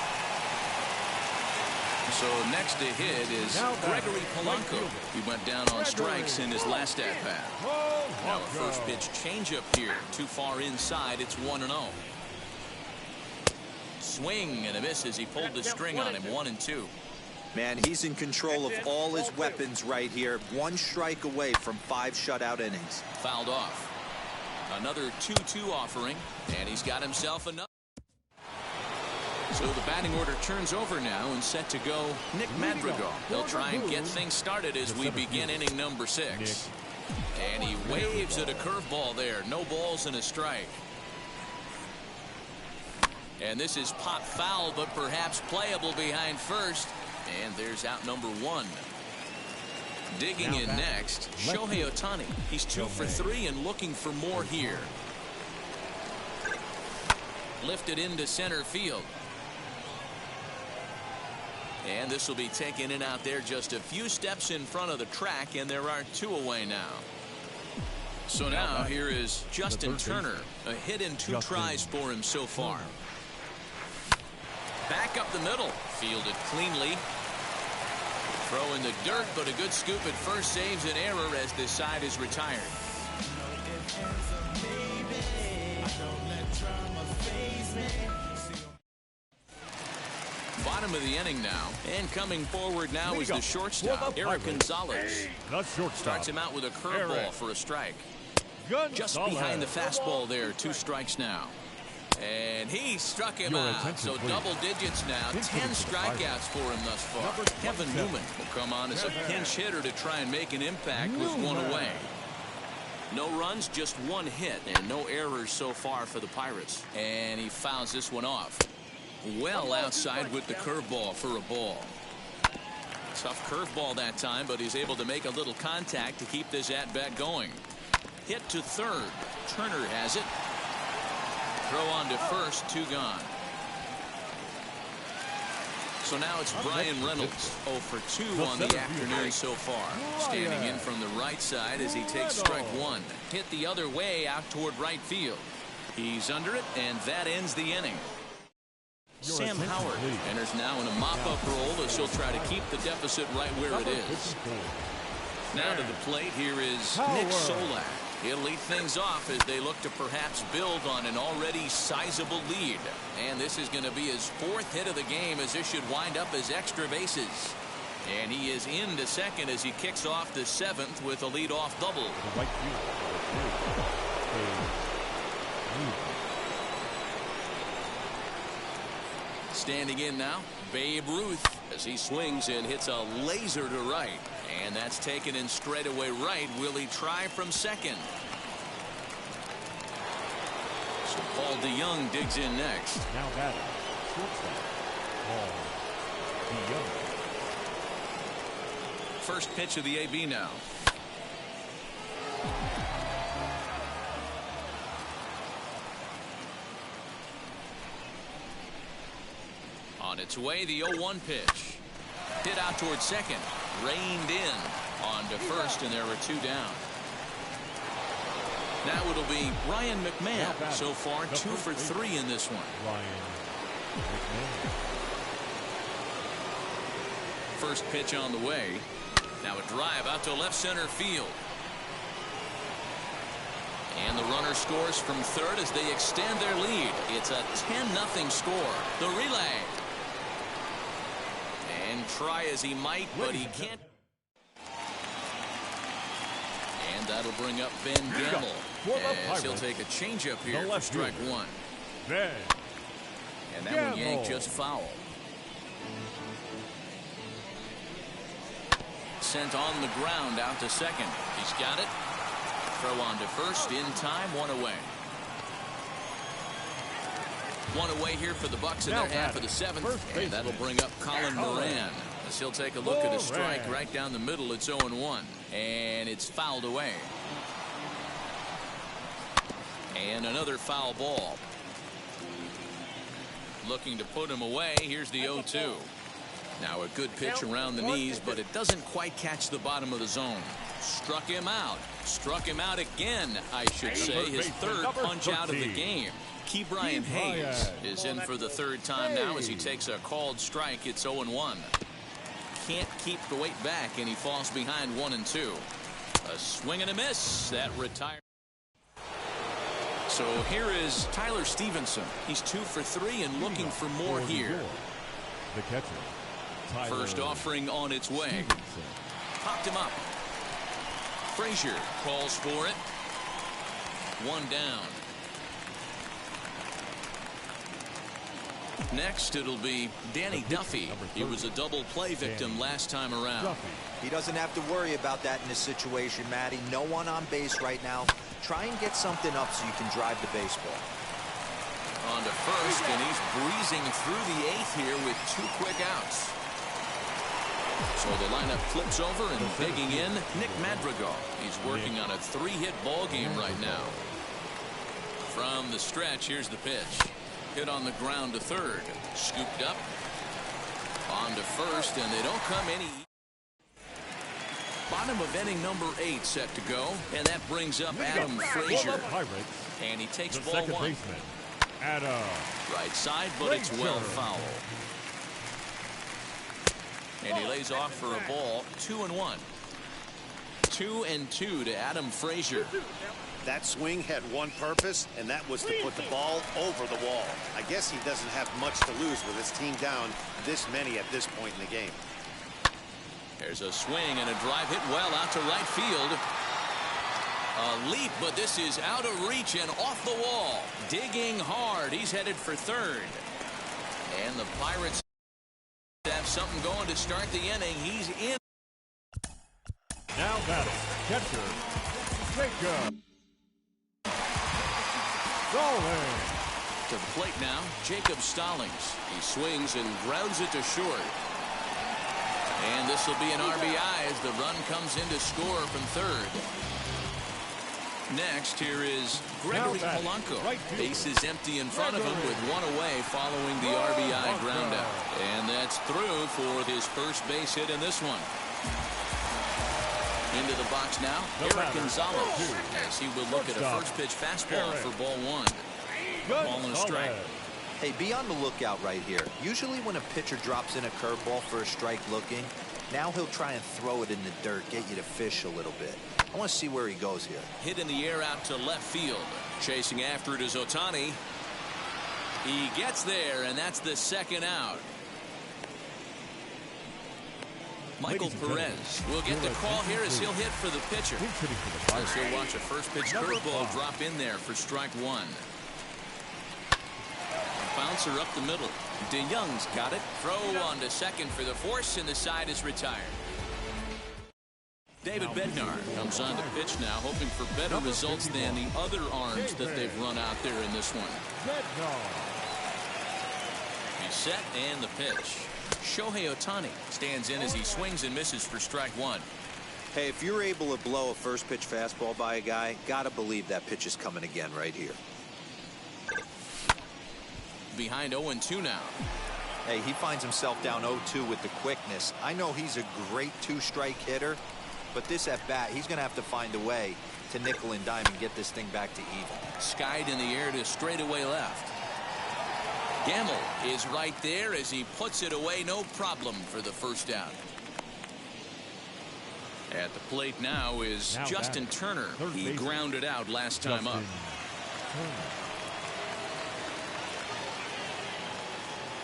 F: So next to hit is Gregory Polanco. He went down on strikes in his last at-bat. Now a first pitch changeup here. Too far inside. It's 1-0. Swing and a miss as he pulled the string on him. 1-2.
G: Man, he's in control of all his weapons right here. 1 strike away from 5 shutout innings.
F: Fouled off. Another 2-2 offering, and he's got himself another. So the batting order turns over now and set to go Nick Madrigal. He'll try and get things started as we begin inning number 6. And he waves at a curveball there. No balls and a strike. And this is pop foul, but perhaps playable behind first. And there's out number 1. Digging in next, Shohei Ohtani. He's 2 for 3 and looking for more here. Lifted into center field. And this will be taken in out there just a few steps in front of the track, and there are 2 away now. So now here is Justin Turner. A hit in 2 tries for him so far. Back up the middle. Fielded cleanly. Throw in the dirt, but a good scoop at first saves an error as this side is retired. Bottom of the inning now, and coming forward now is the shortstop, Eric Gonzalez. Starts him out with a curveball for a strike. Just behind the fastball there, 2 strikes now. And he struck him out, so double digits now, 10 strikeouts for him thus far. Kevin Newman will come on as a pinch hitter to try and make an impact with 1 away. No runs, just 1 hit, and no errors so far for the Pirates. And he fouls this one off. Well outside with the curveball for a ball. Tough curveball that time, but he's able to make a little contact to keep this at-bat going. Hit to third. Turner has it. Throw on to first, 2 gone. So now it's Brian Reynolds, 0 for 2 on the afternoon so far. Standing in from the right side as he takes strike 1. Hit the other way out toward right field. He's under it, and that ends the inning. Sam Howard enters now in a mop-up role as he'll try to keep the deficit right where it is. Now to the plate, here is Nick Solak. He'll lead things off as they look to perhaps build on an already sizable lead. And this is going to be his 4th hit of the game, as this should wind up as extra bases. And he is into second as he kicks off the 7th with a leadoff double. Standing in now, Babe Ruth, as he swings and hits a laser to right. And that's taken in straightaway right. Will he try from second? So Paul DeYoung digs in next.
I: Now batting, shortstop, Paul DeYoung.
F: First pitch of the AB now. On its way, the 0-1 pitch. Hit out towards second. Reined in on to first, and there were 2 down. Now it'll be Ryan McMahon. So far, 2 for 3 in this one.
I: Ryan McMahon.
F: First pitch on the way. Now a drive out to left center field. And the runner scores from third as they extend their lead. It's a 10-0 score. The relay. And try as he might, but he can't. And that'll bring up Ben Gamble. As he'll take a changeup here for strike 1. And that one yanked just foul. Sent on the ground out to second. He's got it. Throw on to first in time. 1 away. 1 away here for the Bucks in their half of the 7th. And that'll bring up Colin Moran as he'll take a look at a strike right down the middle. It's 0-1. And it's fouled away. And another foul ball. Looking to put him away. Here's the 0-2. Now a good pitch around the knees, but it doesn't quite catch the bottom of the zone. Struck him out. Struck him out again, I should say. His 3rd punch out of the game. Ke'Bryan Hayes is in for the 3rd time now as he takes a called strike. It's 0-1. Can't keep the weight back, and he falls behind 1-2. A swing and a miss. That retires. So here is Tyler Stevenson. He's 2 for 3 and looking for more here.
I: The catcher.
F: First offering on its way. Popped him up. Frazier calls for it. 1 down. Next, it'll be Danny Duffy. He was a double play victim last time around.
G: He doesn't have to worry about that in this situation, Matty. No one on base right now. Try and get something up so you can drive the baseball.
F: On to first, and he's breezing through the 8th here with 2 quick outs. So the lineup flips over and digging in, Nick Madrigal. He's working on a 3-hit ball game right now. From the stretch, here's the pitch. Hit on the ground to third. Scooped up. On to first, and they don't come any. Bottom of inning number 8 set to go, and that brings up Adam Frazier. And he takes ball 1.
I: Adam.
F: Right side, but it's well foul. And he lays off for a ball. 2-1. 2-2 to Adam Frazier.
J: That swing had one purpose, and that was to put the ball over the wall. I guess he doesn't have much to lose with his team down this many at this point in the game.
F: There's a swing and a drive hit well out to right field. A leap, but this is out of reach and off the wall. Digging hard. He's headed for third. And the Pirates have something going to start the inning. He's in.
I: Now batting, catcher, Jacob Stallings.
F: To the plate now, Jacob Stallings. He swings and grounds it to short. And this will be an RBI as the run comes in to score from third. Next, here is Gregory Polanco. Base is empty in front of him with 1 away following the RBI ground out. And that's through for his first base hit in this one. Into the box now, Eric Gonzalez, as he will look at a first pitch fastball for ball 1. Ball and a strike.
G: Hey, be on the lookout right here. Usually when a pitcher drops in a curveball for a strike looking, now he'll try and throw it in the dirt, get you to fish a little bit. I want to see where he goes here.
F: Hit in the air out to left field. Chasing after it is Ohtani. He gets there, and that's the second out. Michael Perez will get the call here as he'll hit for the pitcher. As he'll watch a first pitch curveball drop in there for strike one. Bouncer up the middle. DeYoung's got it. Throw on to second for the force, and the side is retired. David Bednar comes on to pitch now, hoping for better results than the other arms that they've run out there in this one. He's set, and the pitch. Shohei Ohtani stands in as he swings and misses for strike one.
G: Hey, if you're able to blow a first pitch fastball by a guy, gotta believe that pitch is coming again right here.
F: Behind 0-2 now.
G: Hey, he finds himself down 0-2 with the quickness. I know he's a great two-strike hitter, but this at bat, he's going to have to find a way to nickel and dime and get this thing back to even.
F: Skied in the air to straightaway left. Gamble is right there as he puts it away, no problem for the first out. At the plate now is Justin Turner. He grounded out last time up.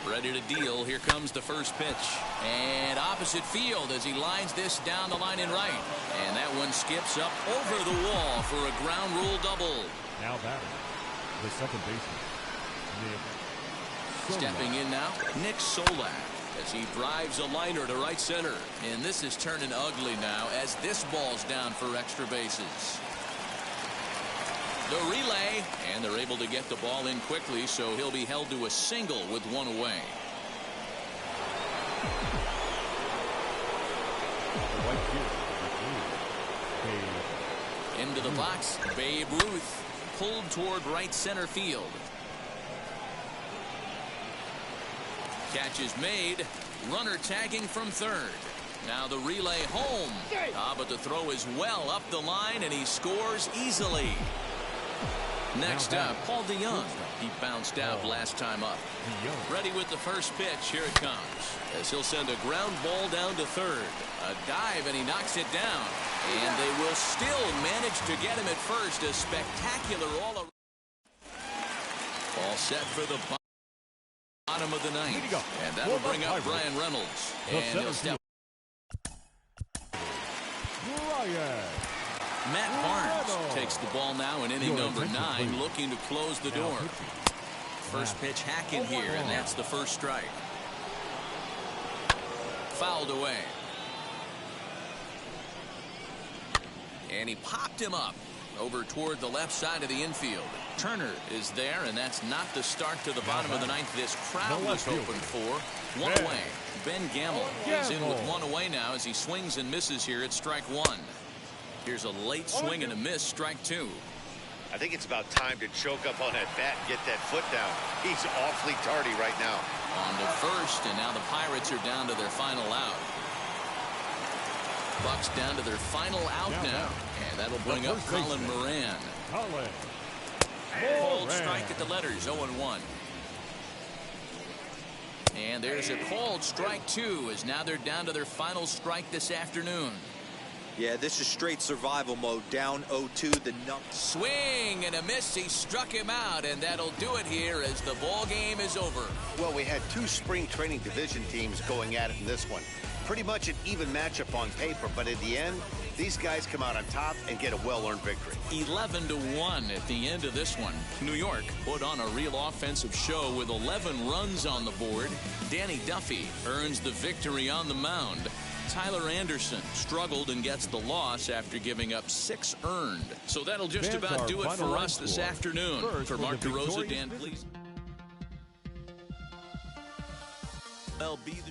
F: Ready to deal. Here comes the first pitch. And opposite field as he lines this down the line in right. And that one skips up over the wall for a ground rule double.
I: Now batting, the second baseman, Nick Solak.
F: Stepping in now, Nick Solak, as he drives a liner to right center. And this is turning ugly now as this ball's down for extra bases. The relay, and they're able to get the ball in quickly, so he'll be held to a single with one away. Into the box, Babe Ruth pulled toward right center field. Catch is made. Runner tagging from third. Now the relay home. But the throw is well up the line, and he scores easily. Next up, Paul DeYoung. He bounced out last time up. Ready with the first pitch. Here it comes. As he'll send a ground ball down to third. A dive, and he knocks it down. And they will still manage to get him at first. A spectacular all-around. All set for the bottom of the ninth. And that'll bring up Brian Reynolds. And he'll step. Matt Barnes takes the ball now in inning number 9, looking to close the door. First pitch hacking here, and that's the first strike. Fouled away. And he popped him up over toward the left side of the infield. Turner is there, and that's not the start to the bottom of the ninth this crowd was hoping for. One away. Ben Gamble is in with one away now as he swings and misses here at strike one. Here's a late swing and a miss, strike two.
J: I think it's about time to choke up on that bat and get that foot down. He's awfully tardy right now.
F: On to first, and now the Pirates are down to their final out. Bucks down to their final out now. And that'll bring up Colin Moran. Called strike at the letters, 0-1. And there's a called strike two, as now they're down to their final strike this afternoon.
G: Yeah, this is straight survival mode. Down 0-2. The
F: swing and a miss. He struck him out, and that'll do it here as the ball game is over.
J: Well, we had two spring training division teams going at it in this one. Pretty much an even matchup on paper, but at the end, these guys come out on top and get a well-earned victory.
F: 11-1 at the end of this one. New York put on a real offensive show with 11 runs on the board. Danny Duffy earns the victory on the mound. Tyler Anderson struggled and gets the loss after giving up 6 earned. So that'll just about do it for us this afternoon. For Mark DeRosa, Dan, please. LB.